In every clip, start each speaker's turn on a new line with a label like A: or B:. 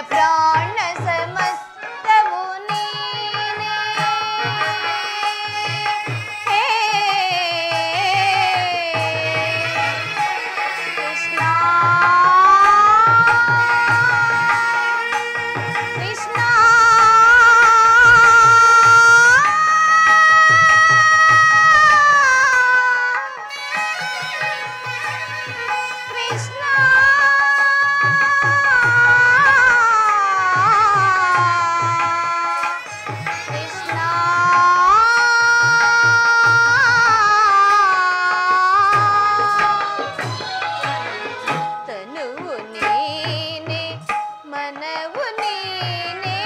A: ಪ್ರಾಣ ಸಮಸ್ತವು ನೀನೇ ಕೃಷ್ಣ ಕೃಷ್ಣ ಕೃಷ್ಣ ಕೃಷ್ಣ ತನುವು ನೀನೆ ಮನವು ನೀನೆ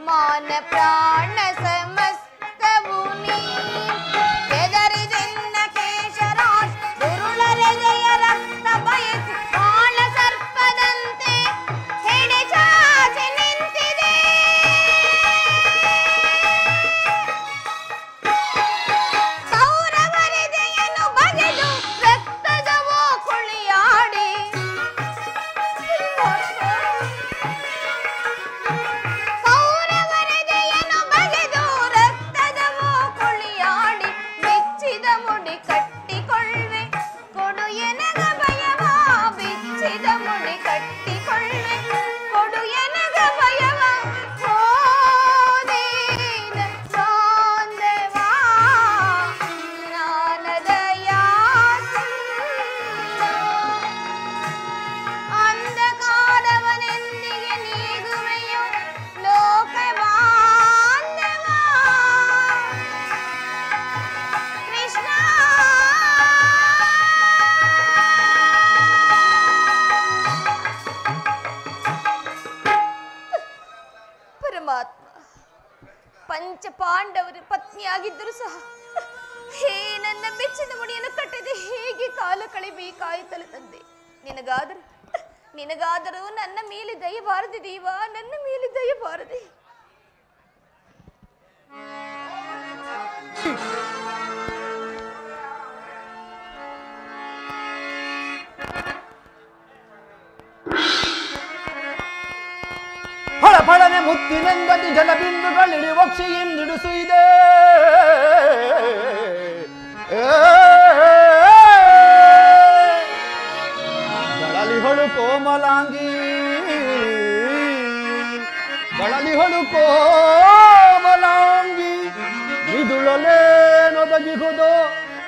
A: ಮಾನ ಪ್ರಾಣ ಸಮಸ್ತವು ನೀನೆ ಎದರಿದೆನ್ನ ಕೇಶರಾಶ್ ದುರುಳರೆದೆಯ ರಕ್ತ ಬಯಸಿ ಕಾಳ ಸರ್ಪದಂತೆ ಹೆಡೆ ಚಾಚಿ ನಿಂತಿದೆ ಕೌರವರೆದೆಯನ್ನು ಬಗೆದು ರಕ್ತದವೋ ಕುಳಿಯಾಡಿ ಕೌರವರೆದೆಯನ್ನು ಬಗೆದು ರಕ್ತದವೋ ಕುಳಿಯಾಡಿ ಬಿಚ್ಚಿದ ಮುಡಿ ಕಟ್ಟಿಕೊಳ್ಳೆ ಕೊಡು ಎನಗ ಭಯವ ಬಿಚ್ಚಿದ ಮುಡಿ ಕಟ್ಟಿಕೊಳ್ಳೆ ಕೊಡು ಎನಗ ಭಯವ ಓದೇನ ಸಾಂದವಾ ಜ್ಞಾನದಯಾ ಅಂಧಕಾರವನೆಂದಿಗೆ ನೀಗುವೆಯೋ ಲೋಕ ಬಾಂಧವ ಕೃಷ್ಣ ಪರಮಾತ್ಮ ಪಂಚ ಪಾಂಡವರು ಪತ್ನಿಯಾಗಿದ್ದರೂ ಸಹ ಹೇ ನನ್ನ ಬೆಚ್ಚಿದ ಮುಡಿಯನ್ನು ಕಟ್ಟದೆ ಹೇಗೆ ಕಾಲ ಕಳಿಬೇಕಾಯಿತಲ್ಲ ತಂದೆ ನಿನಗಾದರೂ ನನ್ನ ಮೇಲೆ ದಯಬಾರದೆ ದೇವ ನನ್ನ ಮೇಲೆ ದಯಬಾರದೆ
B: ಫಳಫಳನೆ ಮುತ್ತಿನೆಂದದಿ ಜಲಬಿಂದುಗಳಿಳಿ ವಕ್ಷಿಯಿಂದಿಡಿಸುಯಿದೆ ಗಳಲಿಹೊಳು ಕೋಮಲಾಂಗಿ ಗಳಲಿಹೊಳು ಕೋಮಲಾಂಗಿ ಮಿದುಳಲೇನೊದಗಿಹುದೋ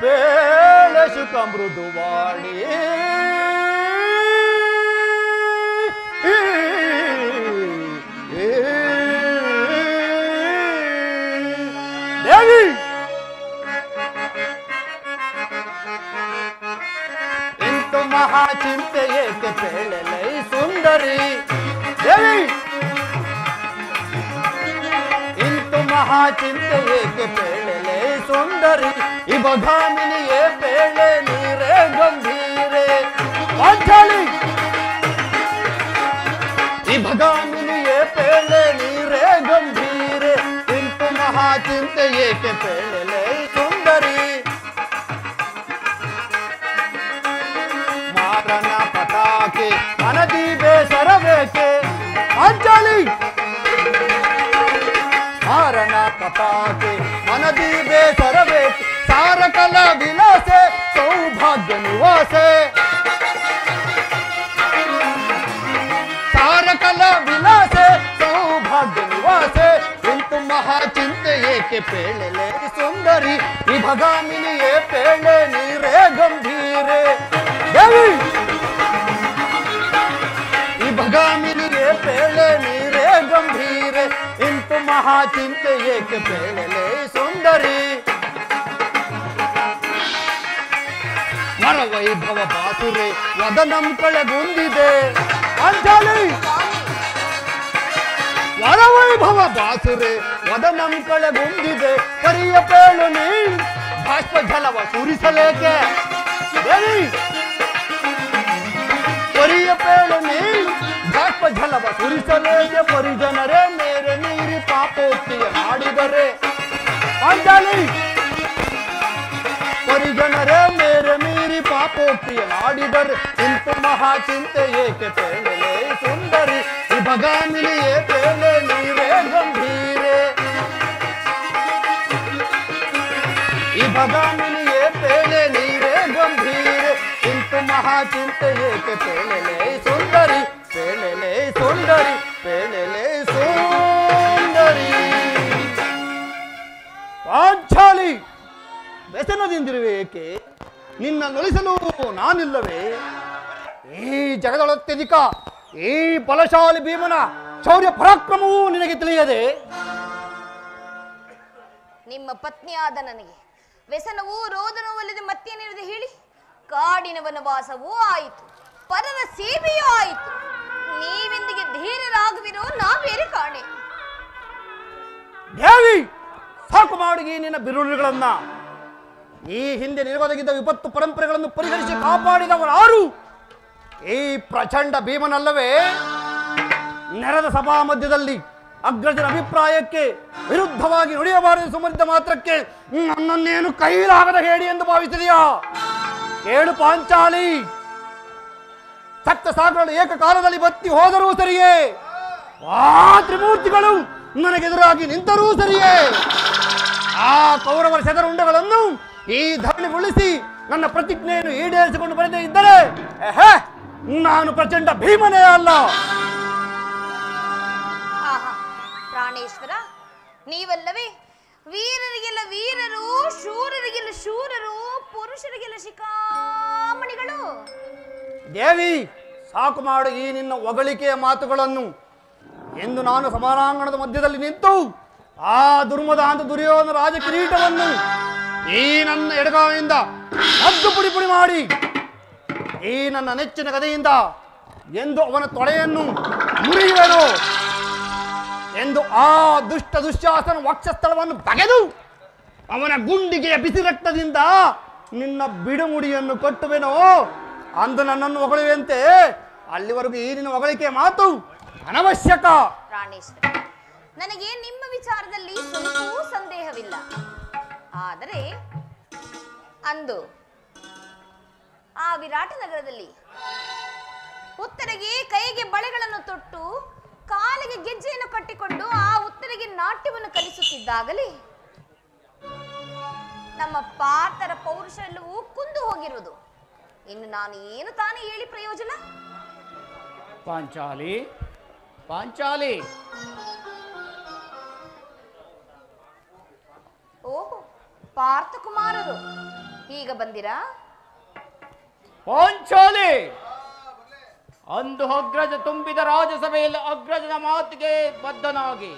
B: ಪೇಳೆ ಸುಖ ಮೃದುವಾಡಿ ದೇವಿ ಇಂತು ಮಹಾಚಿಂತೆ ಏಕೆ ಪೇಳಲೈ ಸುಂದರಿ ದೇವಿ ಇಂತು ಮಹಾಚಿಂತೆ ಏಕೆ ಪೇಳಲೈ ಸುಂದರಿ ಇಬಗಾಮಿನಿಯೇ ಪೇಳೆ ನೀರೇ ಗಂಭೀರೆ ಪಾಂಚಾಲಿ ಇಬಗಾಮಿನಿಯೇ ಪೇಳೆ ನೀರೇ ಗಂಭೀರೆ ಇಂತು ಮಹಾಚಿಂತೆ ಏಕೆ ಪೇಳಲೈ ಸುಂದರಿ ಮಾರನ ಪತಾಕೆ ಮನದಿ ಬೇಸರಬೇಕೆ ಅಂಜಲಿ ಮಾರನ ಪತಾಕೆ ಮನದಿ ಬೇಸರಬೇಕೆ ಸಾರಕಲ ವಿಲಾಸೆ ಸೌಭಾಗ್ಯ ನಿವಾಸೆ ಸಾರಕಲ ವಿಲಾಸೆ ಸೌಭಾಗ್ಯ ನಿವಾಸೆ ಇಂತು ಮಹಾಚಿಂತೆ ಏಕೆ ಪೇಳಲೆ ಸುಂದರಿ ವಿಭಗಾಮಿನಿಯೇ ಪೇಳೆ ನೀರೇ ಗಂಭೀರೆ ದೇವಿ ವಿಭಗಾಮಿನಿಯೇ ಪೇಳೆ ನೀರೇ ಗಂಭೀರೆ ಇಂತು ಮಹಾಚಿಂತೆ ಏಕೆ ಪೇಳಲೆ ಸುಂದರಿ ವರವೈಭವ ಬಾಸುರೆ ವದನಂ ಕಳೆಗುಂದಿದೆ ಅಂಜಲಿ ವರವೈಭವ ಬಾಸುರೆ ವದನಂ ಕಳೆಗುಂದಿದೆ ಪರಿಯ ಪೇಳು ನೀ ಬಾಷ್ಪ ಜಲವ ಸುರಿಸಲೇಕೆ ದೇವಿ ಪರಿಯ ಪೇಳು ನೀ ಬಾಷ್ಪ ಜಲವ ಸುರಿಸಲೇಕೆ ಪರಿಜನರೇ ಮೇರೆ ನೀರಿ ಪಾಪೋಕ್ತಿಯ ಮಾಡಿದರೆ ಅಂಜಲಿ ಪರಿಜನರೇ ಮೇರೆ ಮೀರಿ ಪಾಪೋಕ್ತಿಯ ಮಾಡಿದರೆ ಇಂತು ಮಹಾಚಿಂತೆ ಏಕೆ ಪೇಳಲೆ ಸುಂದರಿ भगामिलिए पेले नीरे गंभीरे भगामिलिए पेले नीरे गंभीरे इंतु महाचिंते के पेले सुंदरी पेले सुंदरी पेले सुंदरी ಪಾಂಚಾಲಿ ವ್ಯಸನದಿಂದಿರುವೆ ಏಕೆ ನಿನ್ನ ನೊಲಿಸಲು ನಾನಿಲ್ಲವೇ ಈ ಜಗದೊಳತ್ಯಧಿಕ ಈ ಬಲಶಾಲಿ ಭೀಮನ ಶೌರ್ಯ ಪರಾಕ್ರಮವೂ ನಿನಗೆ ತಿಳಿಯದೆ
A: ನಿಮ್ಮ ಪತ್ನಿಯಾದ ನನಗೆ ವ್ಯಸನವೂ ರೋದನವೂ ಅಲ್ಲದೆ ಮತ್ತೇನಿರದೆ ಹೇಳಿ ಕಾಡಿನ ವನವಾಸವೂ ಆಯಿತು ಪರರ ಸೇವೆಯೂ ಆಯಿತು ನೀವೆಂದಿಗೆ ಧೀರರಾಗುವಿರೋ ನಾ ಬೇರೆ ಕಾಣೆ
B: ದೇವಿ ಸಾಕು ಮಾಡುಗಿ ನಿನ್ನ ಬಿರುಳುಗಳನ್ನ ಈ ಹಿಂದೆ ನಿನಗೊದಗಿದ್ದ ವಿಪತ್ತು ಪರಂಪರೆಗಳನ್ನು ಪರಿಹರಿಸಿ ಕಾಪಾಡಿದವರಾರು ಈ ಪ್ರಚಂಡ ಭೀಮನಲ್ಲವೇ ನೆರೆದ ಸಭಾ ಮಧ್ಯದಲ್ಲಿ ಅಗ್ರಜನ ಅಭಿಪ್ರಾಯಕ್ಕೆ ವಿರುದ್ಧವಾಗಿ ನುಡಿಯಬಾರದು ಸುಮರಿದ್ದ ಮಾತ್ರಕ್ಕೆ ನನ್ನನ್ನೇನು ಕೈಲಾಗದ ಹೇಳಿ ಎಂದು ಭಾವಿಸಿದೆಯಾ ಕೇಳು ಪಾಂಚಾಲಿ ಸಪ್ತ ಸಾಗರಗಳು ಏಕಕಾಲದಲ್ಲಿ ಬತ್ತಿ ಹೋದರೂ ಸರಿಯೇ ಆ ತ್ರಿಮೂರ್ತಿಗಳು ನನಗೆದುರಾಗಿ ನಿಂತರೂ ಸರಿಯೇ ಆ ಕೌರವರ ಶತರುಂಡಗಳನ್ನು ಈ ಧರಣಿಗೊಳಿಸಿ ನನ್ನ ಪ್ರತಿಜ್ಞೆಯನ್ನು ಈಡೇರಿಸಿಕೊಂಡು ಬರದೇ ಇದ್ದರೆ ನಾನು ಪ್ರಚಂಡ ಭೀಮನೇ ಅಲ್ಲ.
A: ಪ್ರಾಣೇಶ್ವರ ನೀವಲ್ಲವೇ ವೀರರಿಗೆಲ್ಲ ವೀರರು ಶೂರರಿಗೆಲ್ಲ ಶೂರರು ಪುರುಷರಿಗೆಲ್ಲ ಶಿಖಾಮಣಿಗಳು.
B: ದೇವಿ ಸಾಕು ಮಾಡು ಈ ನಿನ್ನ ಹೊಗಳಿಕೆಯ ಮಾತುಗಳನ್ನು. ಎಂದು ನಾನು ಸಮಾರಾಂಗಣದ ಮಧ್ಯದಲ್ಲಿ ನಿಂತು ಆ ದುರ್ಮದ ಅಂತ ದುರ್ಯೋಧನ ರಾಜ ಕಿರೀಟವನ್ನು ಈ ನನ್ನ ಎಡಗಾವಿನಿಂದ ಅದ್ದು ಪುಡಿ ಪುಡಿ ಮಾಡಿ ಈ ನನ್ನ ನೆಚ್ಚಿನ ಗದೆಯಿಂದ ಎಂದು ಅವನ ತೊಳೆಯನ್ನು ಮುರಿಯುವೆನು ಎಂದು ಆ ದುಷ್ಟ ದುಶ್ಯಾಸನ ವಕ್ಷಸ್ಥಳವನ್ನು ಬಗೆದು ಅವನ ಗುಂಡಿಗೆಯ ಬಿಸಿ ರಕ್ತದಿಂದ ನಿನ್ನ ಬಿಡುಮುಡಿಯನ್ನು ಕಟ್ಟುವೆನೋ ಅಂದು ನನ್ನನ್ನು ಹೊಗಳುವಂತೆ ಅಲ್ಲಿವರೆಗೂ ಈ ನಿನ್ನ ಹೊಗಳಿಕೆ ಮಾತು ಅನವಶ್ಯಕ.
A: ಪ್ರಾಣೇಶ್ವರ ನನಗೆ ನಿಮ್ಮ ವಿಚಾರದಲ್ಲಿ ಸ್ವಲ್ಪವೂ ಸಂದೇಹವಿಲ್ಲ. ಆದರೆ ಅಂದು ಆ ವಿರಾಟ ನಗರದಲ್ಲಿ ಉತ್ತರಿಗೆ ಕೈಗೆ ಬಳೆಗಳನ್ನು ತೊಟ್ಟು ಕಾಲಿಗೆ ಗೆಜ್ಜೆಯನ್ನು ಕಟ್ಟಿಕೊಂಡು ಆ ಉತ್ತರಿಗೆ ನಾಟ್ಯವನ್ನು ಕಲಿಸುತ್ತಿದ್ದಾಗಲೇ ನಮ್ಮ ಪಾರ್ಥರ ಪೌರುಷ ಎಲ್ಲವೂ ಕುಂದು ಹೋಗಿರುವುದು. ಇನ್ನು ನಾನು ಏನು ತಾನೇ ಹೇಳಿ ಪ್ರಯೋಜನ?
C: ಪಾಂಚಾಲಿ ಪಾಂಚಾಲಿ,
A: ಓಹೋ ಪಾರ್ಥ ಕುಮಾರರು ಈಗ ಬಂದಿರಾ?
C: ಪಾಂಚಾಲಿ, ಅಂದು ಅಗ್ರಜ ತುಂಬಿದ ರಾಜಸಭೆಯಲ್ಲಿ ಅಗ್ರಜನ ಮಾತಿಗೆ ಬದ್ಧನಾಗಿ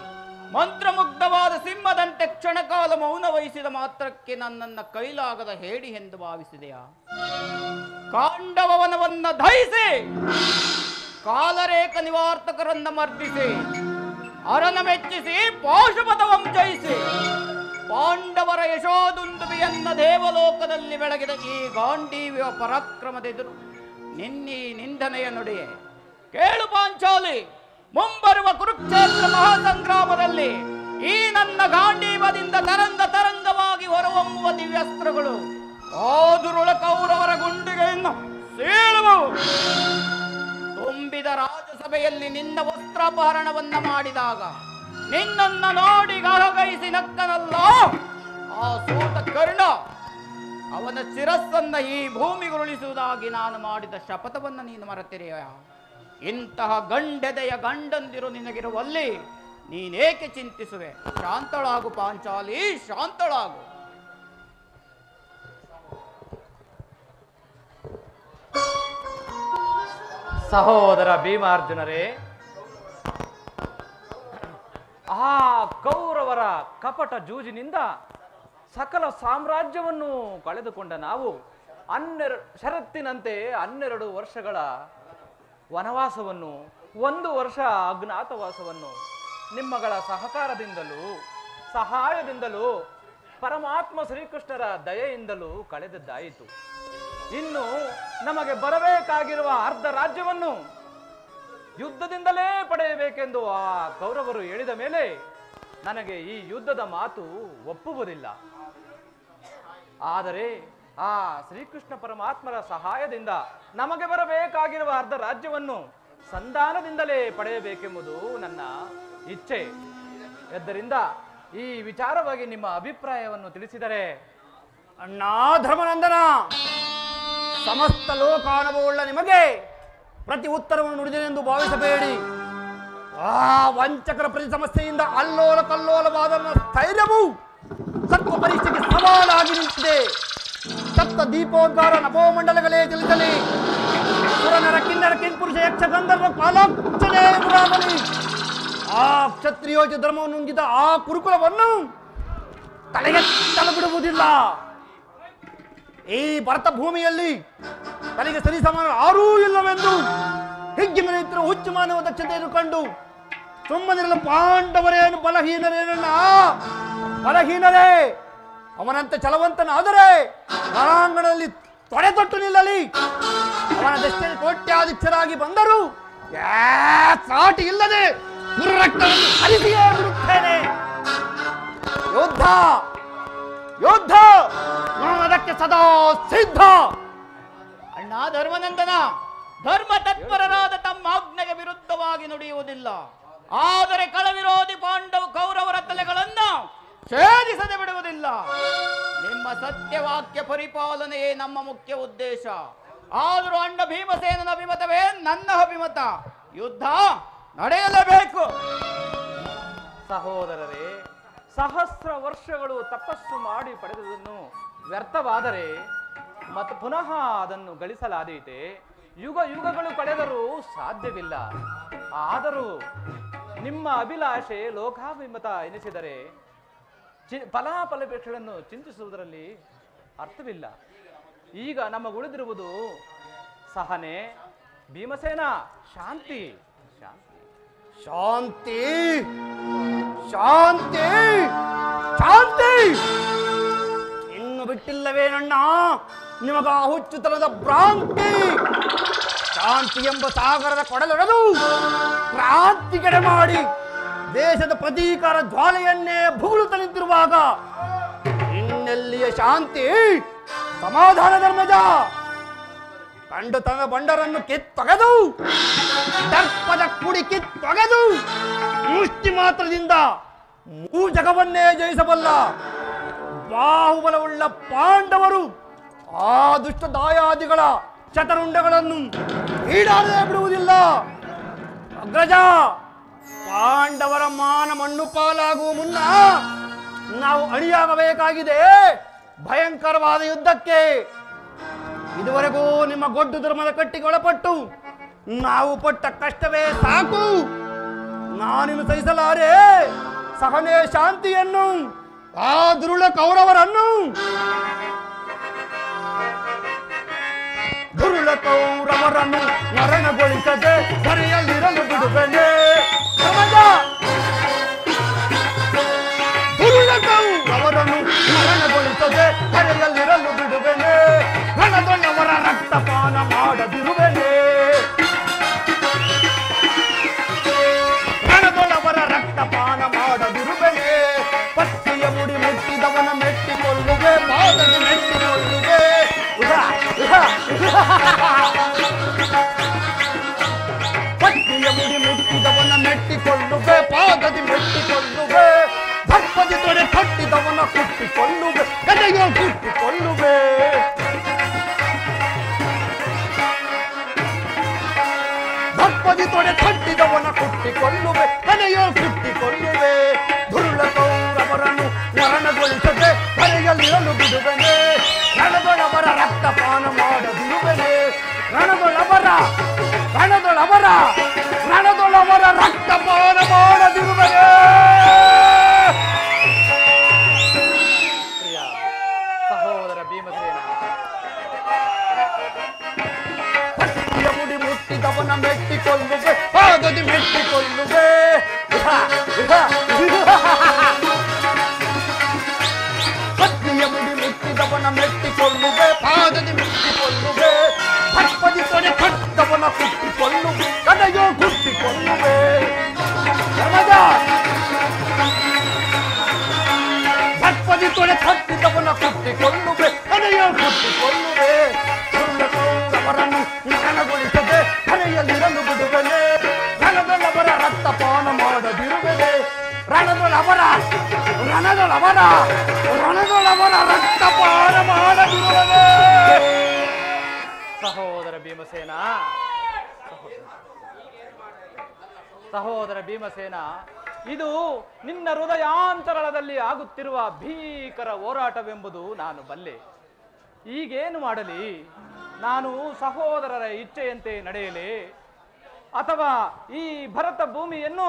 C: ಮಂತ್ರಮುಗ್ಧವಾದ ಸಿಂಹದಂತೆ ಕ್ಷಣಕಾಲ ಮೌನ ವಹಿಸಿದ ಮಾತ್ರಕ್ಕೆ ನನ್ನನ್ನ ಕೈಲಾಗದ ಹೇಳಿ ಎಂದು ಭಾವಿಸಿದೆಯಾ? ಕಾಂಡವವನವನ್ನ ದಹಿಸಿ ಕಾಲರೇಖ ನಿವಾರ್ತಕರನ್ನ ಮರ್ದಿಸಿ ಅರನ ಮೆಚ್ಚಿಸಿ ಪಾಶುಪತವಂ ಜಯಿಸಿ ಪಾಂಡವರ ಯಶೋದುಂದುಬಿಯನ್ನ ದೇವಲೋಕದಲ್ಲಿ ಬೆಳಗಿದ ಈ ಗಾಂಡೀವ್ಯ ಪರಾಕ್ರಮದೆದುರು ನಿನ್ನೀ ನಿಂದನೆಯ ನುಡಿಯೇ. ಕೇಳು ಪಾಂಚಾಲಿ, ಮುಂಬರುವ ಕುರುಕ್ಷೇತ್ರ ಮಹಾಸಂಗ್ರಾಮದಲ್ಲಿ ಈ ನನ್ನ ಗಾಂಡೀವದಿಂದ ತರಂಗ ತರಂಗವಾಗಿ ಹೊರಹೊಮ್ಮುವ ದಿವ್ಯಾಸ್ತ್ರಗಳು ಆದುರುಳ ಕೌರವರ ಗುಂಡಿಗೆಯನ್ನು ಸೀಳುವವು. ತುಂಬಿದ ರಾಜಸಭೆಯಲ್ಲಿ ನಿನ್ನ ವಸ್ತ್ರಾಪಹರಣವನ್ನ ಮಾಡಿದಾಗ ನಿನ್ನನ್ನ ನೋಡಿ ಗಹಗೈಸಿ ನಕ್ಕನಲ್ಲ ಆ ಸೂತ ಕರ್ಣ, ಅವನ ಶಿರಸ್ಸನ್ನ ಈ ಭೂಮಿಗುರುಳಿಸುವುದಾಗಿ ನಾನು ಮಾಡಿದ ಶಪಥವನ್ನ ನೀನು ಮರೆತಿರೆಯ? ಇಂತಹ ಗಂಡೆದೆಯ ಗಂಡಂದಿರು ನಿನಗಿರುವಲ್ಲಿ ನೀನೇಕೆ ಚಿಂತಿಸುವೆ? ಶಾಂತಳಾಗು ಪಾಂಚಾಲಿ, ಶಾಂತಳಾಗು.
D: ಸಹೋದರ ಭೀಮಾರ್ಜುನರೇ, ಆ ಕೌರವರ ಕಪಟ ಜೂಜಿನಿಂದ ಸಕಲ ಸಾಮ್ರಾಜ್ಯವನ್ನು ಕಳೆದುಕೊಂಡ ನಾವು ಷರತ್ತಿನಂತೆ 12 ವರ್ಷಗಳ ವನವಾಸವನ್ನು 1 ವರ್ಷ ಅಜ್ಞಾತವಾಸವನ್ನು ನಿಮ್ಮಗಳ ಸಹಕಾರದಿಂದಲೂ ಸಹಾಯದಿಂದಲೂ ಪರಮಾತ್ಮ ಶ್ರೀಕೃಷ್ಣರ ದಯೆಯಿಂದಲೂ ಕಳೆದದ್ದಾಯಿತು. ಇನ್ನು ನಮಗೆ ಬರಬೇಕಾಗಿರುವ ಅರ್ಧ ರಾಜ್ಯವನ್ನು ಯುದ್ಧದಿಂದಲೇ ಪಡೆಯಬೇಕೆಂದು ಆ ಕೌರವರು ಹೇಳಿದ ಮೇಲೆ ನನಗೆ ಈ ಯುದ್ಧದ ಮಾತು ಒಪ್ಪುವುದಿಲ್ಲ. ಆದರೆ ಆ ಶ್ರೀಕೃಷ್ಣ ಪರಮಾತ್ಮರ ಸಹಾಯದಿಂದ ನಮಗೆ ಬರಬೇಕಾಗಿರುವ ಅರ್ಧ ರಾಜ್ಯವನ್ನು ಸಂಧಾನದಿಂದಲೇ ಪಡೆಯಬೇಕೆಂಬುದು ನನ್ನ ಇಚ್ಛೆ. ಆದ್ದರಿಂದ ಈ ವಿಚಾರವಾಗಿ ನಿಮ್ಮ ಅಭಿಪ್ರಾಯವನ್ನು ತಿಳಿಸಿದರೆ.
B: ಅಣ್ಣ ಧರ್ಮನಂದನ, ಸಮಸ್ತ ಲೋಕಾನುಭವವುಳ್ಳ ನಿಮಗೆ ಪ್ರತಿ ಉತ್ತರವನ್ನು ನುಡಿದೆನೆಂದು ಭಾವಿಸಬೇಡಿ. ಆ ವಂಚಕರ ಪ್ರತಿ ಸಮಸ್ಯೆಯಿಂದ ಅಲ್ಲೋಲ ಕಲ್ಲೋಲವಾದ ನನ್ನ ಸ್ಥೈರ್ಯವು ಸತ್ವ ಪರೀಕ್ಷೆಗೆ ಸವಾಲಾಗಿ ನಿಂತಿದೆ. ಸಪ್ತ ದೀಪೋದ್ಗಾರ ನಭೋಮಂಡಲಗಳೇ ತಿಳಿಸಲಿ. ಸುರನರ ಕಿನ್ನರ ಕಿಂಪುರುಷ ಯಕ್ಷ ಗಂಧರ್ವ ಕಾಲಾಕ್ಷನೇ ಗುರಾಮನಿ. ಆ ಕ್ಷತ್ರಿಯೋಚ ಧರ್ಮವನ್ನು ನುಂಗಿದ ಆ ಕುರುಕುಲವನ್ನು ತಲೆಗೆತ್ತಲು ಬಿಡುವುದಿಲ್ಲ. ಈ ಭರತ ಭೂಮಿಯಲ್ಲಿ ತನಗೆ ಸರಿಸಮಾನ ಯಾರೂ ಇಲ್ಲವೆಂದು ಹಿಗ್ಗಿನ ರೈತರ ಹುಚ್ಚು ಮಾನವ ದಕ್ಷತೆಯನ್ನು ಕಂಡು ಸುಮ್ಮನಿರಲು ಪಾಂಡವರೇನು ಬಲಹೀನರೇ. ಅವನಂತೆ ಛಲವಂತನಾದರೆ ರಣಾಂಗಣದಲ್ಲಿ ತೊಡೆತೊಟ್ಟು ನಿಲ್ಲಲಿ. ಅವನದಷ್ಟೇ ಕೋಟ್ಯಾಧೀಕ್ಷರಾಗಿ ಬಂದರು ಸಾಟಿ ಇಲ್ಲದೆ ರಕ್ತವನ್ನು ಹರಿಸಿಯೇ ಬಿಡುತ್ತೇನೆ. ಯೋದ್ಧ ನಾನು ಅದಕ್ಕೆ ಸದಾ ಸಿದ್ಧ.
C: ಅಣ್ಣ ಧರ್ಮನಂದನ, ಧರ್ಮ ತತ್ಪರರಾದ ತಮ್ಮ ಆಜ್ಞೆಗೆ ವಿರುದ್ಧವಾಗಿ ನುಡಿಯುವುದಿಲ್ಲ. ಆದರೆ ಕಳವಿರೋಧಿ ಕೌರವರ ತಲೆಗಳನ್ನು ಛೇದಿಸದೆ ಬಿಡುವುದಿಲ್ಲ. ನಿಮ್ಮ ಸತ್ಯವಾಕ್ಯ ಪರಿಪಾಲನೆಯೇ ನಮ್ಮ ಮುಖ್ಯ ಉದ್ದೇಶ. ಆದರೂ ಅಣ್ಣ ಭೀಮಸೇನನ ಅಭಿಮತವೇ ನನ್ನ ಅಭಿಮತ. ಯುದ್ಧ ನಡೆಯಲೇಬೇಕು.
D: ಸಹೋದರರೇ, ಸಹಸ್ರ ವರ್ಷಗಳು ತಪಸ್ಸು ಮಾಡಿ ಪಡೆದುದನ್ನು ವ್ಯರ್ಥವಾದರೆ ಮತ್ತು ಪುನಃ ಅದನ್ನು ಗಳಿಸಲಾದೀತೆ. ಯುಗಗಳು ಕಳೆದರೂ ಸಾಧ್ಯವಿಲ್ಲ. ಆದರೂ ನಿಮ್ಮ ಅಭಿಲಾಷೆ ಲೋಕಾಭಿಮತ ಎನಿಸಿದರೆ ಫಲಾಫಲಾಪೇಕ್ಷೆಗಳನ್ನು ಚಿಂತಿಸುವುದರಲ್ಲಿ ಅರ್ಥವಿಲ್ಲ. ಈಗ ನಮಗುಳಿದಿರುವುದು ಸಹನೆ, ಭೀಮಸೇನ, ಶಾಂತಿ.
B: ಶಾಂತಿ ಶಾಂತಿ ಶಾಂತಿ ಇನ್ನು ಬಿಟ್ಟಿಲ್ಲವೇನಣ್ಣ ನಿಮಗ ಹುಚ್ಚುತನದ ಭ್ರಾಂತಿ. ಶಾಂತಿ ಎಂಬ ಸಾಗರದ ಕೊಡಲೊಡೆದು ಕ್ರಾಂತಿಗಡೆ ಮಾಡಿ ದೇಶದ ಪ್ರತೀಕಾರ ಜ್ವಾಲೆಯನ್ನೇ ಭುಗುಳುತ್ತ ನಿಂತಿರುವಾಗ ಇನ್ನೆಲ್ಲಿಯ ಶಾಂತಿ ಸಮಾಧಾನ ಧರ್ಮಜ. ಕಂಡು ತನ್ನ ಬಂಡರನ್ನು ಕಿತ್ತೊಗೆದು ದರ್ಪದ ಕುಡಿ ಕಿತ್ತೊಗೆದು ಮುಷ್ಟಿ ಮಾತ್ರದಿಂದ ಜಗವನ್ನೇ ಜಯಿಸಬಲ್ಲ ಬಾಹುಬಲವುಳ್ಳ ಪಾಂಡವರು ಆ ದುಷ್ಟ ದಾಯಾದಿಗಳ ಚತರುಂಡಗಳನ್ನು ಈಡಾಡದೆ ಬಿಡುವುದಿಲ್ಲ. ಅಗ್ರಜ, ಪಾಂಡವರ ಮಾನ ಮಣ್ಣು ಪಾಲಾಗುವ ಮುನ್ನ ನಾವು ಅಣಿಯಾಗಬೇಕಾಗಿದೆ ಭಯಂಕರವಾದ ಯುದ್ಧಕ್ಕೆ. ಇದುವರೆಗೂ ನಿಮ್ಮ ಗೊಡ್ಡು ಧರ್ಮದ ಕಟ್ಟಿಗೆ ಒಳಪಟ್ಟು ನಾವು ಪಟ್ಟ ಕಷ್ಟವೇ ಸಾಕು. ನಾನಿನ್ನು ಸಹಿಸಲಾರೆ ಸಹನೆ ಶಾಂತಿಯನ್ನು, ಆ ದುರುಳ ಕೌರವರನ್ನು ಮರಣಗೊಳಿಸದೆ ಸರಿಯಲ್ಲಿರಲು ಬಿಡುವೆನೆ. ದುರುಳ ಕೌರವರನ್ನು ಮರಣಗೊಳಿಸದೆ ಸರಿಯಲ್ಲಿರಲು ಬಿಡುವೆನೆ. ರಣದೊಳ್ಳವರ ರಕ್ತಪಾನ ಮಾಡದಿರುವೆನೆ. ರಣದೊಳ್ಳವರ ರಕ್ತಪಾನ ಮಾಡದಿರುವೆನೆ. ಪತ್ತಿಯ ಮುಡಿ ಮುಟ್ಟಿದವನ ಮೆಟ್ಟಿಕೊಳ್ಳುವೆ, ಪಾದದಿ ಮೆಟ್ಟಿಕೊಳ್ಳುವೆ. ಪತ್ತಿಯ ಮುಡಿ ಮುಟ್ಟಿದವನ ಮೆಟ್ಟಿಕೊಳ್ಳುವೆ, ಪಾದದಿ ಮೆಟ್ಟಿಕೊಳ್ಳುವೆ. ದರ್ಪದಿ ತೊಡೆ ಕಟ್ಟಿದವನ ಕುಟ್ಟಿಕೊಳ್ಳುವೆ, ಎದೆಯೋ ಕುಟ್ಟಿಕೊಳ್ಳುವೆ. ದರ್ಪದಿ ತೊಡೆ ಕಟ್ಟಿದವನ ಕುಟ್ಟಿಕೊಳ್ಳುವೆ, ಎದೆಯೋ ಕುಟ್ಟಿಕೊಳ್ಳುವೆ. ದುರುಳ ಕೌರವರನ್ನು ಮರಣಗೊಳಿಸದೆ ಕರೆಯಲ್ಲಿರಲು ಬಿಡುವೆನೆ. ರಣದೊಳವರ ರಕ್ತಪಾನ ಮಾಡದಿರುವೆನೆ. ರಣದೊಳವರ ರಕ್ತಪಾನ ಮಾಡದಿರುವೆನೆ.
D: ಪ್ರಿಯ ಸಹೋದರ ಭೀಮಸೇನ,
B: ಪಟ್ಟಿಯ ಮುಡಿ ಮುಟ್ಟಿದವನ ಮೆಟ್ಟಿಕೊಳ್ಳುವೆ, ಪಾದದಿ ಮೆಟ್ಟಿಕೊಳ್ಳುವೆ. ಪತ್ನಿಯ ಮುಡಿ ಮುಟ್ಟಿದವನ ಮೆಟ್ಟಿಕೊಳ್ಳುವೆ, ಪಾದದಿ ಮೆಟ್ಟಿಕೊಳ್ಳುವೆ. ಭಕ್ಪದಿ ತೊಡೆ ಕಟ್ಟವನ ಕುಟ್ಟಿಕೊಳ್ಳುವೆ, ಕಡೆಯೋ ಕುಟ್ಟಿಕೊಳ್ಳುವೆ. ಭಕ್ಪದಿ ತೊಡೆ ಕಟ್ಟಿದವನ ಕುಟ್ಟಿಕೊಳ್ಳುವೆ, ಕಡೆಯೋ ಕುಟ್ಟಿಕೊಳ್ಳುವೆ. ಕೌರವರನ್ನು ಮನಗೊಳಿಸದೆ ಕರೆಯಲ್ಲಿರಲು ಬಿಡುವೆನೆ ರಣದೊಳವರ ರಕ್ತಪಾನ ಮಾಡದಿರುವೆನೆ ರಣದೊಳವರ ರಕ್ತಪಾನ ಮಾಡದಿರುವೆನೆ.
D: ಸಹೋದರ ಭೀಮಸೇನ, ಸಹೋದರ ಭೀಮಸೇನ, ಇದು ನಿನ್ನ ಹೃದಯಾಂತರಾಳದಲ್ಲಿ ಆಗುತ್ತಿರುವ ಭೀಕರ ಹೋರಾಟವೆಂಬುದು ನಾನು ಬಲ್ಲೆ. ಈಗೇನು ಮಾಡಲಿ? ನಾನು ಸಹೋದರರ ಇಚ್ಛೆಯಂತೆ ನಡೆಯಲಿ ಅಥವಾ ಈ ಭರತ ಭೂಮಿಯನ್ನು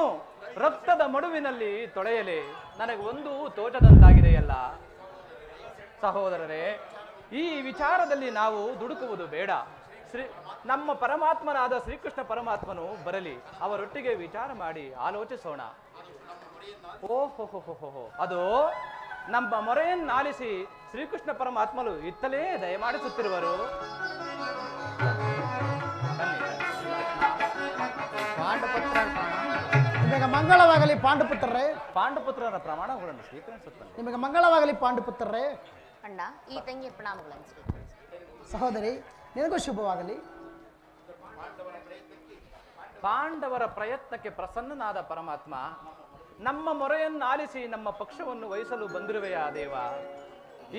D: ರಕ್ತದ ಮಡುವಿನಲ್ಲಿ ತೊಳೆಯಲಿ? ನನಗೆ ಒಂದು ತೋಚದಂತಾಗಿದೆಯಲ್ಲ. ಸಹೋದರರೇ, ಈ ವಿಚಾರದಲ್ಲಿ ನಾವು ದುಡುಕುವುದು ಬೇಡ. ನಮ್ಮ ಪರಮಾತ್ಮನಾದ ಶ್ರೀಕೃಷ್ಣ ಪರಮಾತ್ಮನು ಬರಲಿ, ಅವರೊಟ್ಟಿಗೆ ವಿಚಾರ ಮಾಡಿ ಆಲೋಚಿಸೋಣ. ಓಹೋ, ಅದು ನಮ್ಮ ಮೊರೆಯನ್ನಾಲಿಸಿ ಶ್ರೀಕೃಷ್ಣ ಪರಮಾತ್ಮನು ಇತ್ತಲೇ ದಯಮಾಡಿಸುತ್ತಿರುವರು.
E: ನಿಮಗೆ ಮಂಗಳವಾಗಲಿ ಪಾಂಡುಪುತ್ರರೇ.
D: ಪಾಂಡುಪುತ್ರರ ಪ್ರಮಾಣಗಳನ್ನು ಸ್ವೀಕರಿಸುತ್ತಾನೆ.
E: ನಿಮಗೆ ಮಂಗಳವಾಗಲಿ ಪಾಂಡುಪುತ್ರರೇ.
A: ಅಣ್ಣ, ಈ ತಂಗಿಯ ಪ್ರಣಾಮಗಳನ್ನು ಸ್ವೀಕರಿಸಿ.
E: ಸಹೋದರಿ, ನಿನಗೂ ಶುಭವಾಗಲಿ.
D: ಪಾಂಡವರ ಪ್ರಯತ್ನಕ್ಕೆ ಪ್ರಸನ್ನನಾದ ಪರಮಾತ್ಮ ನಮ್ಮ ಮೊರೆಯನ್ನು ಆಲಿಸಿ ನಮ್ಮ ಪಕ್ಷವನ್ನು ವಹಿಸಲು ಬಂದಿರುವೆಯಾ ದೇವ?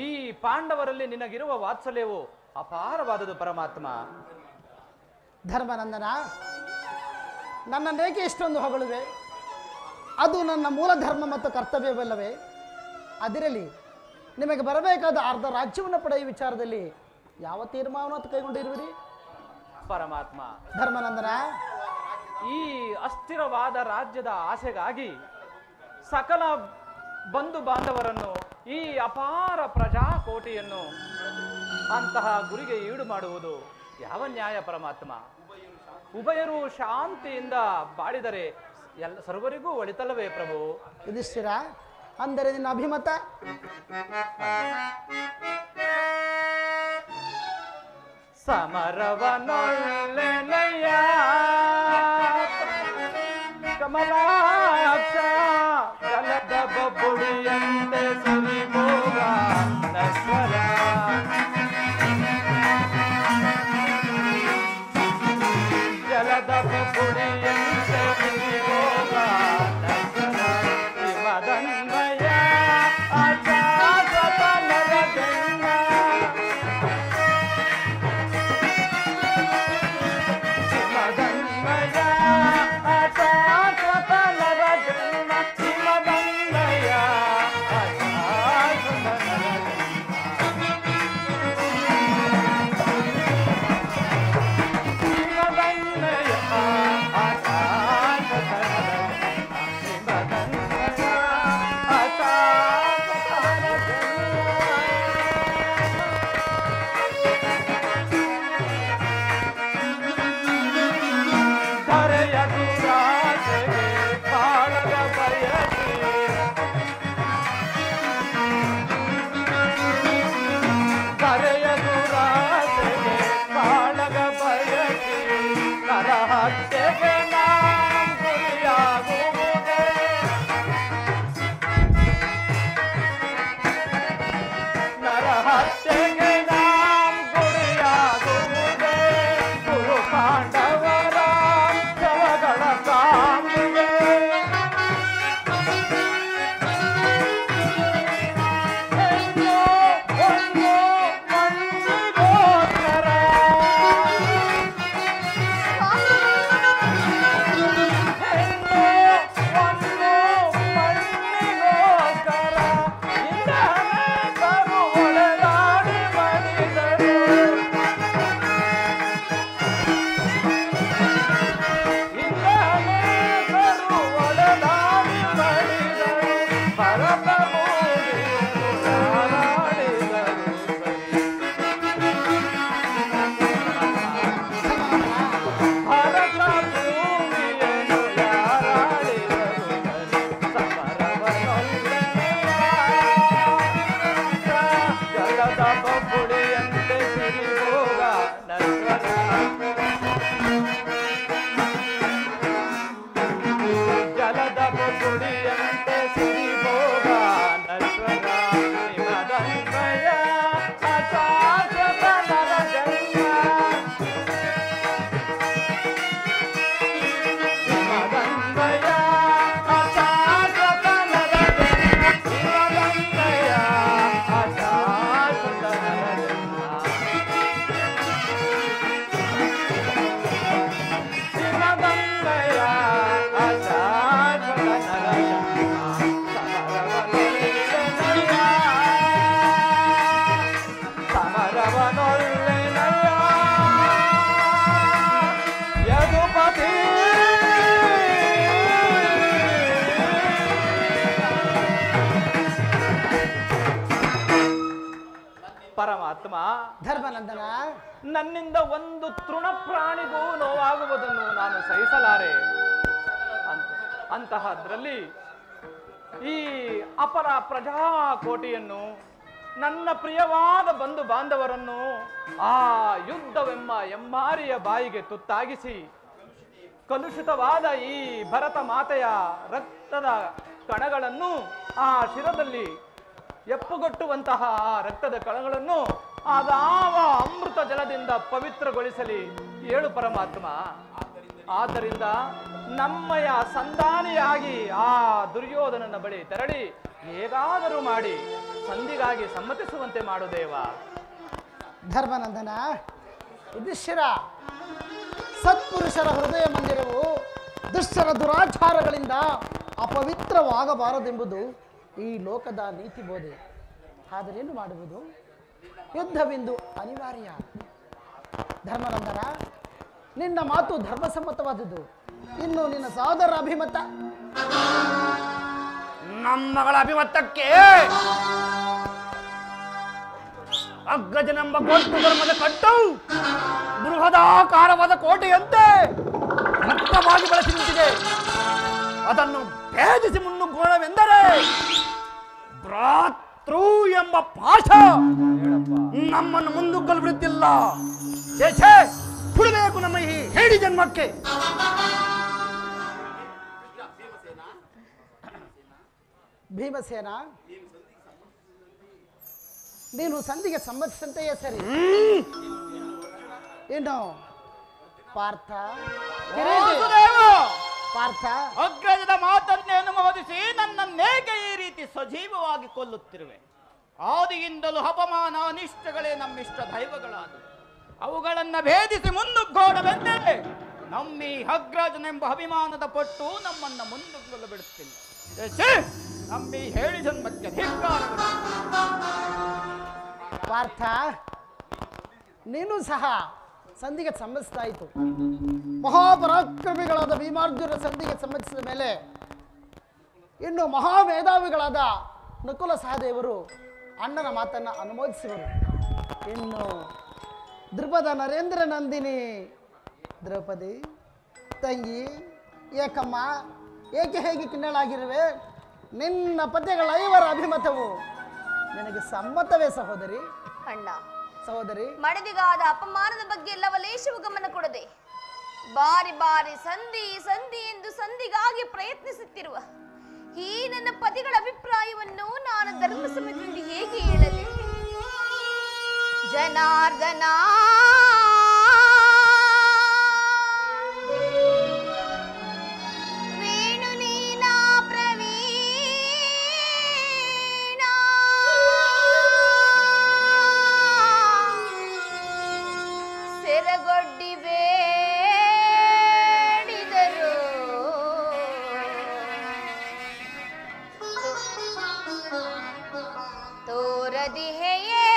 D: ಈ ಪಾಂಡವರಲ್ಲಿ ನಿನಗಿರುವ ವಾತ್ಸಲ್ಯವು ಅಪಾರವಾದುದು ಪರಮಾತ್ಮ.
E: ಧರ್ಮನಂದನ, ನನ್ನನ್ನೇಕೆ ಇಷ್ಟೊಂದು ಹೊಗಳುವೆ? ಅದು ನನ್ನ ಮೂಲ ಧರ್ಮ ಮತ್ತು ಕರ್ತವ್ಯವಲ್ಲವೇ? ಅದಿರಲಿ, ನಿಮಗೆ ಬರಬೇಕಾದ ಅರ್ಧ ರಾಜ್ಯವನ್ನು ಪಡೆಯುವ ವಿಚಾರದಲ್ಲಿ ಯಾವ ತೀರ್ಮಾನವನ್ನು ಕೈಗೊಂಡಿರುವಿರಿ?
D: ಪರಮಾತ್ಮ,
E: ಧರ್ಮನಂದನ,
D: ಈ ಅಸ್ಥಿರವಾದ ರಾಜ್ಯದ ಆಸೆಗಾಗಿ ಸಕಲ ಬಂಧು ಬಾಂಧವರನ್ನು, ಈ ಅಪಾರ ಪ್ರಜಾಕೋಟಿಯನ್ನು ಅಂತಹ ಗುರಿಗೆ ಈಡು ಮಾಡುವುದು ಯಾವ ನ್ಯಾಯ ಪರಮಾತ್ಮ? ಉಭಯರು ಶಾಂತಿಯಿಂದ ಬಾಳಿದರೆ ಸರ್ವರಿಗೂ ಒಳಿತಲ್ಲವೇ ಪ್ರಭು?
E: ಯುಧಿಷ್ಠಿರ, ಅಂದರೆ ನಿನ್ನ ಅಭಿಮತ?
D: ಸಮರವನೊಲ್ಲೆನೆಯ ಕಮಲಾಕ್ಷ ಜಲದ ಬಬ್ಬುಡಿಯಂತೆ ಸುರಿಮೋಗ ನಶ್ವರ ಜಲದ ಬಬ್ಬುಡಿಯಂತೆ ಸುರಿಮೋಗ ನಶ್ವರ ಶಿವದನ್ಮಯ ಆಚಾರ್ಯ ನರಗಣ್ಣ ಪರಮಾತ್ಮ,
E: ಧರ್ಮನಂದನ,
D: ನನ್ನಿಂದ ಒಂದು ತೃಣ ಪ್ರಾಣಿಗೂ ನೋವಾಗುವುದನ್ನು ನಾನು ಸಹಿಸಲಾರೆ. ಅಂತಹದ್ರಲ್ಲಿ ಈ ಅಪರ ಪ್ರಜಾಕೋಟಿಯನ್ನು, ನನ್ನ ಪ್ರಿಯವಾದ ಬಂಧು ಬಾಂಧವರನ್ನು ಆ ಯುದ್ಧವೆಂಬ ಎಮ್ಮಾರಿಯ ಬಾಯಿಗೆ ತುತ್ತಾಗಿಸಿ ಕಲುಷಿತವಾದ ಈ ಭರತ ಮಾತೆಯ ರಕ್ತದ ಕಣಗಳನ್ನು ಆ ಶಿರದಲ್ಲಿ ಎಪ್ಪುಗಟ್ಟುವಂತಹ ಆ ರಕ್ತದ ಕಣಗಳನ್ನು ಅದಾವ ಅಮೃತ ಜಲದಿಂದ ಪವಿತ್ರಗೊಳಿಸಲಿ ಏಳು ಪರಮಾತ್ಮ. ಆದ್ದರಿಂದ ನಮ್ಮಯ ಸಂಧಾನಿಯಾಗಿ ಆ ದುರ್ಯೋಧನನ ಬಳಿ ತೆರಳಿ ಹೇಗಾದರೂ ಮಾಡಿ ಸಂಧಿಗಾಗಿ ಸಮ್ಮತಿಸುವಂತೆ ಮಾಡು ದೇವ.
E: ಧರ್ಮನಂದನ, ಯುಧಿಷ್ಠಿರ, ಸತ್ಪುರುಷರ ಹೃದಯ ಮಂದಿರವು ದುಷ್ಟರ ದುರಾಚಾರಗಳಿಂದ ಅಪವಿತ್ರವಾಗಬಾರದೆಂಬುದು ಈ ಲೋಕದ ನೀತಿ ಬೋಧೆ. ಆದರೇನು ಮಾಡುವುದು? ಯುದ್ಧವೆಂದು ಅನಿವಾರ್ಯ. ಧರ್ಮನಂದನ, ನಿನ್ನ ಮಾತು ಧರ್ಮಸಮ್ಮತವಾದುದು. ಇನ್ನು ನಿನ್ನ ಸಹೋದರ ಅಭಿಮತ?
B: ನಮ್ಮಗಳ ಅಭಿಮತಕ್ಕೆ ಅಗ್ರಜನೆಂಬ ಕೊಟ್ಟು ಧರ್ಮದ ಕಟ್ಟು ಬೃಹದಾಕಾರವಾದ ಕೋಟೆಯಂತೆ ಮುಕ್ತವಾಗಿ ಬಳಸಿ ನಿಂತಿದೆ. ಅದನ್ನು ಭೇದಿಸಿ ಮುನ್ನುಗ್ಗೋಣವೆಂದರೆ ಭ್ರಾತೃ ಎಂಬ ಪಾಶ ನಮ್ಮನ್ನು ಮುಂದುಗ್ಗಲು ಬಿಡುತ್ತಿಲ್ಲ. ಶೇಷೆ ಸುಡಬೇಕು ನಮ್ಮ ಈ ಹೇಡಿ ಜನ್ಮಕ್ಕೆ.
E: ಭೀಮಸೇನ, ನೀನು ಸಂಧಿಗೆ ಸಮ್ಮತಿಸಂತೆಯೇ ಸರಿ. ಇನ್ನು ಪಾರ್ಥ, ಪಾರ್ಥ,
C: ಅಗ್ರಜದ ಮಾತನ್ನೇನು ಮೋದಿಸಿ ನನ್ನನ್ನೇಕೆ ಈ ರೀತಿ ಸಜೀವವಾಗಿ ಕೊಲ್ಲುತ್ತಿರುವೆ? ಆದಿಯಿಂದಲೂ ಅಪಮಾನ ಅನಿಷ್ಟಗಳೇ ನಮ್ಮಿಷ್ಟ ದೈವಗಳಾದವು. ಅವುಗಳನ್ನ ಭೇದಿಸಿ ಮುನ್ನುಗ್ಗೋಣವೆಂದರೆ ನಮ್ಮಿ ಅಗ್ರಜನೆಂಬ ಅಭಿಮಾನದ ಪಟ್ಟು ನಮ್ಮನ್ನ ಮುನ್ನುಗ್ಗಲು ಬಿಡುತ್ತಿಲ್ಲ. ನಮ್ಮಿ ಹೇಳಿ ಜನ್ಮಕ್ಕೆ ಧಿಕ್ಕಾರಗಳು.
E: ಪಾರ್ಥ, ನೀನು ಸಹ ಸಂಧಿಗೆ ಸಮ್ಮತಿಸ್ತಾಯಿತು. ಮಹಾಪರಾಕ್ರಮಿಗಳಾದ ಭೀಮಾರ್ಜುನ ಸಂಧಿಗೆ ಸಮ್ಮತಿಸಿದ ಮೇಲೆ ಇನ್ನು ಮಹಾಮೇಧಾವಿಗಳಾದ ನಕುಲ ಸಹದೇವರು ಅಣ್ಣನ ಮಾತನ್ನು ಅನುಮೋದಿಸುವರು. ಇನ್ನು ದೃಪದ ನರೇಂದ್ರ ನಂದಿನಿ, ದ್ರೌಪದಿ ತಂಗಿ, ಏಕಮ್ಮ, ಏಕೆ ಹೇಗೆ ಕಿನ್ನಳಾಗಿರುವೆ? ನಿನ್ನ ಪತಿಗಳ 5 ಅಭಿಮತವು ನಿನಗೆ ಸಮ್ಮತವೇ ಸಹೋದರಿ?
A: ಅಣ್ಣ,
E: ಸಹೋದರಿ,
A: ಮಡದಿಗಾದ ಅಪಮಾನದ ಬಗ್ಗೆ ಲವಲೇಶವು ಗಮನ ಕೊಡದೆ ಬಾರಿ ಬಾರಿ ಸಂಧಿ ಸಂಧಿ ಎಂದು ಸಂಧಿಗಾಗಿ ಪ್ರಯತ್ನಿಸುತ್ತಿರುವ ಈ ನನ್ನ ಪತಿಗಳ ಅಭಿಪ್ರಾಯವನ್ನು ನಾನು ಧರ್ಮ ಸಮಿತಿಯಲ್ಲಿ ಹೇಗೆ ಹೇಳಲಿ? ಜನಾರ್ದನ, ವೇಣು ನೀನಾ ಪ್ರವೀಣ, ಸೆರಗೊಡ್ಡಿ ಬೇಡಿದರು ತೋರದಿಹೆಯೇಕೋ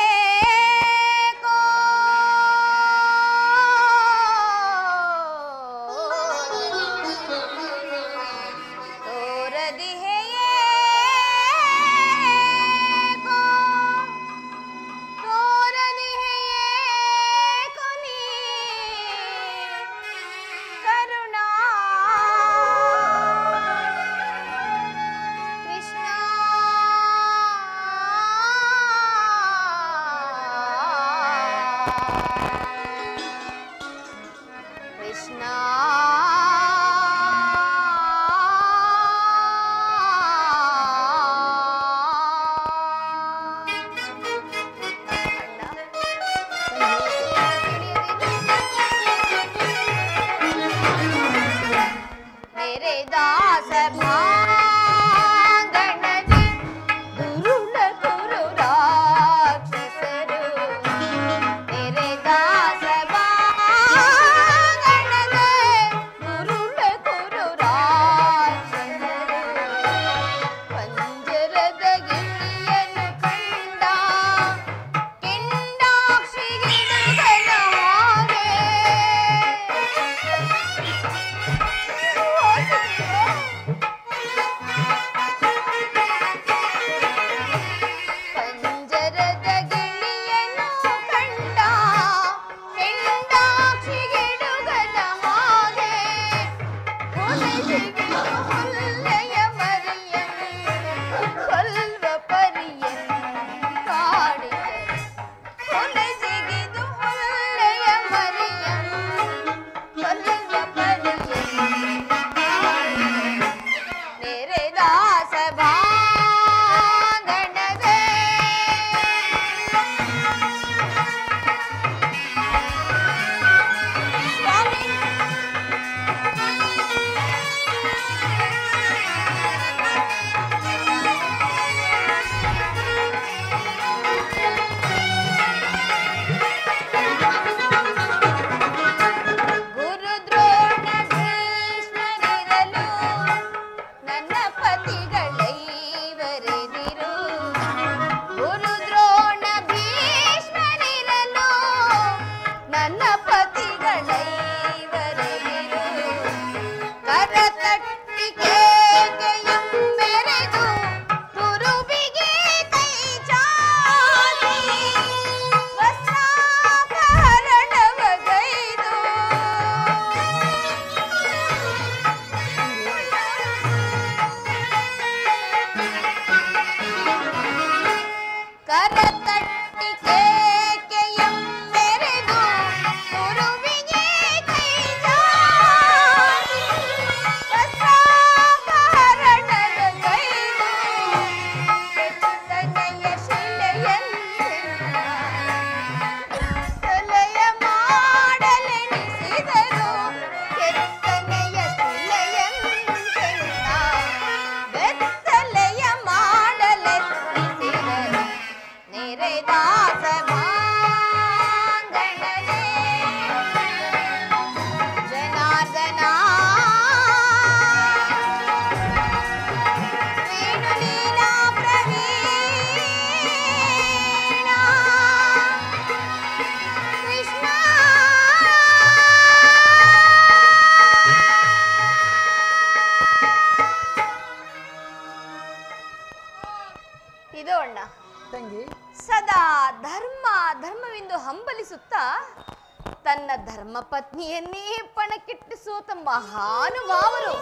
A: ತನ್ನ ಧರ್ಮಪತ್ನಿಯನ್ನೇ ಪಣಕ್ಕಿಟ್ಟು ಸೋತ ಮಹಾನುಭಾವರು,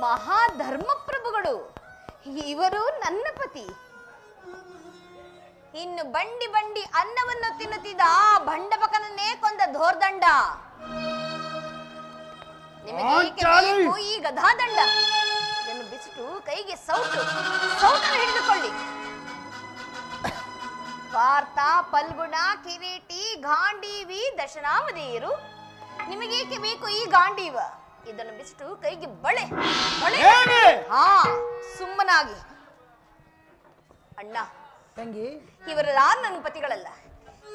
A: ಮಹಾಧರ್ಮಪ್ರಭುಗಳು ಇವರು ನನ್ನ ಪತಿ. ಇನ್ನು ಬಂಡಿ ಬಂಡಿ ಅನ್ನವನ್ನು ತಿನ್ನುತ್ತಿದ್ದ ಆ ಭಂಡಬಕನನ್ನೇ ಕೊಂದ ಧೋರ್ದಂಡ. ನಿಮಗೆ ಏಕೆ ಬೇಕು ಈ ಗದಾದಂಡ? ಇದನ್ನು ಬಿಸಿಟು ಕೈಗೆ ಸೌಟನ್ನು ಹಿಡಿದುಕೊಳ್ಳಿ. ಪಾರ್ಥ, ಫಲ್ಗುಣ, ಕಿರೀಟಿ, ಗಾಂಡೀವಿ, ದಶನಾಮಧೇಯರು, ನಿಮಗೇಕೆ ಬೇಕು ಈ ಗಾಂಡೀವ? ಇದನ್ನು ಬಿಸಿಟು ಕೈಗೆ ಬಳೆ. ಹಾ, ಸುಮ್ಮನಾಗಿ. ಅಣ್ಣ,
E: ತಂಗಿ,
A: ಇವರಾರು ನನ್ನ ಪತಿಗಳಲ್ಲ.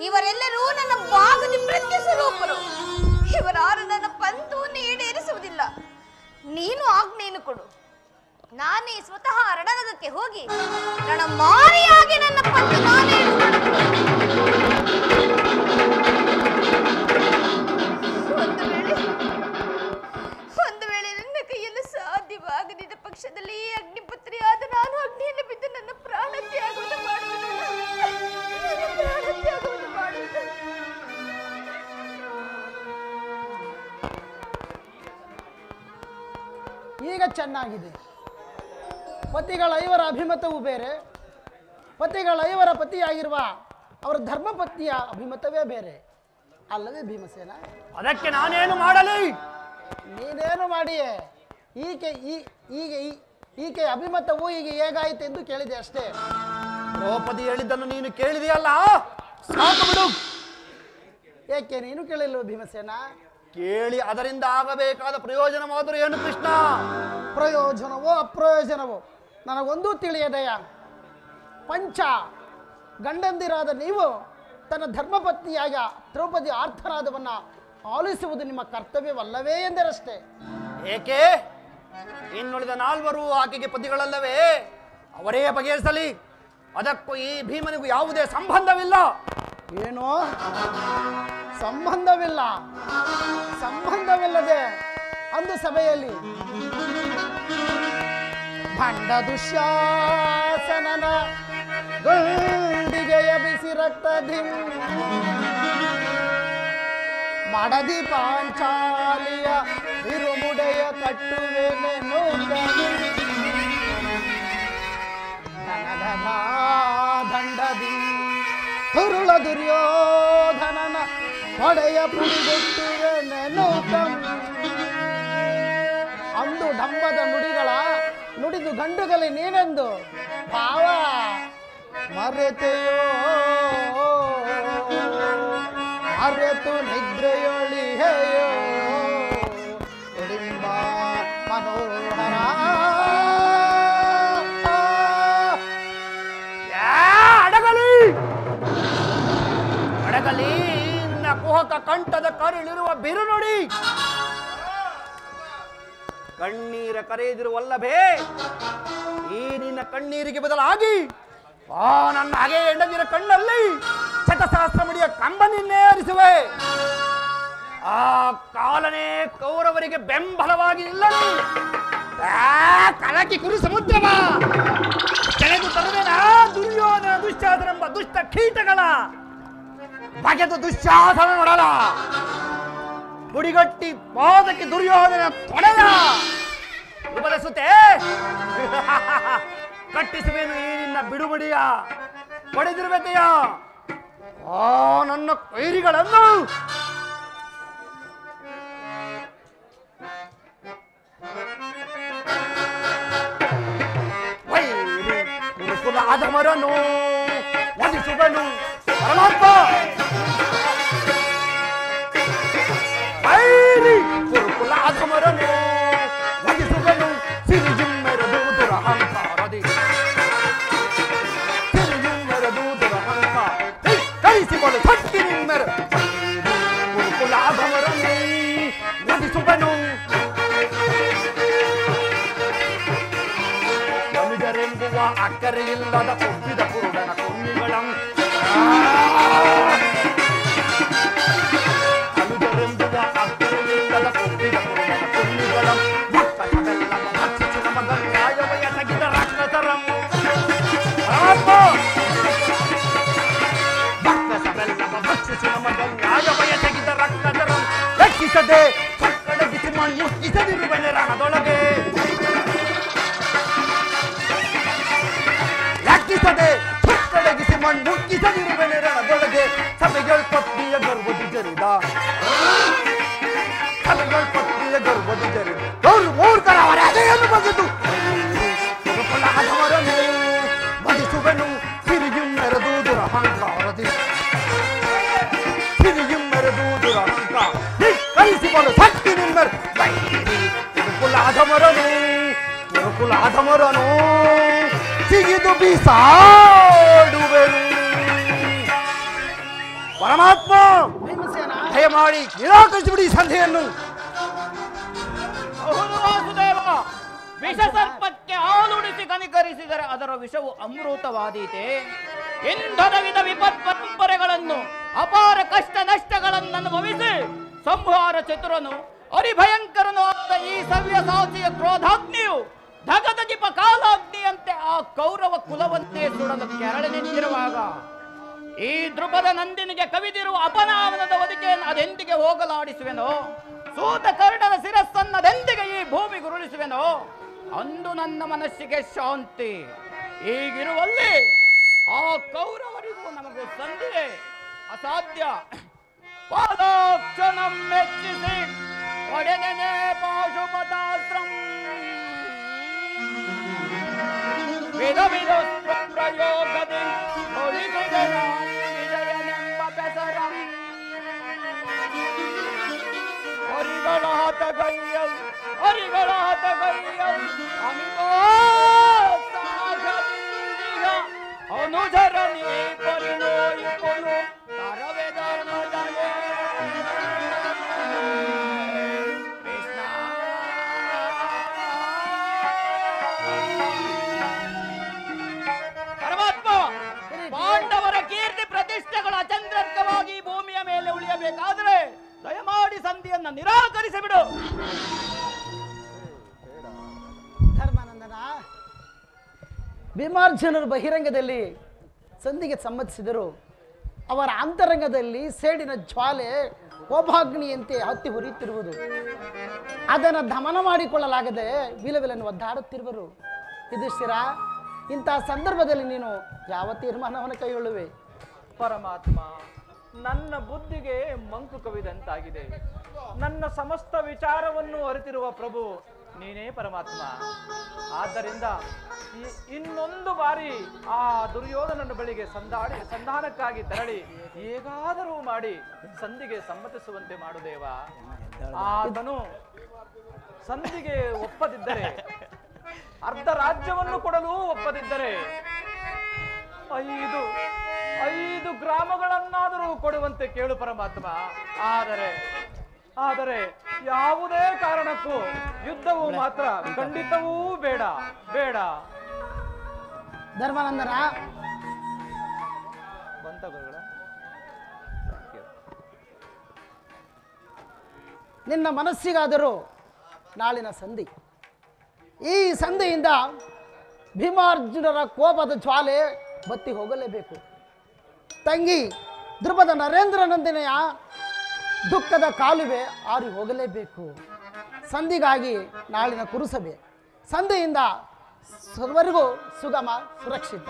A: ಇವರೆಲ್ಲರೂ ನನ್ನ ಬಾಗುದಿ ಪ್ರತ್ಯ ಸ್ವರೂಪರು. ಇವರಾರು ನನ್ನ ಪಂತವನ್ನು ಈಡೇರಿಸುವುದಿಲ್ಲ. ನೀನು ಆಜ್ಞೆಯನ್ನು ಕೊಡು. ನಾನೇ ಸ್ವತಃ ರಣರಂಗಕ್ಕೆ ಹೋಗಿ ರಣಮಾರಿಯಾಗಿ ನನ್ನ ಪಂತು ನಾನೇ ಒಂದು ವೇಳೆ ನನ್ನ ಕೈಯಲ್ಲಿ ಸಾಧ್ಯವಾಗದಿದ್ದ ಪಕ್ಷದಲ್ಲಿ ಅಗ್ನಿಪತ್ರಿಯಾದ ನಾನು ಅಗ್ನಿಯನ್ನು ಬಿದ್ದು ನನ್ನ ಪ್ರಾಣ ತ್ಯಾಗವನ್ನು ಮಾಡುವುದು.
E: ಈಗ ಚೆನ್ನಾಗಿದೆ. ಪತಿಗಳ ಐವರ ಅಭಿಮತವೂ ಬೇರೆ, ಪತಿಗಳ ಐವರ ಪತಿಯಾಗಿರುವ ಅವರ ಧರ್ಮಪತ್ನಿಯ ಅಭಿಮತವೇ ಬೇರೆ ಅಲ್ಲವೇ ಭೀಮಸೇನ?
B: ಅದಕ್ಕೆ ನಾನೇನು ಮಾಡಲಿ?
E: ನೀನೇನು ಮಾಡಿಯೇ? ಈಕೆ ಅಭಿಮತವು ಈಗ ಹೇಗಾಯಿತು ಎಂದು ಕೇಳಿದೆ ಅಷ್ಟೇ.
B: ದ್ರೌಪದಿ ಹೇಳಿದ್ದನ್ನು ನೀನು ಕೇಳಿದೆಯಲ್ಲ, ಸಾಕು ಬಿಡು.
E: ಏಕೆ ನೀನು ಕೇಳಿಲ್ವ ಭೀಮಸೇನ?
B: ಕೇಳಿ ಅದರಿಂದ ಆಗಬೇಕಾದ ಪ್ರಯೋಜನವಾದರೂ ಏನು ಕೃಷ್ಣ?
E: ಪ್ರಯೋಜನವೋ ಅಪ್ರಯೋಜನವೋ ನನಗೊಂದೂ ತಿಳಿಯದೆಯ. ಪಂಚ ಗಂಡಂದಿರಾದ ನೀವು ತನ್ನ ಧರ್ಮಪತ್ನಿಯಾಗ ದ್ರೌಪದಿ ಆರ್ಥನಾದವನ್ನ ಆಲಿಸುವುದು ನಿಮ್ಮ ಕರ್ತವ್ಯವಲ್ಲವೇ ಎಂದರಷ್ಟೇ.
B: ಏಕೆ? ಇನ್ನುಳಿದ ನಾಲ್ವರು ಆಕೆಗೆ ಪತಿಗಳಲ್ಲವೇ? ಅವರೇ ಬಗೆಹರಿಸಲಿ. ಅದಕ್ಕೂ ಈ ಭೀಮನಿಗೂ ಯಾವುದೇ ಸಂಬಂಧವಿಲ್ಲ.
E: ಏನೋ ಸಂಬಂಧವಿಲ್ಲ? ಸಂಬಂಧವಿಲ್ಲದೆ ಅಂದು ಸಭೆಯಲ್ಲಿ ಭಂಡ ದುಶ್ಯಾಸನನ ಗುಂಡಿಗೆಯ ಬಿಸಿ ರಕ್ತದಿ ಮಡದಿ ಪಾಂಚಾಲಿಯ ಬಿರುಮುಡೆಯ ಕಟ್ಟುವೆನೆನು ದಂಡದಿ ತುರುಳ ದುರ್ಯೋಧನನ ಹೊಡೆಯ ಪುಡಿಗೊಟ್ಟುವೆನೆನು ಅಂದು ಡಂಬದ ನುಡಿಗಳ ನುಡಿದು ಗಂಡುಗಲಿ ನೀನೆಂದು ಭಾವ ಮರೆತೆಯೋ ಮರೆತು ನಿದ್ರೆಯೊಳಿಹೆಯೋ ಉಡಿಂಬ ಮನೋಹರ
B: ಅಡಗಲಿ ಕುಹಕ ಕಂಠದ ಕರುಳಿರುವ ಬಿರುನುಡಿ. ಕಣ್ಣೀರ ಕರೆಯದಿರುವಲ್ಲಭೇ, ಈ ನಿನ್ನ ಕಣ್ಣೀರಿಗೆ ಬದಲಾಗಿ ನನ್ನ ಹಾಗೆ ಎಂಡದಿರ ಕಣ್ಣಲ್ಲಿ ಶತಸಹಸ್ರ ಮುಡಿಯ ಕಂಬನಿನ್ನೇ ಹರಿಸುವೆ. ಆ ಕಾಲನೇ ಕೌರವರಿಗೆ ಬೆಂಬಲವಾಗಿ ನಿಲ್ಲಲು ಕಲಕಿ ಕುರು ಸಮುದ್ರವ ಕೆಳೆದು ತರುವೆನ ದುರ್ಯೋಧನ ದುಶ್ಯಾಸನೆಂಬ ದುಷ್ಟ ಕೀಟಗಳ ಬಗೆದು ದುಶ್ಯಾಸನ ನೋಡಲ ಗುಡಿಗಟ್ಟಿ ಪಾದಕ್ಕೆ ದುರ್ಯೋಧನ ತೊಡೆಯ ಉಪದಸುತ್ತೆ. ಕಟ್ಟಿಸುವೇನು ಈ ನಿನ್ನ ಬಿಡುಮಡಿಯ ಹೊಡೆದಿರುವೆತೆಯ ಆ ನನ್ನ ಕೈರಿಗಳನ್ನು. ಗುರುಕುಲ ಅಧಮರನು ವಧಿಸುವನು ಪರಮಾತ್ಮ. ಗುರುಕುಲ ಅಧಮರನು ವಧಿಸುವನು ಸಿರಿಜುಮ್ಮೆರದು ದುರಹಂಕಾರದಿ ಸಿರಿಜುಮ್ಮೆರದು ದುರಹಂಕಾರ ಕೈಸಿಬಲು ಶಕ್ತಿ ನಿಮ್ಮೆರ. ಗುರುಕುಲ ಅಧಮರನು ವಧಿಸುವನು ಮನುಜರೆಂಬುವ ಅಕ್ಕರೆಯಿಲ್ಲದ ಕೊಬ್ಬಿದ ಕುರುಡನ ಕುಮ್ಮಿಗಳಂ ಮನುಜರೆಂಬುವ ಅಕ್ಕರೆಯಿಲ್ಲದ ಕೊಬ್ಬಿದ ಕುರುಡನ ಕುಮ್ಮಿಗಳಂ ಭಕ್ತವೆಲ್ಲ ಭಕ್ಷಿಸಿದ ಮಗ ನ್ಯಾಯವಯ ತಗಿದ ರಾಕ್ಷಸರಂ. ಭಕ್ತವೆಲ್ಲ ಭಕ್ಷಿಸಿದ ಮಗ ನ್ಯಾಯವಯ ತಗಿದ ರಾಕ್ಷಸ ಮಣ್ಣು ಇಸದಿರುವೆನೆ ರಣದೊಳಗೆ ಲೆಕ್ಕಿಸದೆ ತೊಡಗಿಸಿ ಮಣ್ಣು ಇಸದಿರುವೆನೆ ರಣದೊಳಗೆ ಸಭೆಗಳು ಪತ್ನಿಯ ಗರ್ಭದಿ ಜರಿದ ಸಭೆಗಳು ಪತ್ನಿಯ ಗರ್ಭದಿ ಜರಿದ ಅವರು ಮೂರ್ಖರ ಹೊರಗೆಯನ್ನು ಬಗೆದು ಹಣವರನ್ನು ಮದಿಸುವೆನು ಸಿರಿಯು ಮೆರೆದು ದುರಹಂಕಾರದಿ ಸಿರಿಯು ಮೆರೆದು ದುರಹಂಕಾರ ಕಲಿಸಿಬಲು ಶಕ್ತಿ ನಿಮ್ಮೆರ ಕುಲಾಧಮರನು ಸಿಗಿದು ಬೀಸಾಡುವೆನು. ಪರಮಾತ್ಮ ದಯಮಾಡಿ ನಿರಾಕರಿಸಿಬಿಡಿ ಸಂಧೆಯನ್ನು.
C: ವಾಸುದೇವ, ವಿಷಸರ್ಪಕ್ಕೆ ಹಾಲುಣಿಸಿ ಕನಿಕರಿಸಿದರೆ ಅದರ ವಿಷವು ಅಮೃತವಾದೀತೆ. ಇಂಧನ ವಿಧ ವಿಪತ್ ಪರಂಪರೆಗಳನ್ನು ಅಪಾರ ಕಷ್ಟ ನಷ್ಟಗಳನ್ನು ಅನುಭವಿಸಿ ಸಂಹಾರ ಚತುರನು ಅರಿಭಯಂಕರನು ಆದ ಈ ಸವ್ಯ ಸಾಚಿಯ ಕ್ರೋಧಾಗ್ನಿಯು ಧಗದ ಜಿಪ ಕಾಲಾಗ್ನಿಯಂತೆ ಆ ಕೌರವ ಕುಲವನ್ನೇ ಸುಡಲು ಕೆರಳಿ ನಿಂತಿರುವಾಗ ಈ ದೃಪದ ನಂದಿನಿಗೆ ಕವಿದಿರುವ ಅಪನಾಮನದ ಒದಿಕೆಯನ್ನು ಅದೆಂದಿಗೆ ಹೋಗಲಾಡಿಸುವೆನೋ, ಸೂತ ಕರ್ಣನ ಶಿರಸ್ಸನ್ನದೆಂದಿಗೆ ಈ ಭೂಮಿಗೆ ಉರುಳಿಸುವೆನೋ, ಅಂದು ನನ್ನ ಮನಸ್ಸಿಗೆ ಶಾಂತಿ. ಈಗಿರುವಲ್ಲಿ ಆ ಕೌರವರಿಗೂ ನಮಗೂ ಸಂಧಿಯೇ ಅಸಾಧ್ಯ. ಪಾದಾಕ್ಷಣಂ ಮೆಚ್ಚಿಸಿ ಒಡೆನೆ ಪಾಶುಪತಾಸ್ತ್ರಂ ವಿಧ ವಿಧ ಪ್ರಯೋಗದಿ ವಿಜಯನೆಂಬ ಬೆಸರಂ ಹರಿಗಳ ಹತಗೈಯಲ್ ಅಮಿತೋತ್ಸಾಹದಿಂದಿಗ ಅನುಜರನಿ ಪರಿಣೋಯಿಪನು ತರವೆ ಧರ್ಮದಗೆ ಕೃಷ್ಣ. ಪರಮಾತ್ಮ, ಪಾಂಡವರ ಕೀರ್ತಿ ಪ್ರತಿಷ್ಠೆಗಳು ಅಚಂದ್ರತ್ವವಾಗಿ ಭೂಮಿಯ ಮೇಲೆ ಉಳಿಯಬೇಕಾದರೆ ದಯಮಾಡಿ ಸಂಧಿಯನ್ನ ನಿರಾಕರಿಸಿಬಿಡು.
E: ಧರ್ಮಾನಂದನ, ಭೀಮಾರ್ಜುನರು ಬಹಿರಂಗದಲ್ಲಿ ಸಂಧಿಗೆ ಸಮ್ಮತಿಸಿದರು. ಅವರ ಅಂತರಂಗದಲ್ಲಿ ಸೇಡಿನ ಜ್ವಾಲೆ ಕೋಪಾಗ್ನಿಯಂತೆ ಹತ್ತಿ ಹುರಿಯುತ್ತಿರುವುದು. ಅದನ್ನು ದಮನ ಮಾಡಿಕೊಳ್ಳಲಾಗದೆ ವಿಲವಿಲನ್ನು ಒದ್ದಾಡುತ್ತಿರುವರು. ಯುಧಿಷ್ಠಿರ, ಇಂತಹ ಸಂದರ್ಭದಲ್ಲಿ ನೀನು ಯಾವ ತೀರ್ಮಾನವನ್ನು ಕೈಗೊಳ್ಳುವೆ?
D: ಪರಮಾತ್ಮ, ನನ್ನ ಬುದ್ಧಿಗೆ ಮಂಕು ಕವಿದಂತಾಗಿದೆ. ನನ್ನ ಸಮಸ್ತ ವಿಚಾರವನ್ನು ಅರಿತಿರುವ ಪ್ರಭು ನೀನೇ ಪರಮಾತ್ಮ. ಆದ್ದರಿಂದ ಇನ್ನೊಂದು ಬಾರಿ ಆ ದುರ್ಯೋಧನನ ಬಳಿಗೆ ಸಂಧಾನಕ್ಕಾಗಿ ತೆರಳಿ ಹೇಗಾದರೂ ಮಾಡಿ ಸಂಧಿಗೆ ಸಮ್ಮತಿಸುವಂತೆ ಮಾಡುದೇವ. ಆತನು ಸಂಧಿಗೆ ಒಪ್ಪದಿದ್ದರೆ, ಅರ್ಧ ರಾಜ್ಯವನ್ನು ಕೊಡಲು ಒಪ್ಪದಿದ್ದರೆ 5 ಗ್ರಾಮಗಳನ್ನಾದರೂ ಕೊಡುವಂತೆ ಕೇಳು ಪರಮಾತ್ಮ. ಆದರೆ ಯಾವುದೇ ಕಾರಣಕ್ಕೂ ಯುದ್ಧವು ಮಾತ್ರ ಖಂಡಿತವೂ ಬೇಡ.
E: ಧರ್ಮಾನಂದನ, ನಿನ್ನ ಮನಸ್ಸಿಗಾದರೂ ನಾಳಿನ ಸಂಧಿ. ಈ ಸಂಧಿಯಿಂದ ಭೀಮಾರ್ಜುನರ ಕೋಪದ ಜ್ವಾಲೆ ಬತ್ತಿ ಹೋಗಲೇಬೇಕು. ತಂಗಿ ಧ್ರುಪದ ನರೇಂದ್ರನಂದನೆಯ ದುಃಖದ ಕಾಲುವೆ ಆರಿ ಹೋಗಲೇಬೇಕು. ಸಂಧಿಗಾಗಿ ನಾಳಿನ ಕುರುಸಭೆ, ಸಂಧಿಯಿಂದ ಸರ್ವರಿಗೂ ಸುಗಮ ಸುರಕ್ಷಿತ.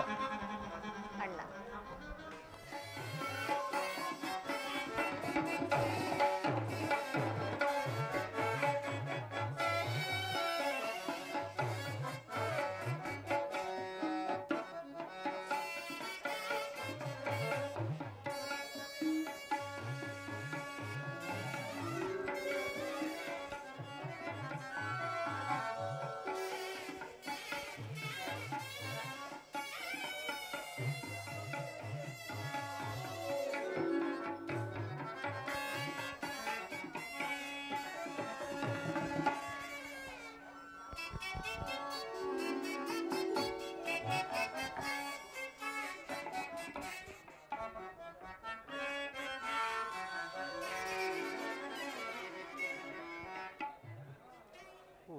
A: ಅಣ್ಣ,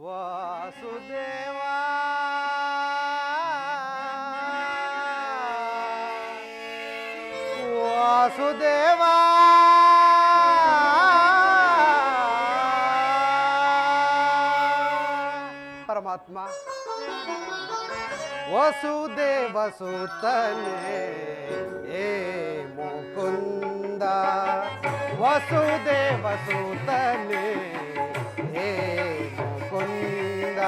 F: ವಾಸುದೇವ ವಾಸುದೇವ ಪರಮಾತ್ಮ ವಸುದೇವ ಸುತನೇ ಏ ಮುಕುಂದ ವಸುದೇವ ಸುತನೇ ಏ ಮುಕುಂದ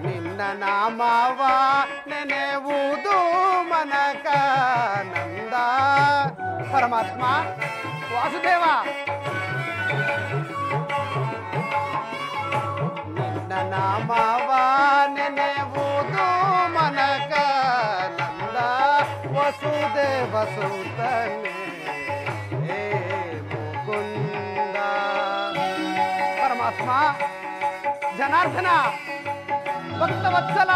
F: ನಿನ್ನ ನಾಮವ ನೆನೆವುದು ಮನಕ ನಂದ ಪರಮಾತ್ಮ ವಾಸುದೇವ ನಿನ್ನ ನಾಮವ ನೆನೆವುದು ಮನಕ ನಂದ ವಸುದೇವ ಸುತನೇ ಹೇ ಮುಕುಂದ ಪರಮಾತ್ಮ ಜನಾರ್ದನ ಭಕ್ತವತ್ಸಲ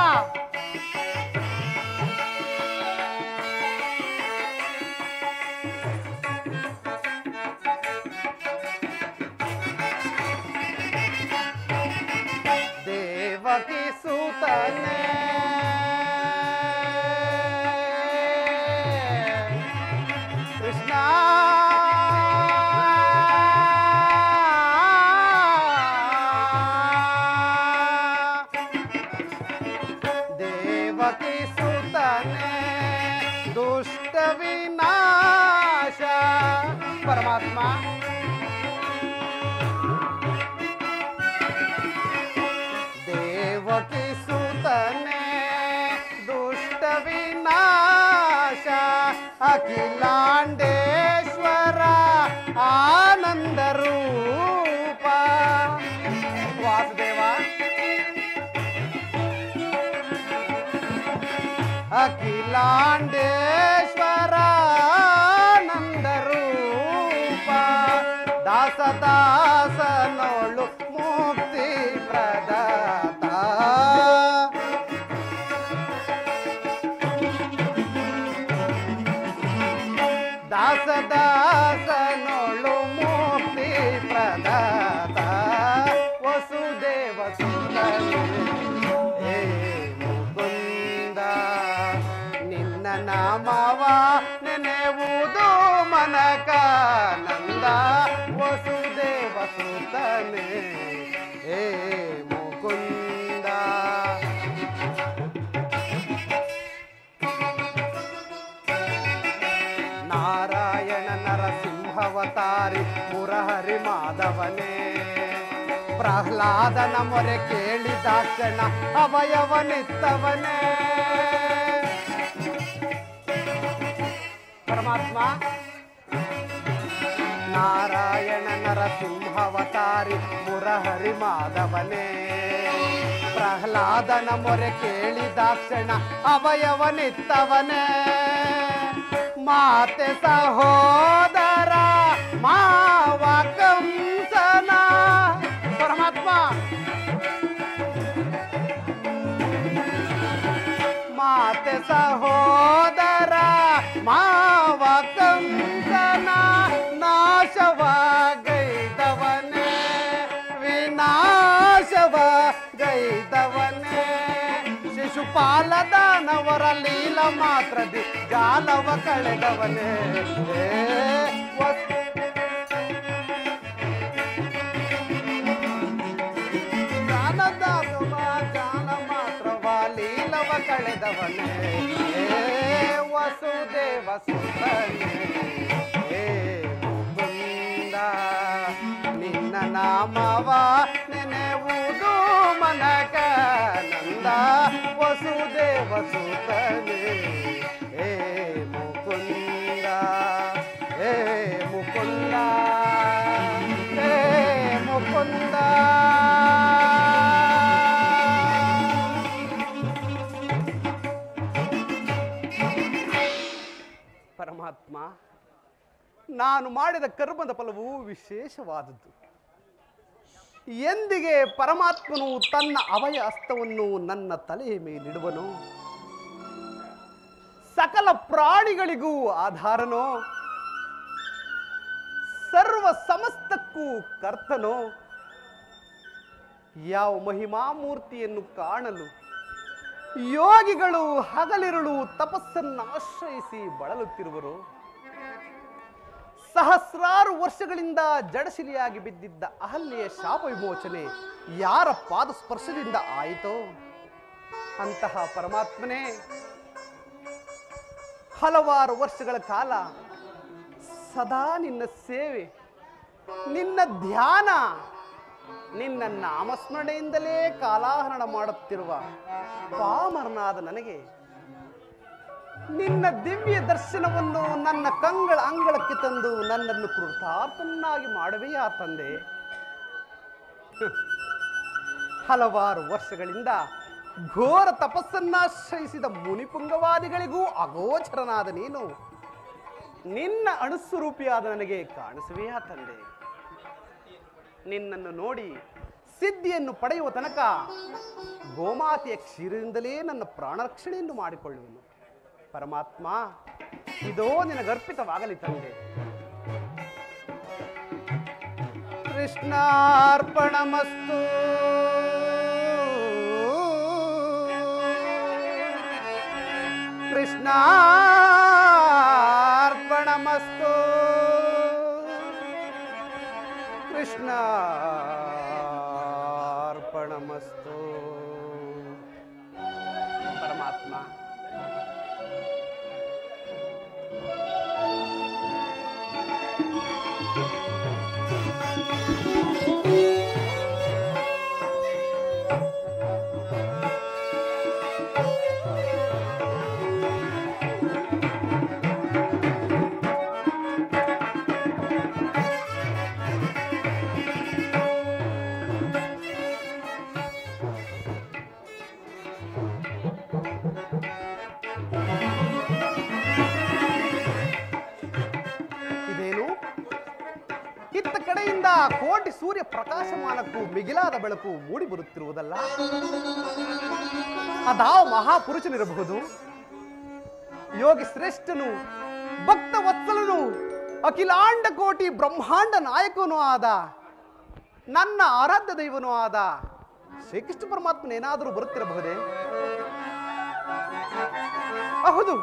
F: ದೇವಕಿ ಸುತನೇ ಕೃಷ್ಣ ದೇವಕಿ ಸುತನೇ ದುಷ್ಟ ವಿನಾಶ ಪರಮಾತ್ಮ ದೇವಕಿ ಸುತನೇ ದುಷ್ಟ ವಿನಾಶ ಅಖಿಲಾಂಡೇಶ್ವರ ಆನಂದ ರೂಪ ವಾಸುದೇವ ಅಖಿಲಾಂಡೇಶ್ವರ ಆನಂದ ರೂಪ ದಾಸದಾಸನೋಳು ಮುಕ್ತಿ ಪ್ರದಾತ ದಾಸದಾಸನೋಳು ಮುಕ್ತಿ ಪ್ರದಾತ ವಸುದೇವ ಸುತನೇ ಹೇ ಮುಕುಂದ ನಿನ್ನ ನಾಮವ ನೆನೆವುದು ಮನಕ ನಂದ ವಸುದೇವ ಸುತನೇ ಹೇ ಮುಕುಂದ ನಾರಾಯಣ ನರಸಿಂಹವತಾರಿ ಮುರಹರಿ ಮಾಧವನೇ ಪ್ರಹ್ಲಾದನ ಮೊರೆ ಕೇಳಿದಾಕ್ಷಣ ಅಭಯವನಿತ್ತವನೇ ಪರಮಾತ್ಮ ನಾರಾಯಣ ನರಸಿಂಹವತಾರಿ ಮುರಹರಿ ಮಾಧವನೇ ಪ್ರಹ್ಲಾದನ ಮೊರೆ ಕೇಳಿದಾಕ್ಷಣ ಅಭಯವನಿತ್ತವನೇ ಮಾತೆ ಸಹೋದರ ಮಾವ ಕಂಸನ ಪರಮಾತ್ಮ ಮಾತೆ ಸಹೋದರ ಮಾವ ಕಂಸನ ನಾಶವಾಗೈದವನೇ ವಿನಾಶವಾಗೈದವನೇ ಶಿಶುಪಾಲದಾನವರ ಲೀಲ ಮಾತ್ರದಿ ಜಾಲವ ಕಳೆದವನೇ ಜಾಲ ಮಾತ್ರವ ಲೀಲವ ಕಳೆದವನೇ ವಸುದೇವ ಸುತನೇ ಹೇ ಮುಕುಂದ ನಿನ್ನ ನಾಮವ ನೆನೆವುದು ಮನಕ ನಂದ ವಸುದೇವ ಸುತನೇ ಹೇ ಮುಕುಂದ ಹೇ ಮುಕುಂದ ಹೇ ಮುಕುಂದ ಪರಮಾತ್ಮ ನಾನು ಮಾಡಿದ ಕರ್ಮದ ಫಲವು ವಿಶೇಷವಾದದ್ದು. ಎಂದಿಗೆ ಪರಮಾತ್ಮನು ತನ್ನ ಅಭಯ ಹಸ್ತವನ್ನು ನನ್ನ ತಲೆಯ ಮೇಲಿಡುವನು? ಸಕಲ ಪ್ರಾಣಿಗಳಿಗೂ ಆಧಾರನೋ, ಸರ್ವ ಸಮಸ್ತಕ್ಕೂ ಕರ್ತನೋ, ಯಾವ ಮಹಿಮಾಮೂರ್ತಿಯನ್ನು ಕಾಣಲು ಯೋಗಿಗಳು ಹಗಲಿರುಳು ತಪಸ್ಸನ್ನು ಆಶ್ರಯಿಸಿ ಬಳಲುತ್ತಿರುವರು? ಸಹಸ್ರಾರು ವರ್ಷಗಳಿಂದ ಜಡಶಿಲಿಯಾಗಿ ಬಿದ್ದಿದ್ದ ಅಹಲ್ಯೆಯ ಶಾಪ ವಿಮೋಚನೆ ಯಾರ ಪಾದ ಸ್ಪರ್ಶದಿಂದ ಆಯಿತೋ ಅಂತಹ ಪರಮಾತ್ಮನೇ ಹಲವಾರು ವರ್ಷಗಳ ಕಾಲ ಸದಾ ನಿನ್ನ ಸೇವೆ, ನಿನ್ನ ಧ್ಯಾನ, ನಿನ್ನ ನಾಮಸ್ಮರಣೆಯಿಂದಲೇ ಕಾಲಾಹರಣ ಮಾಡುತ್ತಿರುವ ಪಾಮರನಾದ ನನಗೆ ನಿನ್ನ ದಿವ್ಯ ದರ್ಶನವನ್ನು ನನ್ನ ಕಂಗಳ ಅಂಗಳಕ್ಕೆ ತಂದು ನನ್ನನ್ನು ಕೃತಾರ್ಥನಾಗಿ ಮಾಡುವೆಯಾ ತಂದೆ? ಹಲವಾರು ವರ್ಷಗಳಿಂದ ಘೋರ ತಪಸ್ಸನ್ನಾಶ್ರಯಿಸಿದ ಮುನಿಪುಂಗವಾದಿಗಳಿಗೂ ಅಗೋಚರನಾದ ನೀನು ನಿನ್ನ ಅಣುಸ್ವರೂಪಿಯಾದ ನನಗೆ ಕಾಣಿಸುವೆಯಾ ತಂದೆ? ನಿನ್ನನ್ನು ನೋಡಿ ಸಿದ್ಧಿಯನ್ನು ಪಡೆಯುವ ತನಕ ಗೋಮಾತೆಯ ಕ್ಷೀರದಿಂದಲೇ ನನ್ನ ಪ್ರಾಣರಕ್ಷಣೆಯನ್ನು ಮಾಡಿಕೊಳ್ಳುವೆನು. ಪರಮಾತ್ಮ, ಇದೋ ನಿನಗರ್ಪಿತವಾಗಲಿ ತಂದೆ. ಕೃಷ್ಣಾರ್ಪಣಮಸ್ತು. ಕೃಷ್ಣಾರ್ಪಣಮಸ್ತು. ಕೃಷ್ಣಾರ್ಪಣಮಸ್ತು. ಪರಮಾತ್ಮ, ಕೋಟಿ ಸೂರ್ಯ ಪ್ರಕಾಶಮಾನಕ್ಕೂ ಮಿಗಿಲಾದ ಬೆಳಕು ಮೂಡಿ ಬರುತ್ತಿರುವುದಲ್ಲ, ಅದಾವ ಮಹಾಪುರುಷನಿರಬಹುದು. ಯೋಗಿ ಶ್ರೇಷ್ಠನು, ಭಕ್ತ ವತ್ಸಲನು, ಅಖಿಲಾಂಡ ಕೋಟಿ ಬ್ರಹ್ಮಾಂಡ ನಾಯಕನೂ ಆದ ನನ್ನ ಆರಾಧ್ಯ ದೈವನೂ ಆದ ಶ್ರೀಕೃಷ್ಣ ಪರಮಾತ್ಮನೇನಾದರೂ ಬರುತ್ತಿರಬಹುದೇ? ಹೌದು,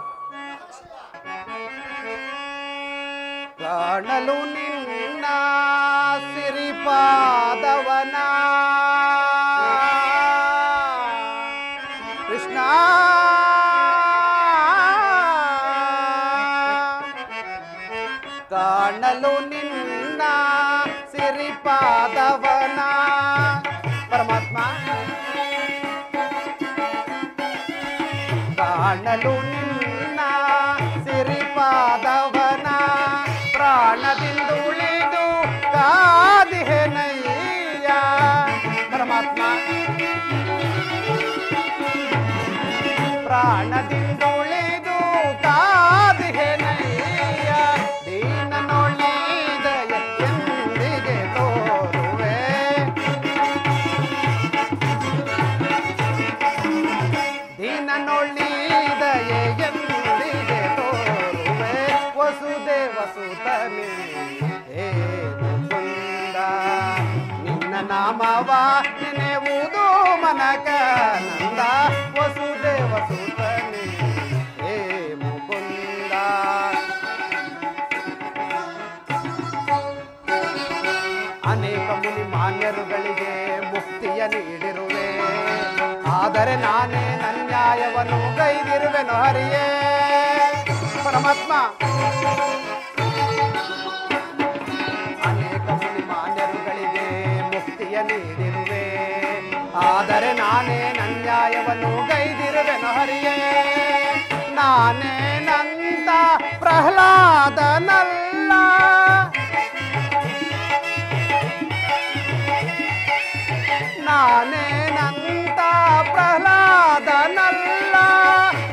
F: ಕಾಣಲು ನಿನ್ನ ಸಿರಿಪಾದವನ ಕೃಷ್ಣ, ಕಾಣಲು ನಿನ್ನ ಸಿರಿಪಾದವನ. ಪರಮಾತ್ಮ, ಕಾಣಲು ನಿನ್ನ ಸಿರಿಪಾದವನ ಪ್ರಾಣದಿಂದ ಉಳಿದು ಕಾದಿಹೆನಯ್ಯ. ಪರಮಾತ್ಮ, ಪ್ರಾಣದಿಂದ ಉಳಿದು ಕಾದಿಹೆನಯ್ಯ. ದೀನನೊಳಿದ ಎಂದಿಗೆ ತೋರುವೆ, ದೀನನೊಳಿದ ಎಂದಿಗೆ ತೋರುವೆ. ವಸುದೇವ ಸುತನೇ ಹೇ ಮುಕುಂದ, ನಿನ್ನ ನಾಮವ ನೆನೆಯುವುದು ಮನಕನಂದ. ವಸುದೇವ ಸುತನೇ ಹೇ ಮುಕುಂದ, ಅನೇಕ ಮುನಿ ಮಾನ್ಯರುಗಳಿಗೆ ಮುಕ್ತಿಯ ನೀಡಿರುವೆ, ಆದರೆ ನಾನೇ ನನ್ಯಾಯವನ್ನು ಗೈದಿರುವೆನು ಹರಿಯೇ. ಪರಮಾತ್ಮ, ಅನೇಕ ಮುನಿ ಮಾನ್ಯರುಗಳಿಗೆ ಮುಕ್ತಿಯ ನೀಡಿರುವೆ, ಆದರೆ ನಾನೇ ನನ್ಯಾಯವನ್ನು ಗೈದಿರುವೆನು ಹರಿಯೇ. ನಾನೇನಂತ ಪ್ರಹ್ಲಾದನಲ್ಲ, ನಾನೇನಂತ ಪ್ರಹ್ಲಾದನಲ್ಲ,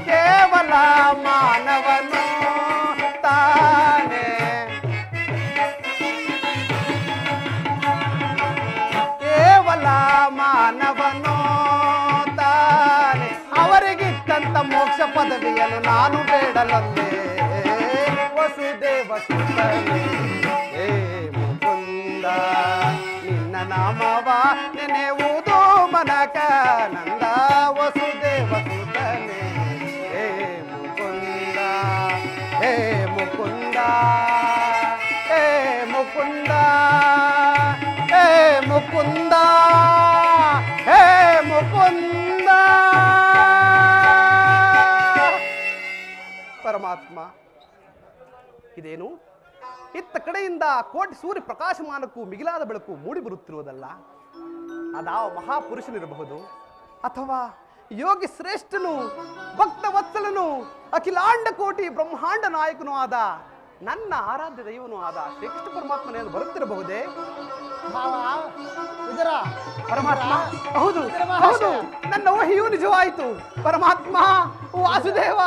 F: ಕೇವಲ ಮಾನವನು ತಾನೇ. ಕೇವಲ ಮಾನವನು ತಾನೆ, ಅವರಿಗಿತ್ತಂತ ಮೋಕ್ಷ ಪದವಿಯನ್ನು ನಾನು ಬೇಡಲಂದೆ. ವಸುದೇವ ಸುತನೇ ಹೇ ಮುಕುಂದ, ನಿನ್ನ ನಾಮವ ನೆನೆಯುವುದು ಮನಕನಂದ. ವಸುದೇವ ಸುತನೇ ಹೇ ಮುಕುಂದ, ಹೇ ಮುಕುಂದ, ಹೇ ಮುಕುಂದ ಹೇ ಮುಕುಂದ. ಪರಮಾತ್ಮ, ಇದೇನು ಇತ್ತ ಕಡೆಯಿಂದ ಕೋಟಿ ಸೂರ್ಯ ಪ್ರಕಾಶಮಾನಕ್ಕೂ ಮಿಗಿಲಾದ ಬೆಳಕು ಮೂಡಿ ಬರುತ್ತಿರುವುದಲ್ಲ? ಅದಾವ ಮಹಾಪುರುಷನಿರಬಹುದು, ಅಥವಾ ಯೋಗಿ ಶ್ರೇಷ್ಠನು, ಭಕ್ತ ವತ್ಸಲನು, ಅಖಿಲಾಂಡ ಕೋಟಿ ಬ್ರಹ್ಮಾಂಡ ನಾಯಕನೂ ಆದ ನನ್ನ ಆರಾಧ್ಯ ದೈವನೂ ಆದ ಶ್ರೀಕೃಷ್ಣ ಪರಮಾತ್ಮನೆಂದು ಬರುತ್ತಿರಬಹುದೇ? ಪರಮಾತ್ಮ, ಹೌದು ಹೌದು, ನನ್ನ ಊಹೆಯೂ ನಿಜವಾಯಿತು. ಪರಮಾತ್ಮ, ವಾಸುದೇವ.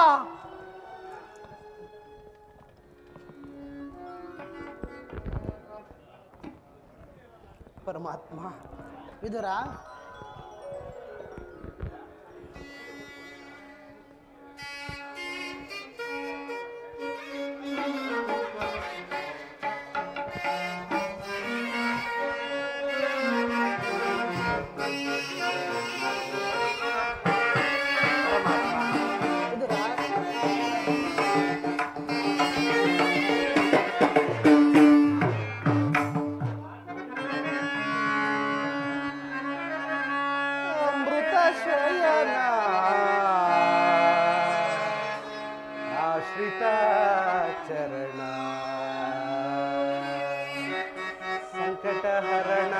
F: ಪರಮಾತ್ಮ,
E: ವಿದುರ,
F: ಆಶ್ರಿತ ಚರಣ ಸಂಕಟ ಹರಣ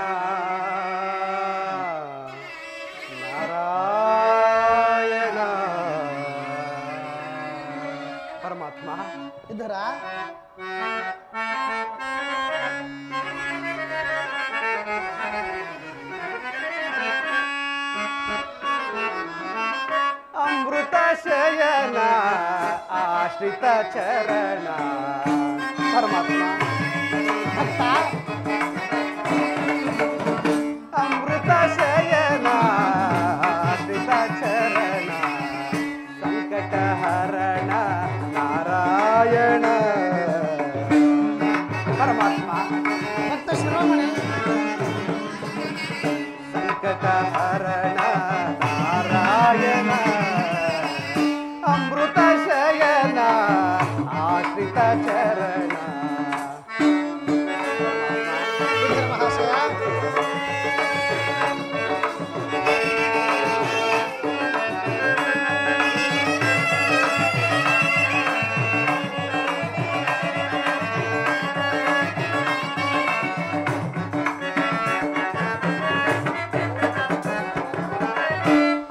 F: ನಾರಾಯಣ. ಪರಮಾತ್ಮ,
E: ಇದರ
F: ಅಮೃತ ಶಯನ ಆಶ್ರಿತ ಚರಣ. ಪರಮಾತ್ಮ,
E: ಭಕ್ತ,
F: ಅಮೃತ ಶಯನ ಆಶ್ರಿತ ಚರಣ ಸಂಕಟ ಹರಣ ನಾರಾಯಣ. ಪರಮಾತ್ಮ,
E: ಭಕ್ತ ಶಿರೋಮಣಿ,
F: ಸಂಕಟ ಹರಣ ನಾರಾಯಣ. ಅಮೃತ ಶಯನ ಆಶ್ರಿತ ಚರಣ.
E: ವಿದುರ ಮಹಾಶಯ,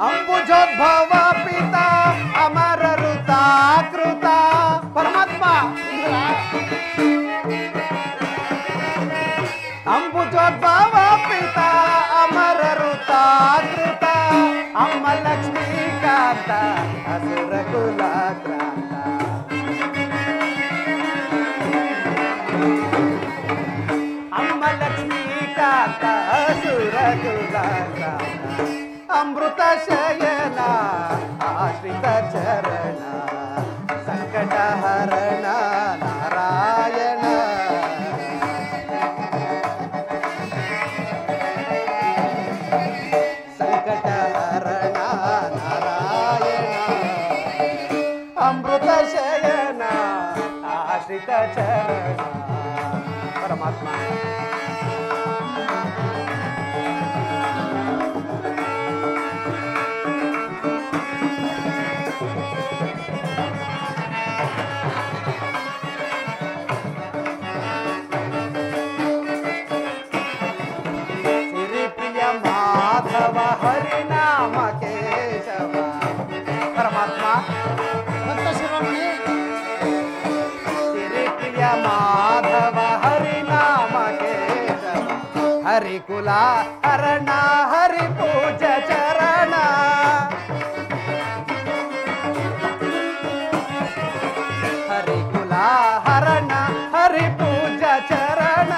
F: ಅಂಬುಜೋದ್ಭವ ಪಿತ ಅಮರ ಋತಾಕೃತ. ಪರಮಾತ್ಮ, ಅಂಬುಜೋದ್ಭವ ಪಿತ ಅಮರ ಋತಾಕೃತ. ಅಮ್ಮ ಲಕ್ಷ್ಮೀಕಾಂತ ಅಸುರ ಕುಲಕ್ರಾಂತ. ಅಮ್ಮ ಲಕ್ಷ್ಮೀಕಾಂತ ಅಸುರ ಕುಲಕ್ರಾಂತ. ಅಮೃತ ಶಯನ ಆಶ್ರಿತ ಚರಣ ಸಂಕಟ ಹರಣ ನಾರಾಯಣ. ಸಂಕಟ ಹರಣ ನಾರಾಯಣ. ಅಮೃತ ಶಯನ ಆಶ್ರಿತ ಚರಣ. ಪರಮಾತ್ಮ, ಸಿರಿಪ್ರಿಯ ಮಾಧವ ಹರಿನಾಮ ಕೇಶವ. ಪರಮಾತ್ಮ,
E: ಭಕ್ತ ಶಿರೋಮಣಿ,
F: ಸಿರಿಪ್ರಿಯ ಮಾಧವ ಹರಿನಾಮ ಕೇಶವ. ಹರಿಕುಲ ಹರಣ ಹರಿ ಪೂಜ ಚರಣ. ಹರಿಕುಲ ಹರಣ ಹರಿ ಪೂಜ ಚರಣ.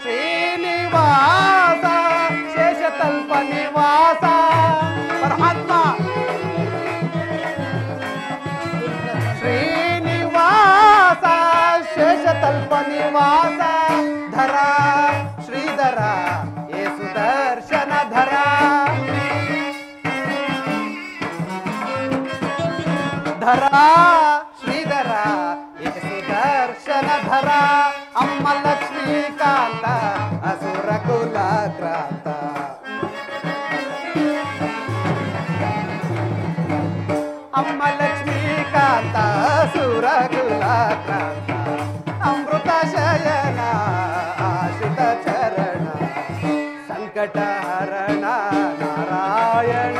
F: ಶ್ರೀನಿವಾಸ ಶೇಷತಲ್ಪ ನಿವಾಸ. ಪರಮಾತ್ಮ, ಶ್ರೀನಿವಾಸ ಶೇಷತಲ್ಪ ನಿವಾಸ. ಧರ ಶ್ರೀಧರ ಯೇ ಸುದರ್ಶನ ಧರ. ಧರ ಶ್ರೀಧರ ಯೇ ಸುದರ್ಶನ ಧರ. ಅಮ್ಮ ಲಕ್ಷ್ಮೀಕಾಂತ ಅಸುರ ಕುಲಕ್ರಾಂತ. ರಘುಲಾಕ್ರಾಂತ ಅಮೃತ ಶಯನ ಆಶ್ರಿತ ಚರಣ ಸಂಕಟ ಹರಣ ನಾರಾಯಣ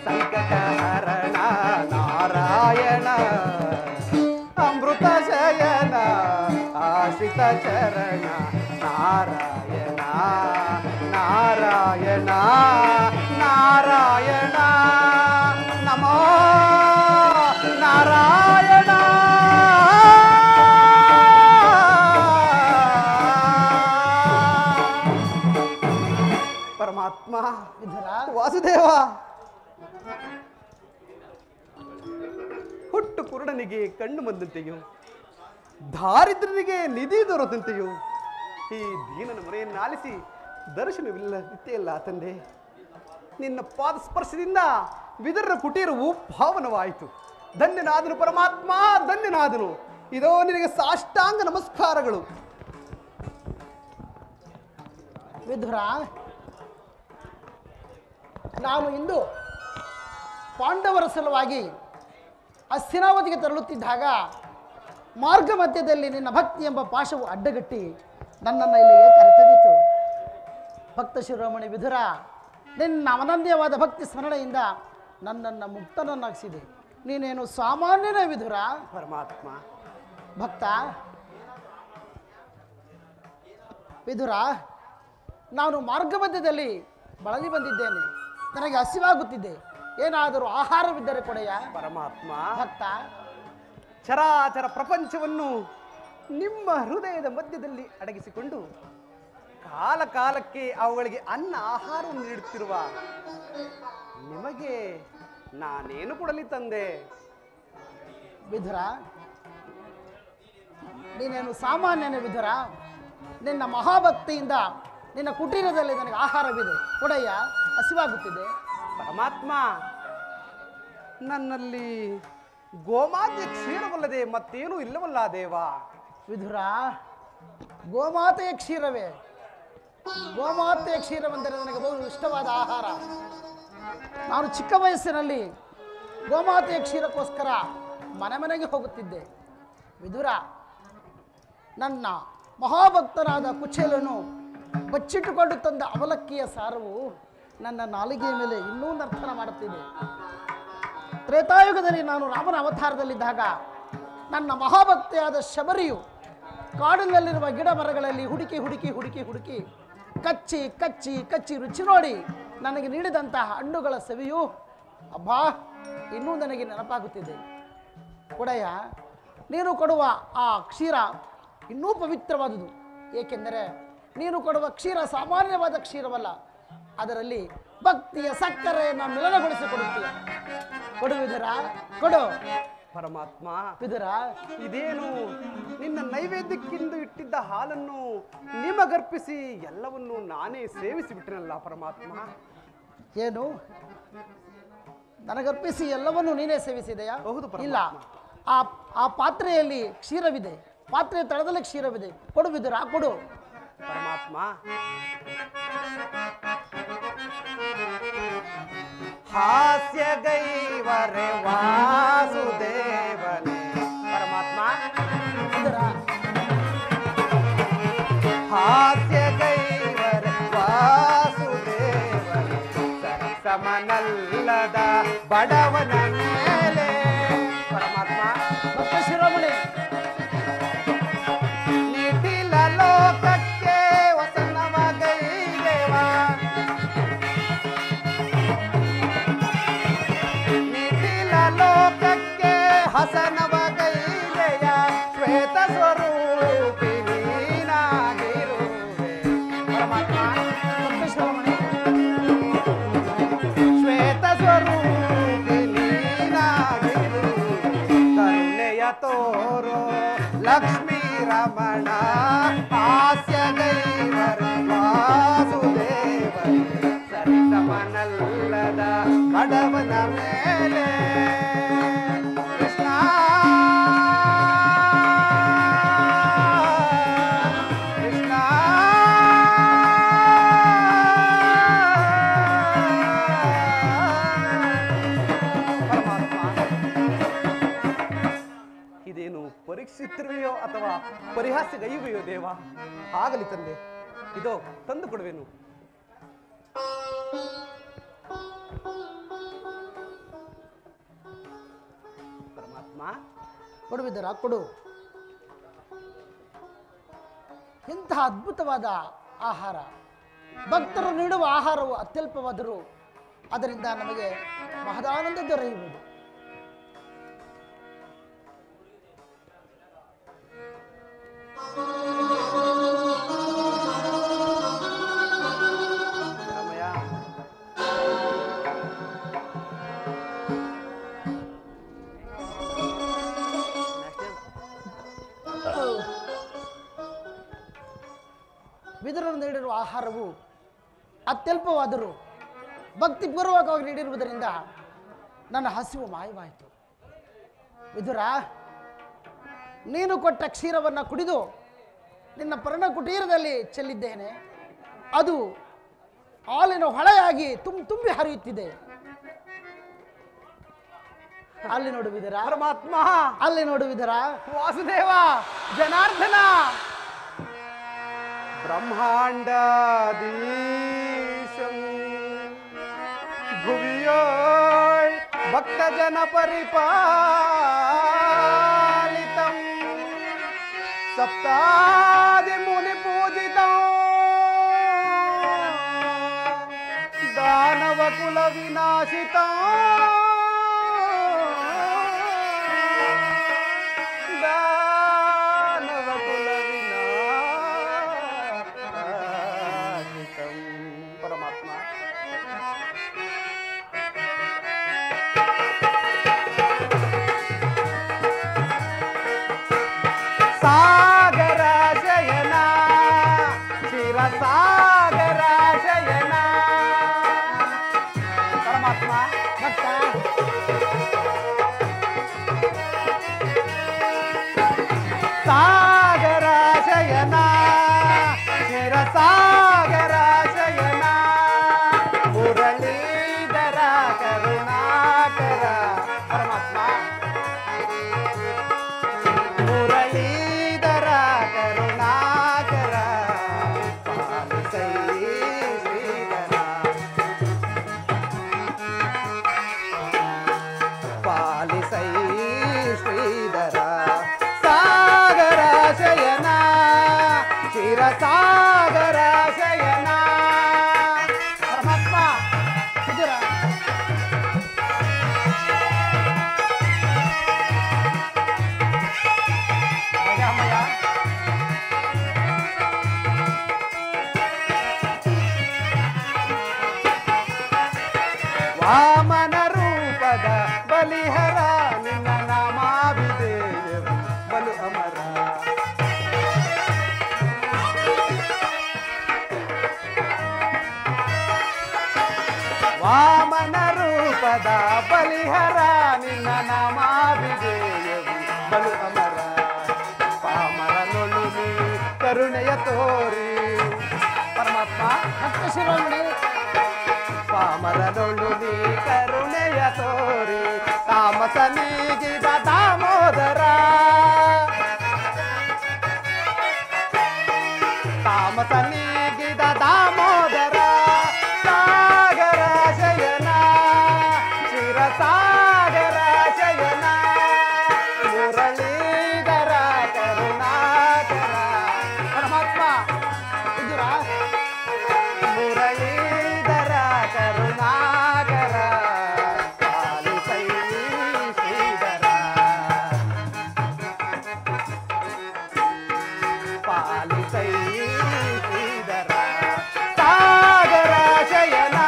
F: ಸಂಕಟ ಹರಣ ನಾರಾಯಣ ಅಮೃತ ಶಯನ ಆಶ್ರಿತ ಚರಣ ನಾರಾಯಣ ನಾರಾಯಣ ನಾರಾಯಣ ನಮೋ ನಾರಾಯಣ ಪರಮಾತ್ಮ
E: ವಿಧುರ
F: ವಾಸುದೇವ ಹುಟ್ಟು ಕುರುಡನಿಗೆ ಕಣ್ಣು ಬಂದಂತೆಯೋ ದಾರಿದ್ರ್ಯನಿಗೆ ನಿಧಿ ದೊರೆತಂತೆಯೋ ಈ ದೀನನ ಮೊರೆಯನ್ನಾಲಿಸಿ ದರ್ಶನವಿಲ್ಲ ನಿತ್ಯಲ್ಲ ತಂದೆ ನಿನ್ನ ಪಾದ ಸ್ಪರ್ಶದಿಂದ ವಿದುರನ ಕುಟೀರವು ಪಾವನವಾಯಿತು. ಧನ್ಯನಾದನು ಪರಮಾತ್ಮ, ಧನ್ಯನಾದನು. ಇದೋ ನಿನಗೆ ಸಾಷ್ಟಾಂಗ ನಮಸ್ಕಾರಗಳು.
E: ವಿಧುರ, ನಾನು ಇಂದು ಪಾಂಡವರ ಸಲುವಾಗಿ ಹಸ್ತಿನಾವತಿಗೆ ತೆರಳುತ್ತಿದ್ದಾಗ ಮಾರ್ಗ ಮಧ್ಯದಲ್ಲಿ ನಿನ್ನ ಭಕ್ತಿ ಎಂಬ ಪಾಶವು ಅಡ್ಡಗಟ್ಟಿ ನನ್ನನ್ನು ಇಲ್ಲಿಗೆ ಕರೆತಂದಿತು. ಭಕ್ತ ಶಿರೋಮಣಿ ವಿಧುರ, ನಿನ್ನ ಅನನ್ಯವಾದ ಭಕ್ತಿ ಸ್ಮರಣೆಯಿಂದ ನನ್ನನ್ನು ಮುಕ್ತನನ್ನಾಗಿಸಿದೆ. ನೀನೇನು ಸಾಮಾನ್ಯನೇ ವಿಧುರ.
F: ಪರಮಾತ್ಮ
E: ಭಕ್ತ ವಿಧುರ, ನಾನು ಮಾರ್ಗ ಮಧ್ಯದಲ್ಲಿ ಬಳಲಿ ಬಂದಿದ್ದೇನೆ. ನನಗೆ ಹಸಿವಾಗುತ್ತಿದೆ. ಏನಾದರೂ ಆಹಾರವಿದ್ದರೆ ಕೊಡೆಯ.
F: ಪರಮಾತ್ಮ
E: ಭಕ್ತ,
F: ಚರಾಚರ ಪ್ರಪಂಚವನ್ನು ನಿಮ್ಮ ಹೃದಯದ ಮಧ್ಯದಲ್ಲಿ ಅಡಗಿಸಿಕೊಂಡು ಕಾಲ ಕಾಲಕ್ಕೆ ಅವುಗಳಿಗೆ ಅನ್ನ ಆಹಾರವನ್ನು ನೀಡುತ್ತಿರುವ ನಿಮಗೆ ನಾನೇನು ಕೊಡಲಿ ತಂದೆ?
E: ವಿಧುರ, ನೀನೇನು ಸಾಮಾನ್ಯನೇ ವಿಧುರ. ನಿನ್ನ ಮಹಾಭಕ್ತಿಯಿಂದ ನಿನ್ನ ಕುಟೀರದಲ್ಲಿ ನನಗೆ ಆಹಾರವಿದೆ ಕೊಡೆಯ. ಹಸಿವಾಗುತ್ತಿದೆ.
F: ಪರಮಾತ್ಮ, ನನ್ನಲ್ಲಿ ಗೋಮಾತೆ ಕ್ಷೀರವಲ್ಲದೆ ಮತ್ತೇನೂ ಇಲ್ಲವಲ್ಲ ದೇವ.
E: ವಿಧುರ, ಗೋಮಾತೆಯ ಕ್ಷೀರವೇ. ಗೋಮಾತೆಯ ಕ್ಷೀರವೆಂದರೆ ನನಗೆ ಬಹು ಇಷ್ಟವಾದ ಆಹಾರ. ನಾನು ಚಿಕ್ಕ ವಯಸ್ಸಿನಲ್ಲಿ ಗೋಮಾತೆಯ ಕ್ಷೀರಕ್ಕೋಸ್ಕರ ಮನೆ ಮನೆಗೆ ಹೋಗುತ್ತಿದ್ದೆ. ವಿಧುರ, ನನ್ನ ಮಹಾಭಕ್ತನಾದ ಕುಚೇಲನು ಬಚ್ಚಿಟ್ಟುಕೊಂಡು ತಂದ ಅವಲಕ್ಕಿಯ ಸಾರವು ನನ್ನ ನಾಲಿಗೆಯ ಮೇಲೆ ಇನ್ನೂ ನರ್ತನ ಮಾಡುತ್ತಿದೆ. ತ್ರೇತಾಯುಗದಲ್ಲಿ ನಾನು ರಾಮನ ಅವತಾರದಲ್ಲಿದ್ದಾಗ ನನ್ನ ಮಹಾಭಕ್ತಿಯಾದ ಶಬರಿಯು ಕಾಡಿನಲ್ಲಿರುವ ಗಿಡ ಮರಗಳಲ್ಲಿ ಹುಡುಕಿ ಹುಡುಕಿ ಹುಡುಕಿ ಹುಡುಕಿ ಕಚ್ಚಿ ಕಚ್ಚಿ ಕಚ್ಚಿ ರುಚಿ ನೋಡಿ ನನಗೆ ನೀಡಿದಂತಹ ಹಣ್ಣುಗಳ ಸವಿಯು ಅಬ್ಬಾ ಇನ್ನೂ ನನಗೆ ನೆನಪಾಗುತ್ತಿದೆ. ಕೊಡೆಯ, ನೀನು ಕೊಡುವ ಆ ಕ್ಷೀರ ಇನ್ನೂ ಪವಿತ್ರವಾದುದು. ಏಕೆಂದರೆ ನೀನು ಕೊಡುವ ಕ್ಷೀರ ಸಾಮಾನ್ಯವಾದ ಕ್ಷೀರವಲ್ಲ. ಅದರಲ್ಲಿ ಭಕ್ತಿಯ ಸಕ್ಕರೆಯನ್ನು ಮಿಲನಗೊಳಿಸಿಕೊಡುತ್ತೀಯ. ಕೊಡು ವಿಧುರ, ಕೊಡು.
F: ಪರಮಾತ್ಮ,
E: ವಿಧುರ,
F: ಇದೇನು ನಿನ್ನ ನೈವೇದ್ಯಕ್ಕೆಂದು ಇಟ್ಟಿದ್ದ ಹಾಲನ್ನು ನಿಮಗರ್ಪಿಸಿ ಎಲ್ಲವನ್ನೂ ನಾನೇ ಸೇವಿಸಿ ಬಿಟ್ಟನಲ್ಲ ಪರಮಾತ್ಮ.
E: ಏನು ನನಗರ್ಪಿಸಿ ಎಲ್ಲವನ್ನೂ ನೀನೇ ಸೇವಿಸಿದೆಯಾ?
F: ಹೌದು ಪರಮಾತ್ಮ.
E: ಇಲ್ಲ, ಆ ಪಾತ್ರೆಯಲ್ಲಿ ಕ್ಷೀರವಿದೆ. ಪಾತ್ರೆಯ ತಳದಲ್ಲಿ ಕ್ಷೀರವಿದೆ. ಕೊಡು ವಿಧುರ, ಕೊಡು.
F: ಪರಮಾತ್ಮ, ಹಾಸ್ಯ ಗೈವರೆ ವಾಸುದೇವನೇ. ಪರಮಾತ್ಮ,
E: ವಿಧುರ,
F: ಹಾಸ್ಯ ಗೈವರೆ ವಾಸುದೇವನೇ. ಸಮನಲ್ಲದ ಬಡವನ ಮೇಲೆ. ಪರಮಾತ್ಮ,
E: ಭಕ್ತ ಶಿರೋಮಣಿ,
F: ನಿಟಿಲ ಲೋಕಕ್ಕೆ ವಸನವ ಗೈದೇವ. ನಿಟಿಲ ಲೋಕಕ್ಕೆ ಹಸನವ ಗೈದೆಯ. ಶ್ವೇತ ಸ್ವರೂಪಿ ನೀನಾಗಿರುವೆ. ಪರಮಾತ್ಮ,
E: ಭಕ್ತ ಶಿರೋಮಣಿ,
F: ಶ್ವೇತ ಸ್ವರೂಪಿ ನೀನಾಗಿರುವೆ. ಕರುಣೆಯ ತೋರೋ ಲಕ್ಷ್ಮೀ ರಮಣ. ಹಾಸ್ಯ ಗೈವರ ವಾಸುದೇವನೇ. ಸರಿಸಮನಲ್ಲದ ಬಡವನ ಮೇಲೆ. ಕೃಷ್ಣ ಕೃಷ್ಣ ಆಸೆಗೈವೆಯೋ ದೇವ. ಆಗಲಿ ತಂದೆ, ಇದೋ ತಂದು ಕೊಡುವೆನು. ಪರಮಾತ್ಮ,
E: ಕೊಡುವಿದ್ದರ ಕೊಡು. ಇಂತಹ ಅದ್ಭುತವಾದ ಆಹಾರ, ಭಕ್ತರು ನೀಡುವ ಆಹಾರವು ಅತ್ಯಲ್ಪವಾದರೂ ಅದರಿಂದ ನಮಗೆ ಮಹದಾನಂದ ದೊರೆಯುವುದು.
F: ರಾಮಯ್ಯ,
E: ವಿದುರರು ನೀಡಿರುವ ಆಹಾರವು ಅತ್ಯಲ್ಪವಾದರೂ ಭಕ್ತಿಪೂರ್ವಕವಾಗಿ ನೀಡಿರುವುದರಿಂದ ನನ್ನ ಹಸಿವು ಮಾಯವಾಯಿತು. ವಿದುರ, ನೀನು ಕೊಟ್ಟ ಕ್ಷೀರವನ್ನು ಕುಡಿದು ನಿನ್ನ ಪರ್ಣ ಕುಟೀರದಲ್ಲಿ ಚೆಲ್ಲಿದ್ದೇನೆ. ಅದು ಹಾಲಿನ ಹೊಳೆಯಾಗಿ ತುಂಬಿ ಹರಿಯುತ್ತಿದೆ. ಅಲ್ಲಿ ನೋಡು ವಿದುರ,
F: ಪರಮಾತ್ಮ,
E: ಅಲ್ಲಿ ನೋಡು ವಿದುರ.
F: ವಾಸುದೇವ, ಜನಾರ್ದನ, ಬ್ರಹ್ಮಾಂಡಾಧೀಶಂ ಭುವಿಯೋಳ್ ಭಕ್ತಜನ ಪರಿಪಾಲಿತಂ ಸಪ್ತಾದಿ ಮುನಿ ಪೂಜಿತಂ ದಾನವ ಕುಲ ವಿನಾಶಿತಂ ದಾನವ ಕುಲ ವಿನಾಶಿತಂ. ಪರಮಾತ್ಮ, ಸಾಗರ ಶಯನ, ಶಿರ ಸಾಗರ ಶಯನ. ಪರಮಾತ್ಮ,
E: ಭಕ್ತ,
F: ಸಾಗರ ಶಯನ, ಶಿರ ಸಾಗರ ಶಯನ, ಮುರಳೀಧರ ಕರುಣಾಕರ. ಪರಮಾತ್ಮ, ಮುರಳೀಧರ ಕರುಣಾಕರ, ಪಾಲಿಸೈ ಶ್ರೀಧರ, ಪಾಲಿಸೈ ಶ್ರೀಧರ. ಸಾಗರ ಶಯನ, ಚಿರ ಸಾಗರ ಶಯನ.
E: ಪರಮಾತ್ಮ, ವಿದುರ,
F: ರಾಮಯ್ಯ, ವಾಮನ ರೂಪದ ಬಲಿಹರ, ನಿನ್ನ ನಾಮಾಭಿಧೇಯವು ಬಲು ಅಮರ. ವಾಮನ ರೂಪದ ಬಲಿಹರ, ನಿನ್ನ ನಾಮಾಭಿಧೇಯವು ಬಲು ಅಮರ. ಪಾಮರನೊಳು ನೀ ಕರುಣೆಯ ತೋರಿ. ಪರಮಾತ್ಮ,
E: ಭಕ್ತ ಶಿರೋಮಣಿ,
F: ಪಾಮರನೊಳು ನೀ ಕರುಣೆಯ ತೋರಿ. ತಾಮಸ ನೀಗಿದ ದಾಮೋದರ, ತಾಮಸ ನೀಗಿದ ದಾಮೋದರ. ಸಾಗರ ಶಯನ, ಚಿರ ಸಾಗರ ಶಯನ, ಮುರಳೀಧರ ಕರುಣಾಕರ. ಪರಮಾತ್ಮ,
E: ವಿದುರ,
F: ಮುರಳೀಧರ ಕರುಣಾಕರ, ಪಾಲಿಸೈ ಶ್ರೀಧರ, ಪಾಲಿಸೈ ಶ್ರೀಧರ. ಸಾಗರ ಶಯನ,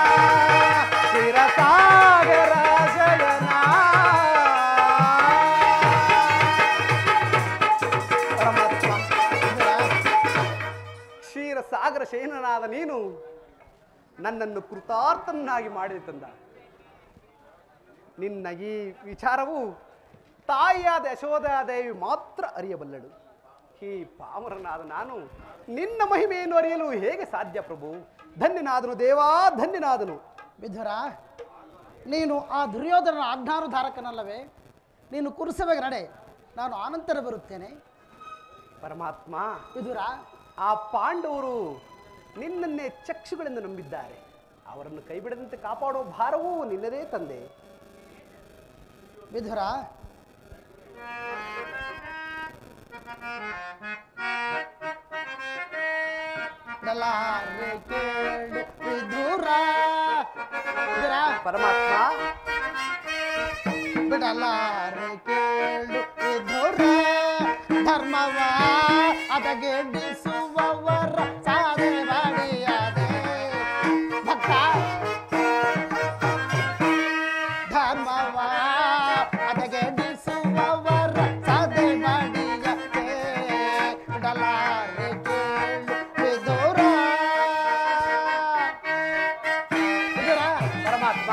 F: ಶಿರ ಸಾಗರ ಶಯನ. ಪರಮಾತ್ಮ, ಕ್ಷೀರ ಸಾಗರ ಶಯನನಾದ ನೀನು ನನ್ನನ್ನು ಕೃತಾರ್ಥನಾಗಿ ಮಾಡಿದೆ ತಂದ. ನಿನ್ನ ಈ ವಿಚಾರವು ತಾಯಿಯಾದ ಯಶೋಧಾದೇವಿ ಮಾತ್ರ ಅರಿಯಬಲ್ಲಳು. ಈ ಪಾಮರನಾದ ನಾನು ನಿನ್ನ ಮಹಿಮೆಯನ್ನು ಅರಿಯಲು ಹೇಗೆ ಸಾಧ್ಯ ಪ್ರಭು? ಧನ್ಯನಾದನು ದೇವಾ, ಧನ್ಯನಾದನು.
E: ವಿದುರ, ನೀನು ಆ ದುರ್ಯೋಧನ ಆಜ್ಞಾನುಧಾರಕನಲ್ಲವೇ? ನೀನು ಕುರುಸವೆಗೆ ನಡೆ, ನಾನು ಆನಂತರ ಬರುತ್ತೇನೆ.
F: ಪರಮಾತ್ಮ,
E: ವಿದುರ,
F: ಆ ಪಾಂಡವರು ನಿನ್ನನ್ನೇ ಚಕ್ಷುಗಳೆಂದು ನಂಬಿದ್ದಾರೆ. ಅವರನ್ನು ಕೈಬಿಡದಂತೆ ಕಾಪಾಡೋ ಭಾರವೂ ನಿನ್ನದೇ ತಂದೆ.
E: ವಿದುರ, ಕೇಳು ವಿದುರ. ವಿದುರ,
F: ಪರಮಾತ್ಮ,
E: ಬಿಡಲಾರೆ ಕೇಳು ವಿದುರ. ಧರ್ಮವ ಅದಗೆಡಿಸುವವರ ಸಾಧೆ ಬಡಿಯದೆ ಭಕ್ತ. ಧರ್ಮವ ಅದಗೆಡಿಸುವವರ ಸಾಧೆ ಬಡಿಯದೆ ಬಿಡಲಾರೆ ಕೇಳು ವಿದುರ. ವಿದುರ,
F: ಪರಮಾತ್ಮ,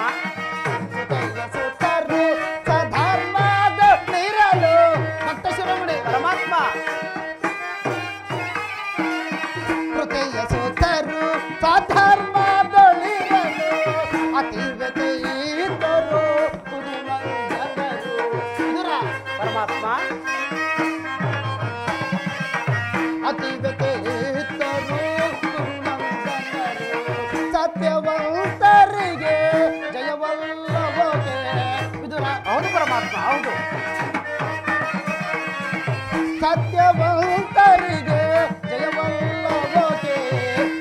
E: ಸುತ್ತರು ಸಧರ್ಮದಲ್ಲಿರಲು ಭಕ್ತ ಶಿರೋಮಣಿ.
F: ಪರಮಾತ್ಮ,
E: ಹೃದಯ ಸುತ್ತರು ಸಧರ್ಮದಲ್ಲಿರಲು ಅತಿವ್ಯತೆಯಿದ್ದರು ಗುರುವಂದನರು. ವಿದುರ,
F: ಪರಮಾತ್ಮ,
E: ಅತಿವ್ಯತೆಯಿದ್ದರು ಗುರುವಂದನರು. ಸತ್ಯವಂತರಿಗೆ ಜಯವಲ್ಲವೋಗೆ. ವಿದುರ,
F: ಹೌದು ಪರಮಾತ್ಮ, ಹೌದು.
E: ಸತ್ಯವಂತರಿಗೆ ಜಯವಲ್ಲವೋಗೆ.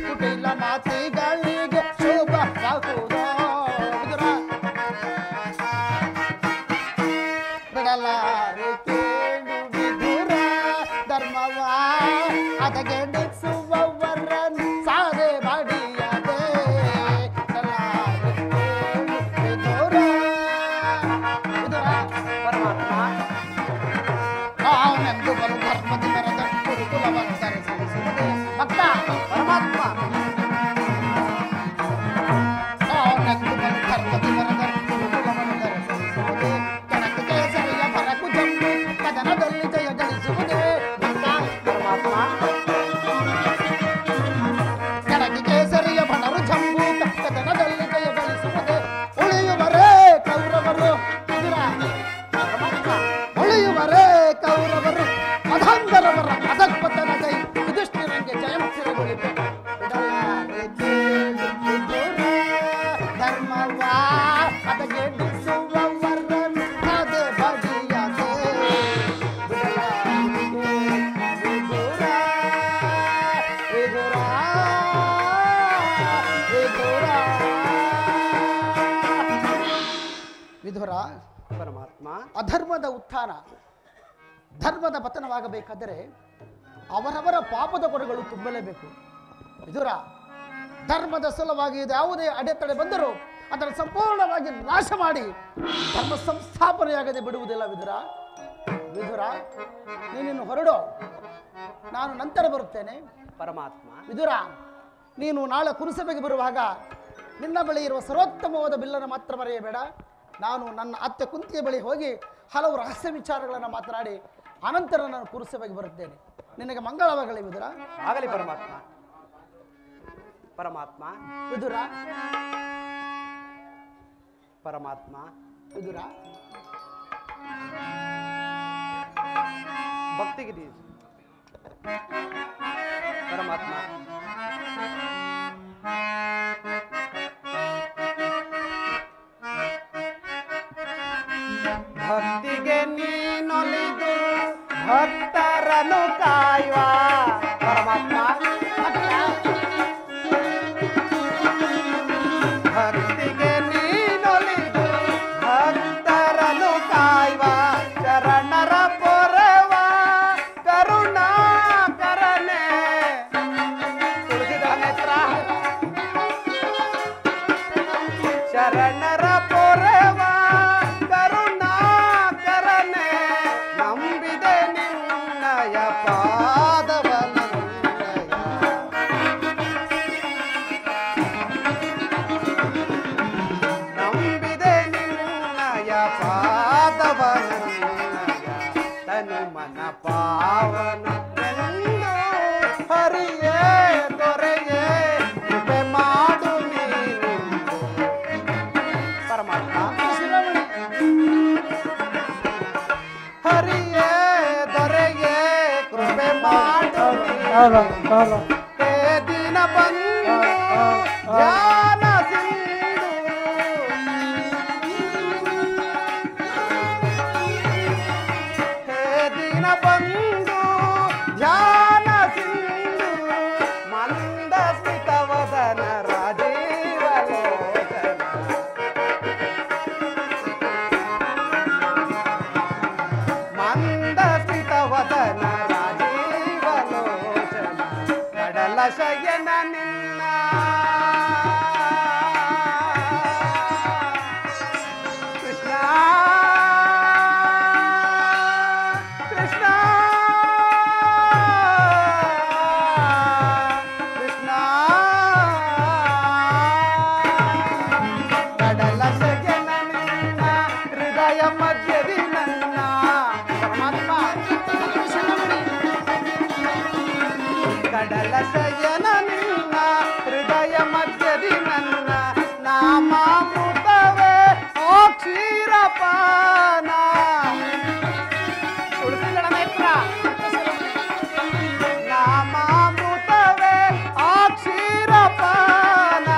E: ಕುಟಿಲ ಮಾತಿಗಳಿಗೆ ಶುಭವಾಗುವುದೋ. ವಿದುರ, ಬಿಡಲಾರೆ ಕೇಳು ವಿದುರ. ಧರ್ಮವ ಅದಗೆಡಿಸುವವರನ್ನು ಸಾಧೆ ಬಡಿಯದೆ ಬಿಡಲಾರೆ ಕೇಳು ವಿದುರ. ವಿದುರ,
F: ಪರಮಾತ್ಮ,
E: ನಾನೆಂದು ಬಲು ಧರ್ಮದಿ ಮೆರೆದ ಗುರುಕುಲವನ್ನನುಸರಿಸುವುದೇ ಭಕ್ತ.
F: ಪರಮಾತ್ಮ,
E: ನಾನೆಂದು ಬಲು ಧರ್ಮದಿ ಮೆರೆದ ಗುರುಕುಲವನ್ನನುಸರಿಸುವುದೇ. ಕೆಣಕು ಕೇಸರಿಯ ಬರಕು ಜಂಬು ಕದನದಲ್ಲಿ ಜಯ ಗಳಿಸುವುದೇ ಭಕ್ತ.
F: ಪರಮಾತ್ಮ,
E: ಕೆಣಕಿ ಕೇಸರಿಯ ಬಣರು ಜಂಬು ಕದನದಲ್ಲಿ ಜಯ ಗಳಿಸುವುದೇ. ಉಳಿಯುವರೇ ಕೌರವರು. ವಿದುರ, ಉಳಿಯುವರೇ ಕೌರವರು ಅಧಂಗರವರ ಅಧಃಪತನ ಕೈ ಯುಧಿಷ್ಠಿರಂಗೆ ಜಯಂತಿರಗೊಳಿತು. ಬಿಡಲಾರೆ ಕೇಳು ವಿದುರ. ಧರ್ಮವ ಅದಗೆಡಿಸುವವರನ್ನು ಸಾಧೆ ಬಡಿಯದೆ ಬಿಡಲಾರೆ ಕೇಳು ವಿದುರ. ವಿದುರ, ವಿದುರ, ವಿದುರ.
F: ಪರಮಾತ್ಮ,
E: ಅಧರ್ಮದ ಉತ್ಥಾನ, ಧರ್ಮದ ಪತನವಾಗಬೇಕಾದರೆ ಅವರವರ ಪಾಪದ ಕೊಡಗಳು ತುಂಬಲೇಬೇಕು. ವಿದುರ, ಧರ್ಮದ ಸಲುವಾಗಿ ಯಾವುದೇ ಅಡೆತಡೆ ಬಂದರೂ ಅದನ್ನು ಸಂಪೂರ್ಣವಾಗಿ ನಾಶ ಮಾಡಿ ಧರ್ಮ ಸಂಸ್ಥಾಪನೆಯಾಗದೆ ಬಿಡುವುದಿಲ್ಲ. ವಿದುರ, ವಿದುರ, ನೀನಿನ್ನು ಹೊರಡು, ನಾನು ನಂತರ ಬರುತ್ತೇನೆ.
F: ಪರಮಾತ್ಮ,
E: ವಿದುರ, ನೀನು ನಾಳೆ ಕುರುಸಭೆಗೆ ಬರುವಾಗ ನಿನ್ನ ಬಳಿ ಇರುವ ಸರ್ವೋತ್ತಮವಾದ ಬಿಲ್ಲನ್ನು ಮಾತ್ರ ಮರೆಯಬೇಡ. ನಾನು ನನ್ನ ಅತ್ತೆ ಕುಂತಿಯ ಬಳಿ ಹೋಗಿ ಹಲವು ರಹಸ್ಯ ವಿಚಾರಗಳನ್ನು ಮಾತನಾಡಿ ಅನಂತರ ನಾನು ಕುರುಸಭೆಗೆ ಬರುತ್ತೇನೆ. ನಿನಗೆ ಮಂಗಳವಾಗಲಿ ವಿದುರ.
F: ಆಗಲಿ ಪರಮಾತ್ಮ. ಪರಮಾತ್ಮ,
E: ವಿದುರ,
F: ಪರಮಾತ್ಮ,
E: ವಿದುರ,
F: ಭಕ್ತಿಗಿರಿ. ಪರಮಾತ್ಮ, ಭಕ್ತಿಗೆ ನೀನೊಲಿದು ಭಕ್ತರನ್ನು ಕಾಯುವ. ಪರಮಾತ್ಮ, ಭಕ್ತಿಗೆ ನೀನೊಲಿದು ಭಕ್ತರನ್ನು ಕಾಯುವ. ಶರಣರ ಪೊರವ ಕರುಣಾಕರನೆ. ತುಳಸಿದ ನೇತ್ರ. ಶರಣರ ಪೊರವ ಕರುಣಾಕರನೆ. ನಂಬಿದೆ ನಿನ್ನಯ ಪಾದವನನ್ನಯ. ನಂಬಿದೆ ನಿನ್ನಯ ಪಾದವನನ್ನಯ. ತನು ಮನ ಪಾವನ ಎಂದು ಹರಿಯೇ ದೊರೆಯೇ ಕೃಪೆ ಮಾಡು ನೀನು. ಪರಮಾತ್ಮ, ಹರಿಯೇ ದೊರೆಯೇ ಕೃಪೆ ಮಾಡು. ಹೇ ದಿನ ಬಂದು ಧ್ಯಾನ ಸಿಂಧು ಹೇ ದಿನ ಬಂದು ಧ್ಯಾನ ಸಿಂಧು ಮಂದ ಸ್ಮಿತವದನ ರಾಜೀವ ಲೋಚನ ಮಂದ ಸ್ಮಿತವದನ ರಾಜೀವ ಲೋಚನ ಕಡಲ ಶಯನ ನಿನ್ನ ಕೃಷ್ಣ ಕೃಷ್ಣ ಕೃಷ್ಣ ಕಡಲ ಶಯನ ನಿನ್ನ ಹೃದಯ ಮಧ್ಯದಿ ನನ್ನ ಪರಮಾತ್ಮ ಕಡಲ ಶಯನ ನಿನ್ನ ಹೃದಯ ಮಧ್ಯದಿ ನನ್ನ ನಾಮಾಮೃತವೇ ಓ ಕ್ಷೀರಪಾನ ತುಳಸಿಗಳ ನೇತ್ರ ನಾಮಾಮೃತವೇ ಆ ಕ್ಷೀರಪಾನ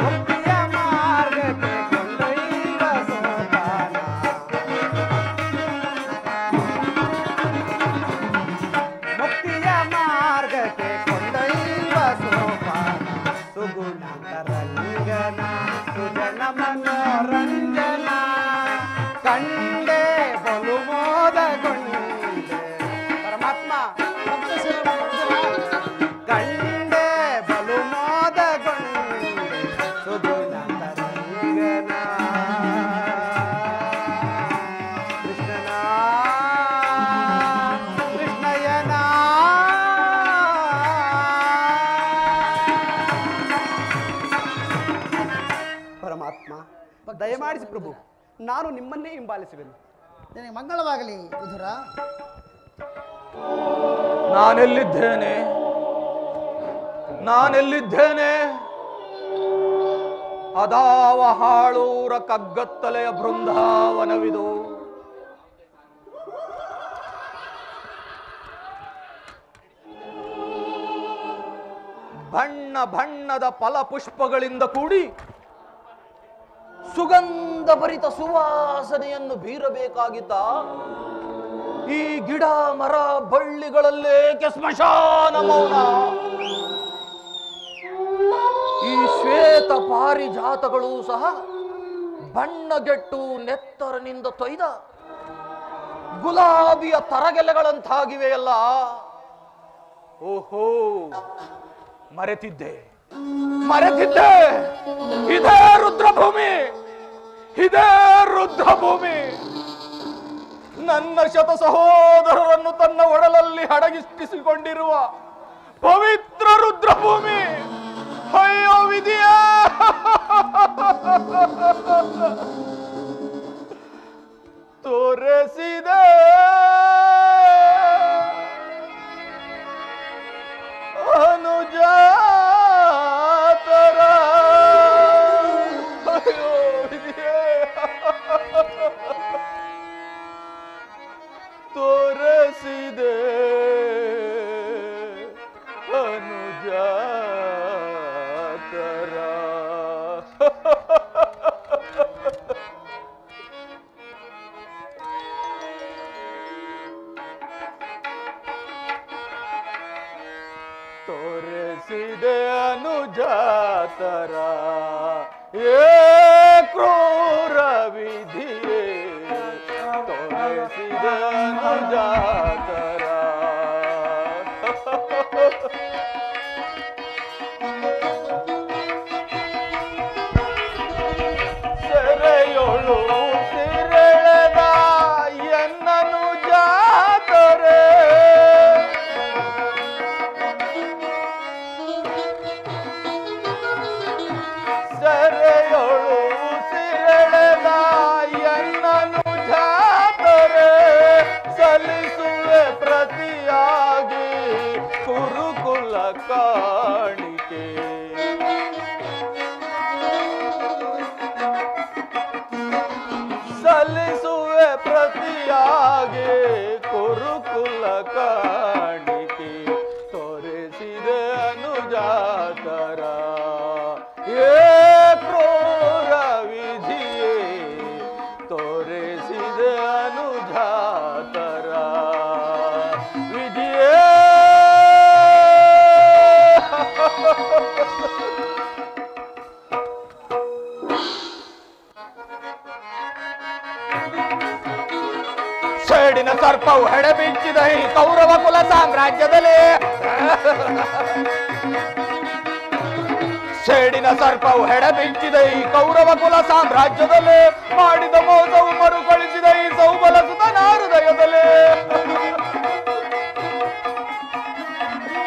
F: ಮುಕ್ತಿಯ ಮಾರ್ಗಕ್ಕೆ ಕೊಂಡೊಯ್ಯುವ ಸೋಪಾನ ಮುಕ್ತಿಯ ಮಾರ್ಗಕ್ಕೆ ಕೊಂಡೊಯ್ಯುವ ಸೋಪಾನ ಸುಗುಣಾಂತರಂಗನ ಸುಜನ ಮನೋರಂಜನ ಕಂಡೆ ಬಲು ಮೋದಗೊಂಡೆ ಪರಮಾತ್ಮ ಕಂಡೆ ಬಲು ಮೋದಗೊಂಡೆ ಸುಗುಣಾಂತರಂಗನ ಕೃಷ್ಣನ ಕೃಷ್ಣಯನ ಪರಮಾತ್ಮ ದಯಮಾಡಿಸಿ ಪ್ರಭು ನಾನು ನಿಮ್ಮನ್ನೇ ಹಿಂಬಾಲಿಸುವೆನು
E: ನಿನಗೆ ಮಂಗಳವಾಗಲಿ ವಿಧುರ.
D: ನಾನೆಲ್ಲಿದ್ದೇನೆ ಅದಾವ ಹಾಳೂರ ಕಗ್ಗತ್ತಲೆಯ ಬೃಂದಾವನವಿದು. ಬಣ್ಣ ಬಣ್ಣದ ಫಲಪುಷ್ಪಗಳಿಂದ ಕೂಡಿ ಸುಗಂಧ ಭರಿತ ಸುವಾಸನೆಯನ್ನು ಬೀರಬೇಕಾಗಿದ್ದ ಈ ಗಿಡ ಮರ ಬಳ್ಳಿಗಳಲ್ಲೇಕೆ ಸ್ಮಶಾನ ಮೌನ? ಈ ಶ್ವೇತ ಪಾರಿಜಾತಗಳು ಸಹ ಬಣ್ಣಗೆಟ್ಟು ನೆತ್ತರನಿಂದ ತೊಯ್ದ ಗುಲಾಬಿಯ ತರಗೆಲೆಗಳಂತಾಗಿವೆಯಲ್ಲ. ಓಹೋ, ಮರೆತಿದ್ದೆ. ಇದೇ ರುದ್ರಭೂಮಿ, ಇದೇ ರುದ್ರಭೂಮಿ. ನನ್ನ ಶತ ಸಹೋದರರನ್ನು ತನ್ನ ಒಡಲಲ್ಲಿ ಅಡಗಿಸಿಕೊಂಡಿರುವ ಪವಿತ್ರ ರುದ್ರಭೂಮಿ. ಅಯ್ಯೋ ವಿಧಿಯ ತೋರಿಸಿದೆ ಅನುಜಾತರ. ಅಯ್ಯೋ ವಿಧಿಯೇ ತೋರಿಸಿದೆ ಅನುಜಾತರ. ತೋರಿಸಿದೆ ಅನುಜಾತರ ಏ ಕ್ರೂರ ವಿಧಿಯೇ. ತೋರಿಸಿದೆ ಅನುಜಾತರ. ಸೆರೆಯೊಳು ಸಿರೆಳೆದ ಎನ್ನನು ಜಾತರೆ. ಸೆರೆಯೊಳು ಸಿರೆಳೆದ ಎನ್ನನು ಜಾತರೆ. ಸಲ್ಲಿಸುವೆ ಪ್ರತಿಯಾಗಿ ಕುರುಕುಲ ಕಾಣಿಕೆ. ಸಲ್ಲಿಸುವೆ ಪ್ರತಿಯಾಗಿ ಕುರುಕುಲ ಕಾಣಿಕೆ. ತೋರೆ ತೋರಿಸಿದೆ ಅನುಜಾತರ ಏ ಕ್ರೂರ ವಿಧಿಯೇ ತೋರಿಸಿದೆ ಅನುಜಾತರ ವಿಧಿಯೇ ಸೇಡಿನ ಸರ್ಪವು ಹೆಡೆಬಿಚ್ಚಿದ ಈ ಕೌರವ ಕುಲ ಸಾಮ್ರಾಜ್ಯದಲ್ಲಿ ಸೇಡಿನ ಸರ್ಪವು ಹೆಡೆಬಿಚ್ಚಿದ ಈ ಕೌರವ ಕುಲ ಸಾಮ್ರಾಜ್ಯದಲ್ಲಿ ಮಾಡಿದ ಮೋಸವು ಮರುಕಳಿಸಿದ ಈ ಸೌಬಲ ಸುತನ ಹೃದಯದಲ್ಲಿ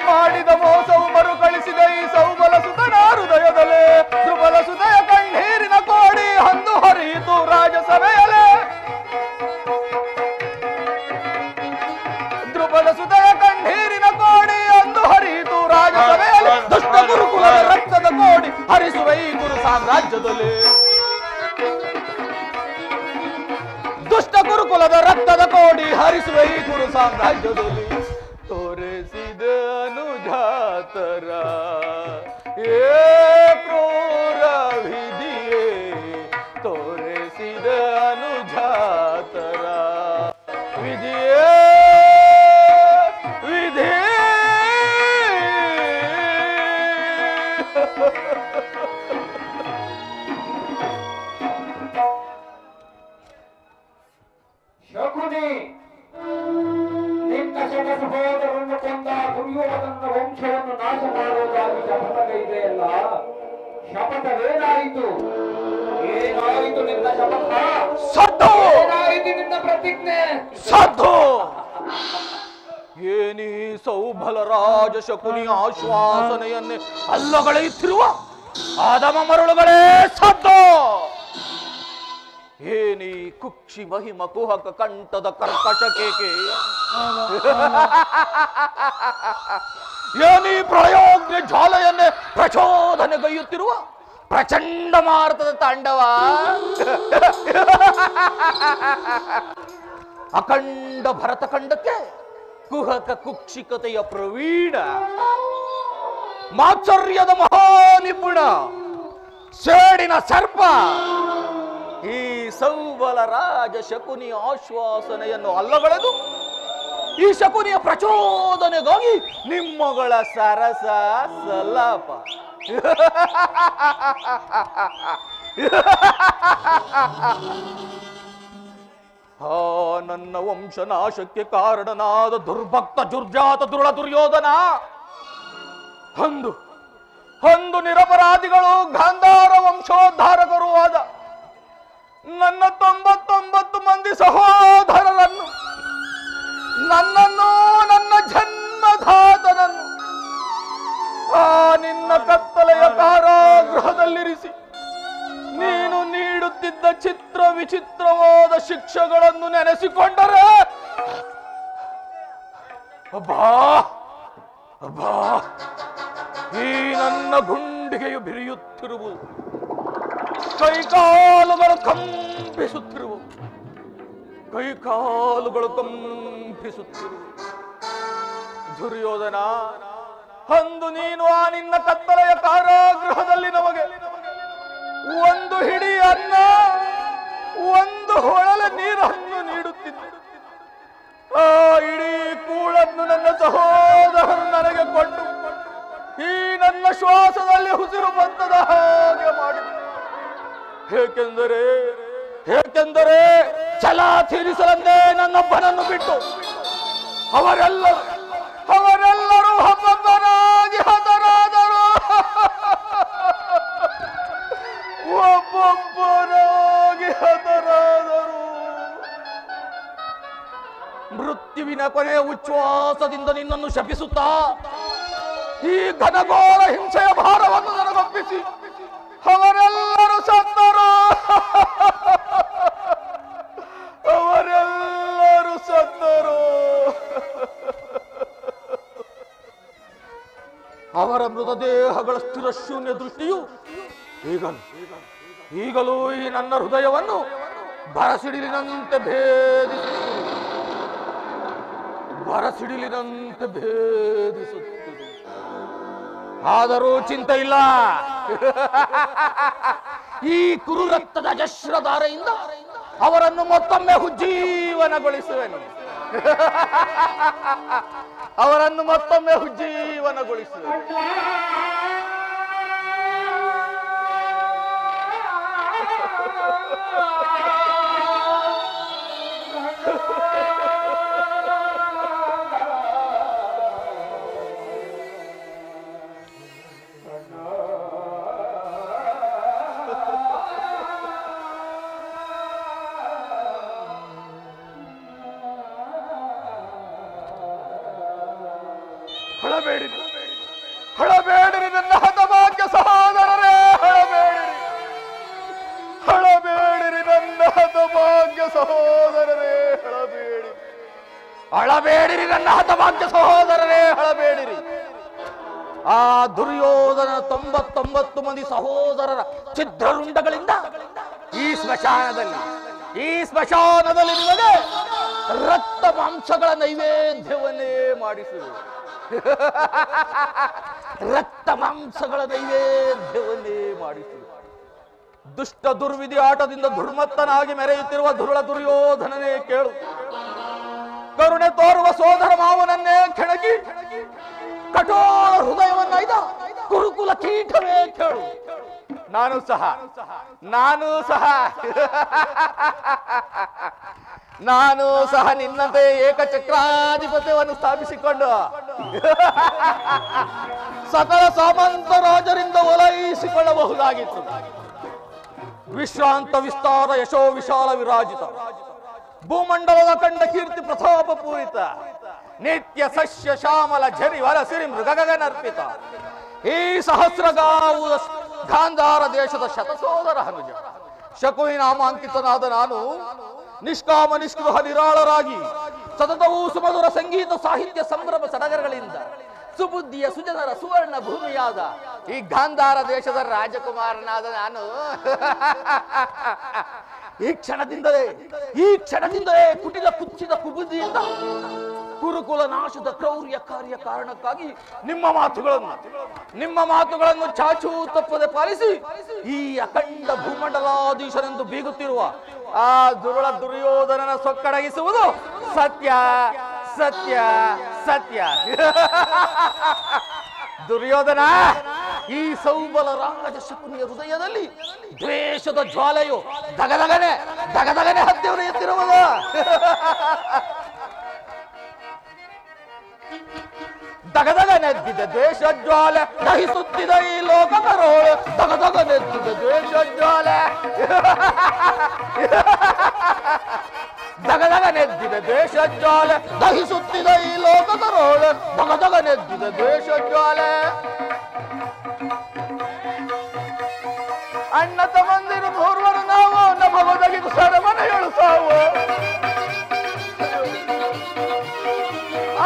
D: ಮಾಡಿದ ಮೋಸವು ಮರುಕಳಿಸಿದ ಈ ಸೌಬಲ ಸುತನ ಹೃದಯದಲ್ಲಿ ದುರ್ಬಲ ಸುದಯ ಕಣ್ಣೀರಿನ ಕೋಡಿ ಹಂದು ಹರಿಯಿತು ರಾಜಸಭೆಯಲ್ಲೇ ದ್ರುಪದ ಸುದಯ ಕಣ್ಣೀರಿನ ಕೋಡಿ ಅಂದು ಹರಿಯಿತು ರಾಜಸಭೆಯಲ್ಲಿ ದುಷ್ಟ ಗುರುಕುಲದ ರಕ್ತದ ಕೋಡಿ ಹರಿಸುವ ಈ ಗುರು ಸಾಮ್ರಾಜ್ಯದಲ್ಲಿ ದುಷ್ಟ ಗುರುಕುಲದ ರಕ್ತದ ಕೋಡಿ ಹರಿಸುವ ಈ ಗುರು ಸಾಮ್ರಾಜ್ಯದಲ್ಲಿ ತೋರಿಸಿದ ಅನುಜಾತರ ಏ ಕ್ರೂರ ವಿಧಿಯೇ ತೋರಿಸಿದ ಅನುಜಾತರ ವಿಧಿಯೇ ವಿಧಿ
G: ಶಕುನಿ ನಿನ್ನ ಸಹೋದರನ್ನು ಕೊಂದ ದುರ್ಯೋಧನ ವಂಶವನ್ನು ನಾಶ ಮಾಡುವುದಾಗಿ ಶಪಥಗೈದೆಯಲ್ಲ, ಶಪಥವೇನಾಯಿತು? ಏನಾಯಿತು ನಿನ್ನ ಶಪಥ?
D: ಸತ್ತು
G: ಏನಾಯಿತು ನಿನ್ನ ಪ್ರತಿಜ್ಞೆ?
D: ಸತ್ತು ಏನೀ ಸೌಬಲ ರಾಜ ಶಕುನಿ ಆಶ್ವಾಸನೆಯನ್ನೇ ಅಲ್ಲಗಳೆಯುತ್ತಿರುವ ಆದಮ ಮರಳುಗಳೇ ಸತ್ತು. ಏನೀ ಕುಕ್ಷಿ ಮಹಿಮ ಕುಹಕ ಕಂಠದ ಕರ್ಕಶ ಕೇಕೆ, ಏನೀ ಪ್ರಳಯೋಗ್ನಿ ಜ್ವಾಲೆಯನ್ನೇ ಪ್ರಚೋದನೆಗೈಯುತ್ತಿರುವ ಪ್ರಚಂಡ ಮಾರುತದ ತಾಂಡವ, ಅಖಂಡ ಭರತ ಖಂಡಕ್ಕೆ ಕುಹಕ ಕುಕ್ಷಿಕತೆಯ ಪ್ರವೀಣ, ಮಾತ್ಸರ್ಯದ ಮಹಾನಿಪುಣ, ಸೇಡಿನ ಸರ್ಪ ಈ ಸೌಬಲ ರಾಜ ಶಕುನಿ ಆಶ್ವಾಸನೆಯನ್ನು ಅಲ್ಲಗಳೆದು ಈ ಶಕುನಿಯ ಪ್ರಚೋದನೆಗಾಗಿ ನಿಮ್ಮಗಳ ಸರಸ ಸಲ್ಲಾಪ ನನ್ನ ವಂಶನಾಶಕ್ಕೆ ಕಾರಣನಾದ ದುರ್ಭಕ್ತ ಜುರ್ಜಾತ ದುರುಳ ದುರ್ಯೋಧನ, ಅಂದು ನಿರಪರಾಧಿಗಳು ಗಾಂಧಾರ ವಂಶೋದ್ಧಾರಕರೂ ಆದ ನನ್ನ 99 ಮಂದಿ ಸಹೋದರರನ್ನು, ನನ್ನನ್ನು, ನನ್ನ ಜನ್ಮಧಾತನನ್ನು ಆ ನಿನ್ನ ಕತ್ತಲೆಯ ಕಾರಾಗೃಹದಲ್ಲಿರಿಸಿ ನೀನು ನೀಡುತ್ತಿದ್ದ ಚಿತ್ರ ವಿಚಿತ್ರವಾದ ಶಿಕ್ಷೆಗಳನ್ನು ನೆನೆಸಿಕೊಂಡರೆ ಅಬ್ಬಾ ಅಬ್ಬಾ ಈ ನನ್ನ ಗುಂಡಿಗೆಯು ಬಿರಿಯುತ್ತಿರುವುದು, ಕೈಕಾಲುಗಳು ಕಂಪಿಸುತ್ತಿರುವು, ಕೈಕಾಲುಗಳು ಕಂಪಿಸುತ್ತಿರುವು. ದುರ್ಯೋಧನ, ಅಂದು ನೀನು ಆ ನಿನ್ನ ಕತ್ತಲೆಯ ಕಾರಾಗೃಹದಲ್ಲಿ ನಮಗೆ ಒಂದು ಹಿಡಿ ಅನ್ನ, ಒಂದು ಹೊಳಲ ನೀರನ್ನು ನೀಡುತ್ತಿದ್ದ. ಆ ಇಡೀ ಕೂಳನ್ನು ನನ್ನ ಸಹೋದರರು ನನಗೆ ಕೊಟ್ಟು ಈ ನನ್ನ ಶ್ವಾಸದಲ್ಲಿ ಉಸಿರು ಬಂದದ ಹಾಗೆ ಮಾಡಿದ. ಏಕೆಂದರೆ ಛಲ ತೀರಿಸಲಂದೇ ನನ್ನೊಬ್ಬನನ್ನು ಬಿಟ್ಟು ಅವರೆಲ್ಲರೂ ಒಬ್ಬೊಬ್ಬನಾಗಿ ಹತರಾದರು, ಒಬ್ಬೊಬ್ಬರಾಗಿ ಹತರಾದರು. ಮೃತ್ಯುವಿನ ಕೊನೆಯ ಉಚ್ಛ್ವಾಸದಿಂದ ನಿನ್ನನ್ನು ಶಪಿಸುತ್ತಾ ಈ ಘನಘೋರ ಹಿಂಸೆಯ ಭಾರವನ್ನು ನನಗೊಪ್ಪಿಸಿ ಅವರೆಲ್ಲರೂ ಸತ್ತರು, ಅವರೆಲ್ಲರೂ ಸತ್ತರು. ಅವರ ಮೃತದೇಹಗಳ ಸ್ಥಿರ ಶೂನ್ಯ ದೃಷ್ಟಿಯು ಈಗಲೂ ಈ ನನ್ನ ಹೃದಯವನ್ನು ಬರಸಿಡಿಲಿನಂತೆ ಭೇದಿಸುತ್ತಿದೆ.
H: ಆದರೂ ಚಿಂತೆ ಇಲ್ಲ. ಈ ಕುರು ರಕ್ತದ ಅಜಸ್ರಧಾರೆಯಿಂದ ಅವರನ್ನು ಮತ್ತೊಮ್ಮೆ ಉಜ್ಜೀವನಗೊಳಿಸುವೆನು. ಅವರನ್ನು ಮತ್ತೊಮ್ಮೆ ಉಜ್ಜೀವನಗೊಳಿಸುವೆನು. ಹಳಬೇಡಿರಿ, ಹಳಬೇಡಿರಿ ನನ್ನ ಹತಭಾಗ್ಯ ಸಹೋದರರೇ, ಹಳಬೇಡಿರಿ, ಹಳಬೇಡಿರಿ ನನ್ನ ಹತಭಾಗ್ಯ ಸಹೋದರರೇ, ಹಳಬೇಡಿರಿ, ಹಳಬೇಡಿರಿ ನನ್ನ ಹತಭಾಗ್ಯ ಸಹೋದರರೇ, ಹಳಬೇಡಿರಿ. ಆ ದುರ್ಯೋಧನ 99 ಮಂದಿ ಸಹೋದರರ ಛಿದ್ರರುಂಡಗಳಿಂದ ಈ ಸ್ಮಶಾನದಲ್ಲಿ ನಿಮಗೆ ರಕ್ತ ಮಾಂಸಗಳ ನೈವೇದ್ಯವನ್ನೇ ಮಾಡಿಸುವುದು. ರಕ್ತ ಮಾಂಸಗಳ ನೈವೇದ್ಯವನ್ನೇ ಮಾಡಿಸುವುದು. ದುಷ್ಟ ದುರ್ವಿಧಿ ಆಟದಿಂದ ದುರ್ಮತ್ತನಾಗಿ ಮೆರೆಯುತ್ತಿರುವ ದುರ್ಯೋಧನನೇ ಕೇಳು. ಕರುಣೆ ತೋರುವ ಸೋದರ ಮಾವನನ್ನೇ ಕೆಣಕಿ ಕಠೋರ ಹೃದಯವನ್ನೈದ ಕುರುಕುಲ ಕೀಟವೇ ಕೇಳು. ನಾನು ಸಹ ನಿನ್ನಂತೆ ಏಕಚಕ್ರಾಧಿಪತ್ಯವನ್ನು ಸ್ಥಾಪಿಸಿಕೊಂಡು ಸಕಲ ಸಾಮಂತ ರಾಜರಿಂದ ಓಲೈಸಿಕೊಳ್ಳಬಹುದಾಗಿತ್ತು. ವಿಶ್ರಾಂತ ವಿಸ್ತಾರ ಯಶೋ ವಿಶಾಲ ವಿರಾಜಿತ ಭೂಮಂಡಲದ ಕಂಡ ಕೀರ್ತಿ ಪ್ರತಾಪ ಪೂರಿತ ನಿತ್ಯ ಸಸ್ಯ ಶ್ಯಾಮಲ ಝರಿ ವರ ಸಿರಿ ಮೃಗಗನರ್ಪಿತ ಈ ಸಹಸ್ರಗಾವು ಗಾಂಧಾರ ದೇಶದ ಶತಸೋದರ ಹನುಜ ಶಕುನಿ ನಾಮಾಂಕಿತನಾದ ನಾನು ನಿಷ್ಕಾಮ ನಿಷ್ಕೃಹ ನಿರಾಳರಾಗಿ ಸತತವೂ ಸುಮಧುರ ಸಂಗೀತ ಸಾಹಿತ್ಯ ಸಂಭ್ರಮ ಸಡಗರಗಳಿಂದ ಸುಬುದ್ಧಿಯ ಸುಜನರ ಸುವರ್ಣ ಭೂಮಿಯಾದ ಈ ಗಾಂಧಾರ ದೇಶದ ರಾಜಕುಮಾರನಾದ ನಾನು ಈ ಕ್ಷಣದಿಂದಲೇ ಕುಟಿಲ ಕುಚ್ಚಿದ ಕುಬುದ್ಧಿಯಿಂದ ಕುರುಕುಲ ನಾಶದ ಕ್ರೌರ್ಯ ಕಾರ್ಯ ಕಾರಣಕ್ಕಾಗಿ ನಿಮ್ಮ ಮಾತುಗಳನ್ನು ಚಾಚೂ ತಪ್ಪದೆ ಪಾಲಿಸಿ ಈ ಅಖಂಡ ಭೂಮಂಡಲಾಧೀಶನೆಂದು ಬೀಗುತ್ತಿರುವ ಆ ದುರ್ಯೋಧನನ ಸೊಕ್ಕಡಗಿಸುವುದು ಸತ್ಯ ಸತ್ಯ ಸತ್ಯ. ದುರ್ಯೋಧನ, ಈ ಸೌಬಲ ರಾಜ ಶಕುನಿಯ ಹೃದಯದಲ್ಲಿ ದ್ವೇಷದ ಜ್ವಾಲೆಯು ದಗದಗನೆ ಹತ್ಯವನ್ನು ಎತ್ತಿರುವುದು. ದಗದಗನೆದ್ದಿದೆ ದ್ವೇಷ ಜ್ವಾಲೆ ದಹಿಸುತ್ತಿದೆ ಈ ಲೋಕದರೋಳು. ದಗದಗನೆದ್ದಿದೆ ದ್ವೇಷ ಜ್ವಾಲೆ ದಗದಗನೆದ್ದಿದೆ ದ್ವೇಷ ಜ್ವಾಲೆ ದಹಿಸುತ್ತಿದೆ ಈ ಲೋಕದರೋಳು. ದಗದಗನೆದ್ದಿದೆ ದ್ವೇಷ ಜ್ವಾಲೆ. ಅಣ್ಣ ತಮ್ಮಂದಿರು ಮೂರ್ವರು ನಾವು ನಮಗೊದಗಿದು ಸರಮನೆಯಳು ಸಾವು.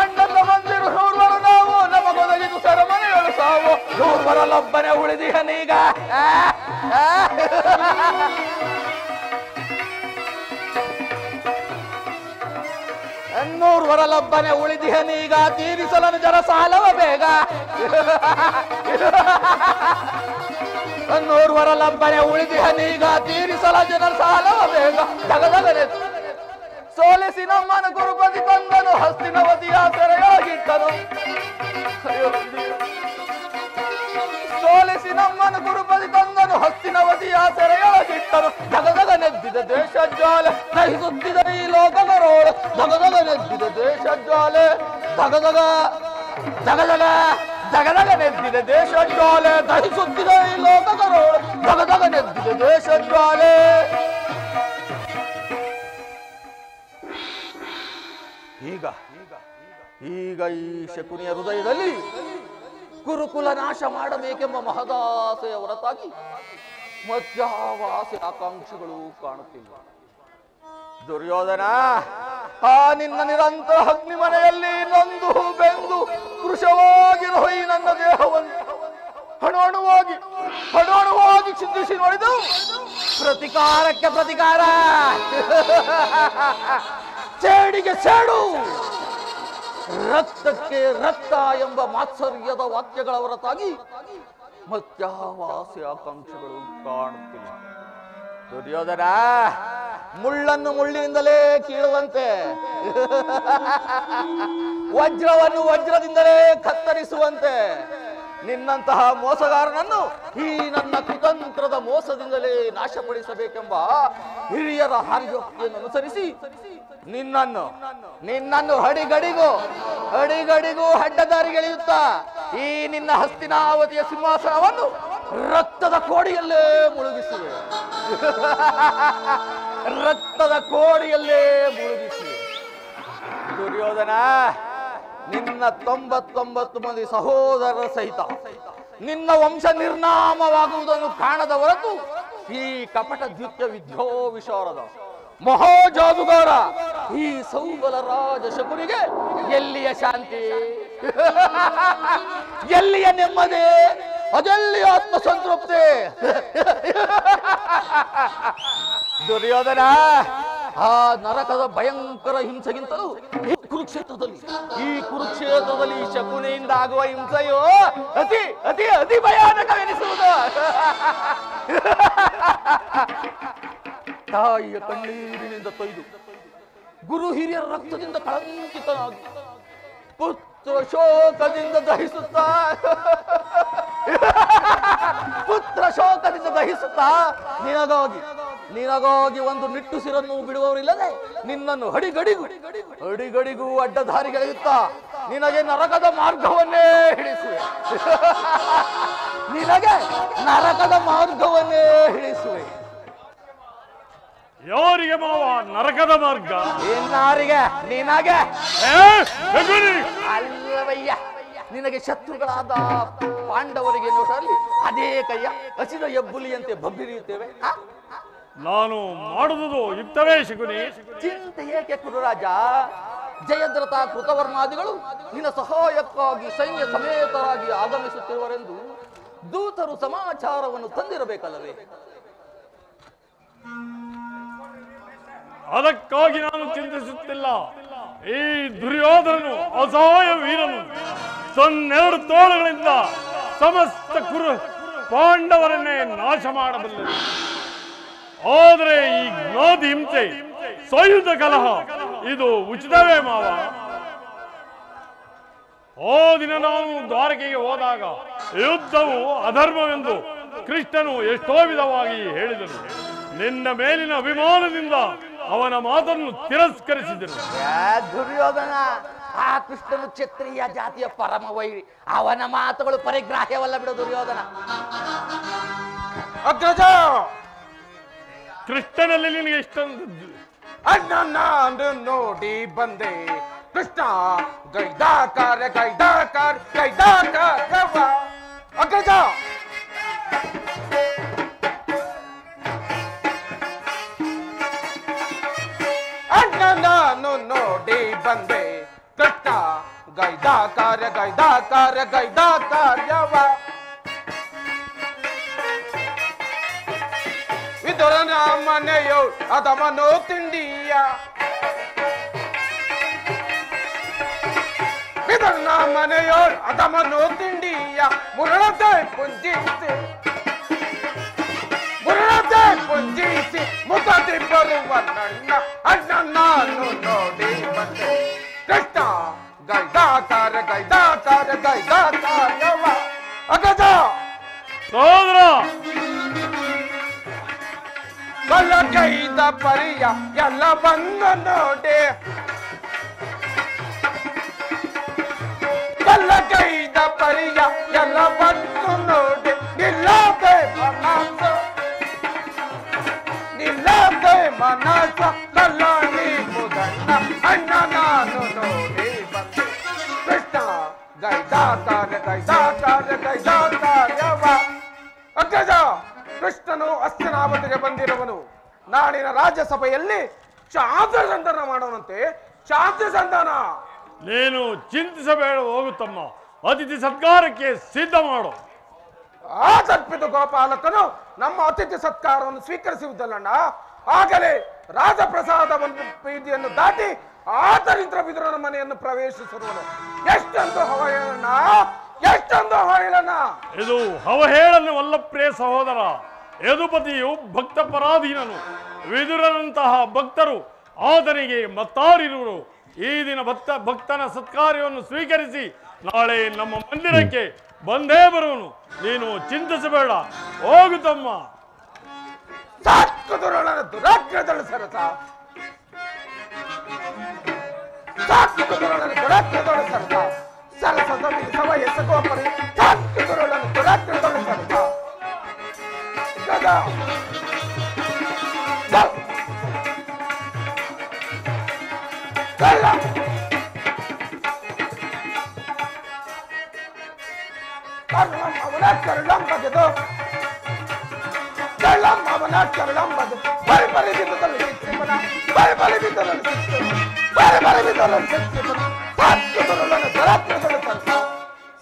H: ಅಣ್ಣ ತಮ್ಮಂದಿರು ಮೂರ್ವರು ನಾವು ನಮಗೊದಗಿದು ಸರಮನೆಯಳು ಸಾವು. ನೂರ್ವರಲ್ಲೊಬ್ಬನೇ ಉಳಿದಿಹನೀಗ. ನೂರ್ವರಲ್ಲೊಬ್ಬನೇ ಉಳಿದಿಹನೀಗ ತೀರಿಸಲನು ಜನ ಸಾಲವ ಬೇಗ. ನೂರ್ವರಲ್ಲೊಬ್ಬನೇ ಉಳಿದಿಹನೀಗ ತೀರಿಸಲ ಜನ ಸಾಲವ ಬೇಗ. ದಗದಗನೆ ಸೋಲಿಸಿ ನಮ್ಮನು ಗುರುಪತಿ ತಂದನು ಹಸ್ತಿನವತಿಯ ಸೆರೆಯಾಗಿಟ್ಟನು. ಸೋಲಿಸಿ ನಮ್ಮನು ಗುರುಪತಿ ತಂದನು ಹಸ್ತಿನವತಿಯ ಸೆರೆಯಾಗಿಟ್ಟನು. ದಗದಗನೆದ್ದಿದೆ ದೇಶ ಜ್ವಾಲೆ ದಹಿಸುತ್ತಿದೆ ಈ ಲೋಕದರೋಳು. ದಗದಗನೆದ್ದಿದೆ ದೇಶ ಜ್ವಾಲೆ ದಗದಗನೆದ್ದಿದೆ ದೇಶ ಜ್ವಾಲೆ ದಹಿಸುತ್ತಿದೆ ಈ ಲೋಕದರೋಳು. ದಗದಗನೆದ್ದಿದೆ ದೇಶ ಜ್ವಾಲೆ. ಈಗ ಈ ಶಕುನಿಯ ಹೃದಯದಲ್ಲಿ ಕುರುಕುಲ ನಾಶ ಮಾಡಬೇಕೆಂಬ ಮಹದಾಸೆಯ ಹೊರತಾಗಿ ಮತ್ಯಾವ ಆಸೆ ಆಕಾಂಕ್ಷೆಗಳು ಕಾಣುತ್ತಿಲ್ಲ. ದುರ್ಯೋಧನ, ಆ ನಿನ್ನ ನಿರಂತರ ಅಗ್ನಿ ಮನೆಯಲ್ಲಿ ನೊಂದು ಬೆಂದು ಕೃಶವಾಗಿರುವ ಈ ನನ್ನ ದೇಹವನ್ನು ಹಣೋಣುವಾಗಿ ಚಿಂತಿಸಿ ನೋಡಿದು ಪ್ರತಿಕಾರಕ್ಕೆ ಪ್ರತಿಕಾರ, ಸೇಡಿಗೆ ಸೇಡು, ರಕ್ತಕ್ಕೆ ರಕ್ತ ಎಂಬ ಮಾತ್ಸರ್ಯದ ವಾಕ್ಯಗಳ ಹೊರತಾಗಿ ಮತ್ಯಾವ ಆಸೆ ಆಕಾಂಕ್ಷೆಗಳು ಕಾಣುತ್ತಿಲ್ಲ. ದುರ್ಯೋಧನ, ಮುಳ್ಳನ್ನು ಮುಳ್ಳಿನಿಂದಲೇ ಕೀಳುವಂತೆ, ವಜ್ರವನ್ನು ವಜ್ರದಿಂದಲೇ ಕತ್ತರಿಸುವಂತೆ ನಿನ್ನಂತಹ ಮೋಸಗಾರನನ್ನು ಈ ನನ್ನ ಕುತಂತ್ರದ ಮೋಸದಿಂದಲೇ ನಾಶಪಡಿಸಬೇಕೆಂಬ ಹಿರಿಯರ ಹಾರ್ಯೋಕ್ತಿಯನ್ನು ಅನುಸರಿಸಿ ನಿನ್ನನ್ನು ಹಡಿಗಡಿಗೂ ಅಡ್ಡದಾರಿಗೆಳೆಯುತ್ತಾ ಈ ನಿನ್ನ ಹಸ್ತಿನಾವತಿಯ ಸಿಂಹಾಸನವನ್ನು ರಕ್ತದ ಕೋಡಿಯಲ್ಲೇ ಮುಳುಗಿಸುವೆ. ರಕ್ತದ ಕೋಡಿಯಲ್ಲೇ ಮುಳುಗಿಸುವೆ. ದುರ್ಯೋಧನ, ನಿನ್ನ 99 ಮಂದಿ ಸಹೋದರರ ಸಹಿತ ನಿನ್ನ ವಂಶ ನಿರ್ನಾಮವಾಗುವುದನ್ನು ಕಾಣದ ಹೊರತು ಈ ಕಪಟ ದ್ವಿತ್ಯ ವಿದ್ಯೋ ವಿಶಾರದ ಮಹಾಜಾದುಗಾರ ಈ ಸೌಬಲ ರಾಜ ಶಕುನಿಗೆ ಎಲ್ಲಿಯ ಶಾಂತಿ, ಎಲ್ಲಿಯ ನೆಮ್ಮದಿ, ಅದೆಲ್ಲಿಯ ಆತ್ಮಸಂತೃಪ್ತಿ? ದುರ್ಯೋಧನ, ಆ ನರಕದ ಭಯಂಕರ ಹಿಂಸೆಗಿಂತಲೂ ಈ ಕುರುಕ್ಷೇತ್ರದಲ್ಲಿ ಶಕುನಿಯಿಂದ ಆಗುವ ಹಿಂಸೆಯು ಅತಿ ಅತಿ ಅತಿ ಭಯಾನಕವೆನಿಸುವುದು. ತಾಯಿಯ ಕಣ್ಣೀರಿನಿಂದ ತೊಯ್ದು ಗುರು ಹಿರಿಯರ ರಕ್ತದಿಂದ ಕಳಂಕಿತನಾಗಿ ಪುತ್ರ ಶೋಕದಿಂದ ದಹಿಸುತ್ತಾ ನಿನಗಾಗಿ ಒಂದು ನಿಟ್ಟುಸಿರನ್ನು ಬಿಡುವವರಿಲ್ಲದೆ ನಿನ್ನನ್ನು ಅಡಿಗಡಿಗೂ ಅಡ್ಡದಾರಿಗೆಳೆಯುತ್ತಾ ನಿನಗೆ ನರಕದ ಮಾರ್ಗವನ್ನೇ ಹಿಡಿಸುವೆ.
I: ಯಾರಿಗೆ ಮಾವ ನರಕದ ಮಾರ್ಗ?
H: ನಿನಗೆ ಅಲ್ಲವಯ್ಯ, ನಿನಗೆ ಶತ್ರುಗಳಾದ ಪಾಂಡವರಿಗೆ ನೋಡಲಿ ಅದೇ ಕೈಯ ಹಸಿದ ಎಬ್ಬುಲಿಯಂತೆ ಬಬ್ಬಿರಿಯುತ್ತೇವೆ.
I: ನಾನು ಮಾಡುವುದು ಯುಕ್ತವೇ ಶಕುನಿ?
H: ಚಿಂತೆ ಏಕೆ ಕುರುರಾಜ? ಜಯದ್ರಥ ಕೃತವರ್ಣಾದಿಗಳು ನಿನ್ನ ಸಹಾಯಕ್ಕಾಗಿ ಸೈನ್ಯ ಸಮೇತರಾಗಿ ಆಗಮಿಸುತ್ತಿರುವರೆಂದು ದೂತರು ಸಮಾಚಾರವನ್ನು ತಂದಿರಬೇಕಲ್ಲವೇ?
I: ಅದಕ್ಕಾಗಿ ನಾನು ಚಿಂತಿಸುತ್ತಿಲ್ಲ. ಈ ದುರ್ಯೋಧನನು ಅಸಹಾಯ ವೀರನು 12 ತೋಳುಗಳಿಂದ ಸಮಸ್ತ ಪಾಂಡವರನ್ನೇ ನಾಶ ಮಾಡಬಲ್ಲರು. ಆದರೆ ಈ ಜ್ಞಾತಿ ಹಿಂಸೆ, ಸಾಯುಧ ಕಲಹ ಇದು ಉಚಿತವೇ ಮಾವ? ಆ ದಿನ ನಾನು ದ್ವಾರಕೆಗೆ ಹೋದಾಗ ಯುದ್ಧವು ಅಧರ್ಮವೆಂದು ಕೃಷ್ಣನು ಎಷ್ಟೋ ವಿಧವಾಗಿ ಹೇಳಿದನು. ನಿನ್ನ ಮೇಲಿನ ಅಭಿಮಾನದಿಂದ ಅವನ ಮಾತನ್ನು ತಿರಸ್ಕರಿಸಿದರು.
H: ದುರ್ಯೋಧನ, ಆ ಕೃಷ್ಣನು ಕ್ಷತ್ರಿಯ ಜಾತಿಯ ಪರಮ ವೈರಿ. ಅವನ ಮಾತುಗಳು ಪರಿಗ್ರಾಹ್ಯವಲ್ಲ ಬಿಡು ದುರ್ಯೋಧನ.
J: ಅಗ್ರಜ,
I: ಕೃಷ್ಣನಲ್ಲಿ ನಿನಗೆ ಇಷ್ಟೊಂದು
J: ಅಣ್ಣ ನೋಡಿ ಬಂದೆ. ಕೃಷ್ಣ ಗೈದಾಕಾರ ಅಗ್ರಜ. ಅಣ್ಣ ನಾನು ನೋಡಿ ಬಂದೆ. ಕೃಷ್ಣ ಗೈದಾಕಾರ್ಯವ ವಿದುರನ ಮನೆಯೋ ಅದಮನೋ ತಿಂಡಿಯ. ವಿದುರನ ಮನೆಯೋ ಅದಮನೋ ತಿಂಡಿಯ. ಮುರಳತೆ ಪುಂಜಿಸಿ ಮುಖದಿ ಬರುವ ನನ್ನ ಅಣ್ಣ ನಾನು ನೋಡಿ ಬಂದೆ. ಕೃಷ್ಣ ಗೈದಾಕಾರ್ಯವ ಅಗಜ
I: ಸೋದರ
J: ಬಲಗೈದ ಪರಿಯ ಎಲ್ಲ ಬಂದು ನೋಡೆ. ಬಲಗೈದ ಪರಿಯ ಎಲ್ಲ ಬಂದು ನೋಡೆ. ನಿಲ್ಲದೆ ಮನಸ ಕಲ್ಲಾಣಿ ಮುದಣ್ಣ ಅಣ್ಣ ನಾನು ನೋಡಿ ಬಂದೆ. ಕೃಷ್ಣ ಗೈದಾಕಾರ್ಯವ ಅಗ್ರಜ. ಕೃಷ್ಣನು ಹಸ್ತಿನಾವತಿಗೆ ಬಂದಿರುವನು. ನಾಡಿನ ರಾಜ್ಯಸಭೆಯಲ್ಲಿ ಶಾಂತಿಸಂಧಾನ ಮಾಡೋನಂತೆ. ಶಾಂತಿಸಂಧಾನ
I: ನೀನು ಚಿಂತಿಸಬೇಡ, ಹೋಗುತ್ತಮ್ಮ. ಅತಿಥಿ ಸತ್ಕಾರಕ್ಕೆ ಸಿದ್ಧ ಮಾಡು.
J: ಆ ತಪ್ಪಿದ ಗೋಪಾಲಕನು ನಮ್ಮ ಅತಿಥಿ ಸತ್ಕಾರವನ್ನು ಸ್ವೀಕರಿಸುವುದಲ್ಲಣ್ಣ. ಆಗಲೇ ರಾಜಪ್ರಸಾದವನ್ನು ಬೀದಿಯನ್ನು ದಾಟಿ ಆ ದರಿದ್ರ ವಿದುರನ ಮನೆಯನ್ನು ಪ್ರವೇಶಿಸಿರುವನು. ಎಷ್ಟೊಂದು ಅವಹೇಳನ, ಎಷ್ಟೊಂದು ಅವಹೇಳನ!
I: ಇದು ಅವಹೇಳನವಲ್ಲ ಪ್ರಿಯ ಸಹೋದರ. ಯದುಪತಿಯು ಭಕ್ತ ಪರಾಧೀನನು. ವಿದುರನಂತಹ ಭಕ್ತರು ಆತನಿಗೆ ಮತ್ತಾರಿರುವರು. ಈ ದಿನ ಭಕ್ತನ ಸತ್ಕಾರ್ಯವನ್ನು ಸ್ವೀಕರಿಸಿ ನಾಳೆ ನಮ್ಮ ಮಂದಿರಕ್ಕೆ ಬಂದೇ ಬರುವನು. ನೀನು ಚಿಂತಿಸಬೇಡ, ಹೋಗು ತಮ್ಮ.
J: ಸಾಕು ದುರುಳನ ದುರಾಗ್ರದಳು ಸರಸ, ಸಾಕು ದುರುಳನ ದುರಾಗ್ರದಳು ಸರಸ, ಸರಸದ ಸವ ಎಸಗುವ ಪರಿ ಸಾಕು ದುರುಳನ ದುರಾಗ್ರದಳು ಸರಸ. ಗದ ಗಲ್ಲ ಕರ್ಣಂ ಅವನ ಕರ್ಣಂ ಬಗೆದು ಕಳ್ಳಂ ಅವನ ಕರ್ಣಂ ಬಗೆದು ಬರಿ ಬರಿ ಬಿದ್ದದಲ್ಲಿ ಸಿಕ್ಕಿಪನ, ಬರಿ ಬರಿ ಬಿದ್ದದಲ್ಲಿ ಸಿಕ್ಕಿಪನ, ಬರಿ ಬರಿ ಬಿದ್ದದಲ್ಲಿ ಸಿಕ್ಕಿಪನ. ಸಾಕು ದುರುಳನ ದುರಾಗ್ರದಳು ಸರಸ,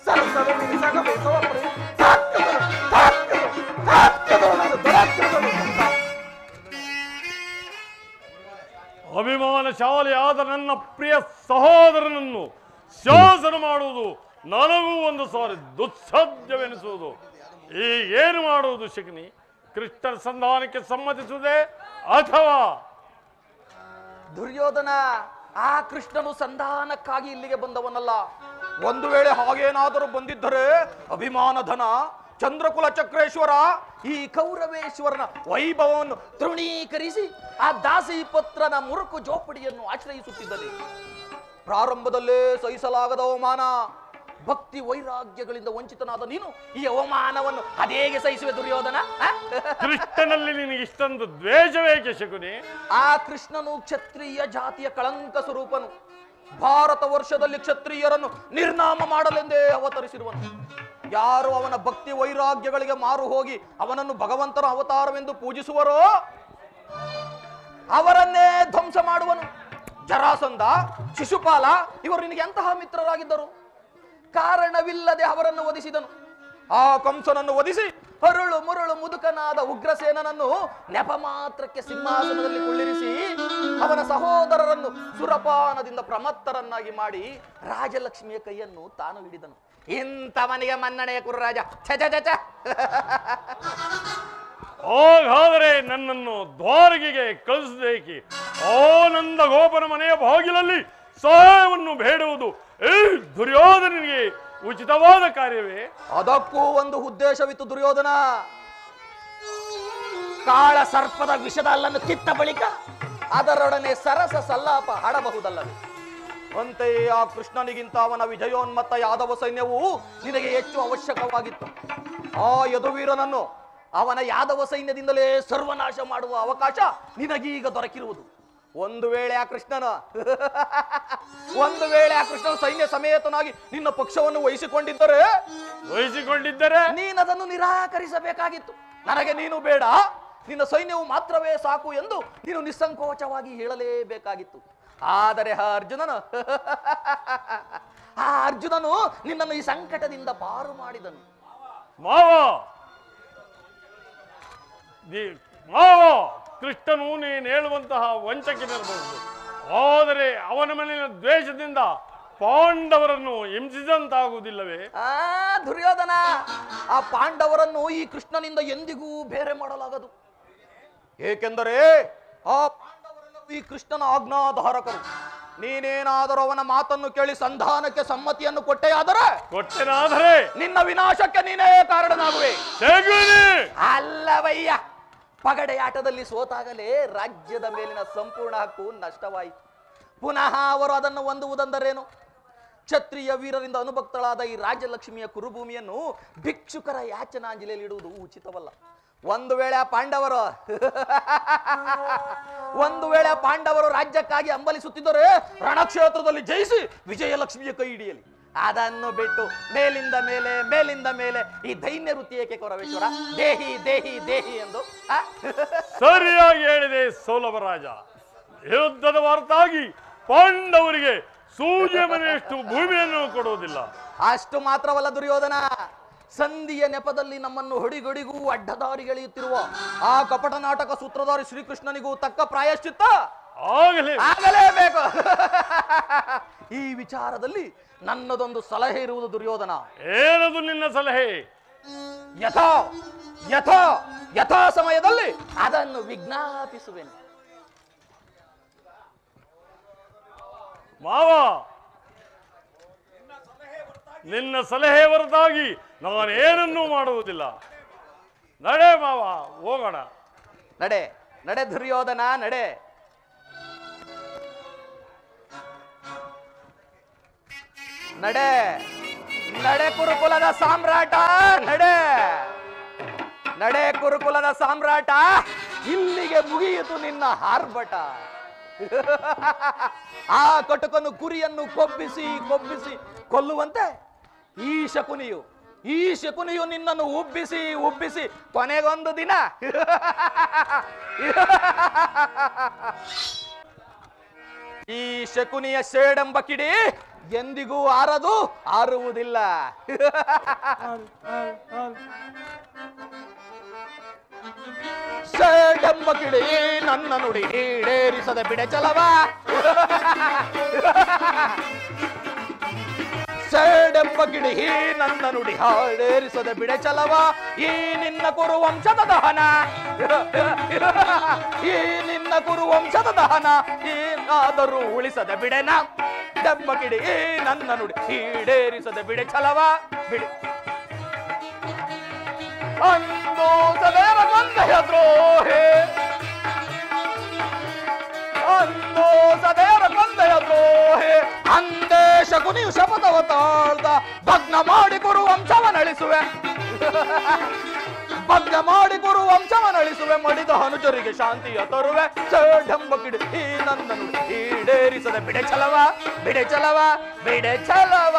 J: ಸರಸದ ಸಗ ಬೇಸವ ಪರಿ ಸಾಕು ದುರುಳನ ದುರಾಗ್ರದಳು ಸರಸ.
I: ಅಭಿಮಾನಶಾಲಿಯಾದ ನನ್ನ ಪ್ರಿಯ ಸಹೋದರನನ್ನು ಶಾಸನ ಮಾಡುವುದು ನನಗೂ ಒಂದು ಸಾರಿ ದುಸ್ಸಾಧ್ಯವೆನಿಸುವುದು. ಏನು ಮಾಡುವುದು ಶಕುನಿ? ಕೃಷ್ಣನ ಸಂಧಾನಕ್ಕೆ ಸಮ್ಮತಿಸುವುದೇ ಅಥವಾ?
H: ದುರ್ಯೋಧನ, ಆ ಕೃಷ್ಣನು ಸಂಧಾನಕ್ಕಾಗಿ ಇಲ್ಲಿಗೆ ಬಂದವನಲ್ಲ. ಒಂದು ವೇಳೆ ಹಾಗೇನಾದರೂ ಬಂದಿದ್ದರೆ ಅಭಿಮಾನಧನ ಚಂದ್ರಕುಲ ಚಕ್ರೇಶ್ವರ ಈ ಕೌರವೇಶ್ವರನ ವೈಭವವನ್ನು ತೃಣೀಕರಿಸಿ ಆ ದಾಸಿ ಪತ್ರನ ಮುರುಕು ಜೋಪಡಿಯನ್ನು ಆಶ್ರಯಿಸುತ್ತಿದ್ದನೆ. ಪ್ರಾರಂಭದಲ್ಲೇ ಸಹಿಸಲಾಗದ ಅವಮಾನ, ಭಕ್ತಿ ವೈರಾಗ್ಯಗಳಿಂದ ವಂಚಿತನಾದ ನೀನು ಈ ಅವಮಾನವನ್ನು ಅದೇಗೆ ಸಹಿಸುವೆ ದುರ್ಯೋಧನ?
I: ಕೃಷ್ಣನಲ್ಲಿ ನಿನಗೆ ಇಷ್ಟೊಂದು ದ್ವೇಷವೇಕೆ ಶಕುನಿ?
H: ಆ ಕೃಷ್ಣನು ಕ್ಷತ್ರಿಯ ಜಾತಿಯ ಕಳಂಕ ಸ್ವರೂಪನು. ಭಾರತ ವರ್ಷದಲ್ಲಿ ಕ್ಷತ್ರಿಯರನ್ನು ನಿರ್ನಾಮ ಮಾಡಲೆಂದೇ ಅವತರಿಸಿರುವನು. ಯಾರು ಅವನ ಭಕ್ತಿ ವೈರಾಗ್ಯಗಳಿಗೆ ಮಾರು ಹೋಗಿ ಅವನನ್ನು ಭಗವಂತನ ಅವತಾರವೆಂದು ಪೂಜಿಸುವರೋ ಅವರನ್ನೇ ಧ್ವಂಸ ಮಾಡುವನು. ಜರಾಸಂಧ, ಶಿಶುಪಾಲ ಇವರು ನಿನಗೆ ಎಂತಹ ಮಿತ್ರರಾಗಿದ್ದರು? ಕಾರಣವಿಲ್ಲದೆ ಅವರನ್ನು ವಧಿಸಿದನು. ಆ ಕಂಸನನ್ನು ವಧಿಸಿ ಹರುಳು ಮುರುಳು ಮುದುಕನಾದ ಉಗ್ರಸೇನನನ್ನು ನೆಪ ಮಾತ್ರಕ್ಕೆ ಸಿಂಹಾಸನದಲ್ಲಿ ಕುಳ್ಳಿರಿಸಿ ಅವನ ಸಹೋದರರನ್ನು ಸುರಪಾನದಿಂದ ಪ್ರಮತ್ತರನ್ನಾಗಿ ಮಾಡಿ ರಾಜಲಕ್ಷ್ಮಿಯ ಕೈಯನ್ನು ತಾನು ಹಿಡಿದನು. ಇಂಥವನಿಗೆ ಮನ್ನಣೆಯ ಕುರುರಾಜ.
I: ಹಾಗಾದರೆ ನನ್ನನ್ನು ದ್ವಾರಕೆಗೆ ಕಳಿಸಬೇಕಿ ಆನಂದ ಗೋಪನ ಮನೆಯ ಬಾಗಿಲಲ್ಲಿ ಸಹಾಯವನ್ನು ಬೇಡುವುದು ಈ ದುರ್ಯೋಧನಿಗೆ ಉಚಿತವಾದ ಕಾರ್ಯವೇ?
H: ಅದಕ್ಕೂ ಒಂದು ಉದ್ದೇಶವಿತ್ತು ದುರ್ಯೋಧನ. ಕಾಳ ಸರ್ಪದ ವಿಷದ ಅಲ್ಲನ್ನು ಕಿತ್ತ ಬಳಿಕ ಅದರೊಡನೆ ಸರಸ ಸಲ್ಲಾಪ ಆಡಬಹುದಲ್ಲವೇ? ಅಂತೆಯೇ ಆ ಕೃಷ್ಣನಿಗಿಂತ ಅವನ ವಿಜಯೋನ್ಮತ್ತ ಯಾದವ ಸೈನ್ಯವು ನಿನಗೆ ಹೆಚ್ಚು ಅವಶ್ಯಕವಾಗಿತ್ತು. ಆ ಯದುವೀರನನ್ನು ಅವನ ಯಾದವ ಸೈನ್ಯದಿಂದಲೇ ಸರ್ವನಾಶ ಮಾಡುವ ಅವಕಾಶ ನಿನಗೀಗ ದೊರಕಿರುವುದು. ಒಂದು ವೇಳೆ ಆ ಕೃಷ್ಣನು ಸೈನ್ಯ ಸಮೇತನಾಗಿ ನಿನ್ನ ಪಕ್ಷವನ್ನು ವಹಿಸಿಕೊಂಡಿದ್ದರೆ ನೀನದನ್ನು ನಿರಾಕರಿಸಬೇಕಾಗಿತ್ತು. ನನಗೆ ನೀನು ಬೇಡ, ನಿನ್ನ ಸೈನ್ಯವು ಮಾತ್ರವೇ ಸಾಕು ಎಂದು ನೀನು ನಿಸ್ಸಂಕೋಚವಾಗಿ ಹೇಳಲೇಬೇಕಾಗಿತ್ತು. ಆದರೆ ಆ ಅರ್ಜುನನು ನಿನ್ನನ್ನು ಈ ಸಂಕಟದಿಂದ ಪಾರು ಮಾಡಿದನು.
I: ಕೃಷ್ಣನು ನೀನು ಹೇಳುವಂತಹ ವಂಚಕನಿರಬಹುದು, ಆದರೆ ಅವನ ಮೇಲಿನ ದ್ವೇಷದಿಂದ ಪಾಂಡವರನ್ನು ಹಿಂಸಿದಂತಾಗುವುದಿಲ್ಲವೇ?
H: ದುರ್ಯೋಧನ, ಆ ಪಾಂಡವರನ್ನು ಈ ಕೃಷ್ಣನಿಂದ ಎಂದಿಗೂ ಬೇರೆ ಮಾಡಲಾಗದು. ಏಕೆಂದರೆ ಆ ಪಾಂಡವರೆಲ್ಲರೂ ಈ ಕೃಷ್ಣನ ಆಜ್ಞಾಧಾರಕರು. ನೀನೇನಾದರೂ ಅವನ ಮಾತನ್ನು ಕೇಳಿ ಸಂಧಾನಕ್ಕೆ ಸಮ್ಮತಿಯನ್ನು ಕೊಟ್ಟೆನಾದರೆ ನಿನ್ನ ವಿನಾಶಕ್ಕೆ ನೀನೇ ಕಾರಣನಾಗುವೆ. ಅಲ್ಲವಯ್ಯ, ಪಗಡೆಯಾಟದಲ್ಲಿ ಸೋತಾಗಲೇ ರಾಜ್ಯದ ಮೇಲಿನ ಸಂಪೂರ್ಣ ಹಕ್ಕು ನಷ್ಟವಾಯಿತು. ಪುನಃ ಅವರು ಅದನ್ನು ಹೊಂದುವುದೆಂದರೇನು? ಕ್ಷತ್ರಿಯ ವೀರರಿಂದ ಅನುಭಕ್ತಳಾದ ಈ ರಾಜಲಕ್ಷ್ಮಿಯ ಕುರುಭೂಮಿಯನ್ನು ಭಿಕ್ಷುಕರ ಯಾಚನಾಂಜಲಿಯಲ್ಲಿ ಇಡುವುದು ಉಚಿತವಲ್ಲ. ಒಂದು ವೇಳೆ ಆ ಪಾಂಡವರು ರಾಜ್ಯಕ್ಕಾಗಿ ಹಂಬಲಿಸುತ್ತಿದ್ದರೆ ರಣಕ್ಷೇತ್ರದಲ್ಲಿ ಜಯಿಸಿ ವಿಜಯಲಕ್ಷ್ಮಿಯ ಕೈ ಹಿಡಿಯಲಿ. ಅದನ್ನು ಬಿಟ್ಟು ಮೇಲಿಂದ ಮೇಲೆ ಈ ದೈನ್ಯ ವೃತ್ತಿ ಏಕೆ ಕೌರವೇಶ್ವರ? ದೇಹಿ ದೇಹಿ ದೇಹಿ ಎಂದು
I: ಸರಿಯಾಗಿ ಹೇಳಿದೆ ಸೌಲಭರಾಜ. ಯುದ್ಧದ ಹೊರತಾಗಿ ಪಾಂಡವರಿಗೆ ಸೂರ್ಯ ಮನೆಯಷ್ಟು ಭೂಮಿಯನ್ನು ಕೊಡುವುದಿಲ್ಲ.
H: ಅಷ್ಟು ಮಾತ್ರವಲ್ಲ ದುರ್ಯೋಧನ, ಸಂಧಿಯ ನೆಪದಲ್ಲಿ ನಮ್ಮನ್ನು ಹೊಡಿಗೊಡಿಗೂ ಅಡ್ಡದಾರಿಗೆಳೆಯುತ್ತಿರುವ ಆ ಕಪಟ ನಾಟಕ ಸೂತ್ರಧಾರಿ ಶ್ರೀಕೃಷ್ಣನಿಗೂ ತಕ್ಕ ಪ್ರಾಯಶ್ಚಿತ್ತ ಆಗಲೇಬೇಕು. ಈ ವಿಚಾರದಲ್ಲಿ ನನ್ನದೊಂದು ಸಲಹೆ ಇರುವುದು ದುರ್ಯೋಧನ.
I: ಏನದು ನಿನ್ನ ಸಲಹೆ?
H: ಯಥಾ ಸಮಯದಲ್ಲಿ ಅದನ್ನು ವಿಜ್ಞಾಪಿಸುವೆನು.
I: ಮಾವ, ನಿನ್ನ ಸಲಹೆ ಹೊರತಾಗಿ ನಾನೇನನ್ನೂ ಮಾಡುವುದಿಲ್ಲ. ನಡೆ ಮಾವ, ಹೋಗೋಣ.
H: ನಡೆ ನಡೆ ದುರ್ಯೋಧನ, ನಡೆ. ನಡೆ ನಡೆ ಕುರುಕುಲದ ಸಾಮ್ರಾಟ, ನಡೆ ನಡೆ ಕುರುಕುಲದ ಸಾಮ್ರಾಟ. ಇಲ್ಲಿಗೆ ಮುಗಿಯಿತು ನಿನ್ನ ಆರ್ಭಟ. ಆ ಕಟುಕನು ಕುರಿಯನ್ನು ಕೊಬ್ಬಿಸಿ ಕೊಲ್ಲುವಂತೆ ಈ ಶಕುನಿಯು ನಿನ್ನನ್ನು ಉಬ್ಬಿಸಿ ಕೊನೆಗೊಂದು ದಿನ ಈ ಶಕುನಿಯ ಸೇಡೆಂಬ ಕಿಡಿ ಎಂದಿಗೂ ಆರುವುದಿಲ್ಲ. ಸೇಡೆಂಬ ಕಿಡಿ ನನ್ನ ನುಡಿ ಈಡೇರಿಸದ ಬಿಡೆ ಚಲವ. ಸೇಡೆಂಬ ಕಿಡಿ ನನ್ನ ನುಡಿ ಹಾಡೇರಿಸದ ಬಿಡೆ ಚಲವ. ಈ ನಿನ್ನ ಕುರುವಂಶದ ದಹನ, ಈ ನಿನ್ನ ಕುರುವಂಶದ ದಹನ ಏನಾದರೂ ಉಳಿಸದ ಬಿಡೆನ. ದೆಂಬ ಕಿಡಿ ನನ್ನ ನುಡಿ ಈಡೇರಿಸದ ಬಿಡೆ ಚಲವ. ಬಿಡೆ ಅಂದು ಸದೇರ ಗೊಂದೆಯ ದ್ರೋಹಿ, ಅಂದು ಸದೇರ ಗೊಂದೆಯ ದ್ರೋಹಿ. ಅಂದೇ ಶಕುನಿಯು ಶಪಥವ ತಾಳ್ದ ಭಗ್ನ ಮಾಡಿ ಕುರುವಂಶವನಳಿಸುವೆ, ಭಗ್ನ ಮಾಡಿ ಕುರುವಂಶವನಳಿಸುವೆ. ಮಡಿದ ಅನುಚರಿಗೆ ಶಾಂತಿಯ ತರುವೆ. ಸೇಡೆಂಬ ಕಿಡಿ ನನ್ನ ನುಡಿ ಈಡೇರಿಸದ ಬಿಡೆ ಚಲವ, ಬಿಡೆ ಚಲವ, ಬಿಡೆ ಚಲವ.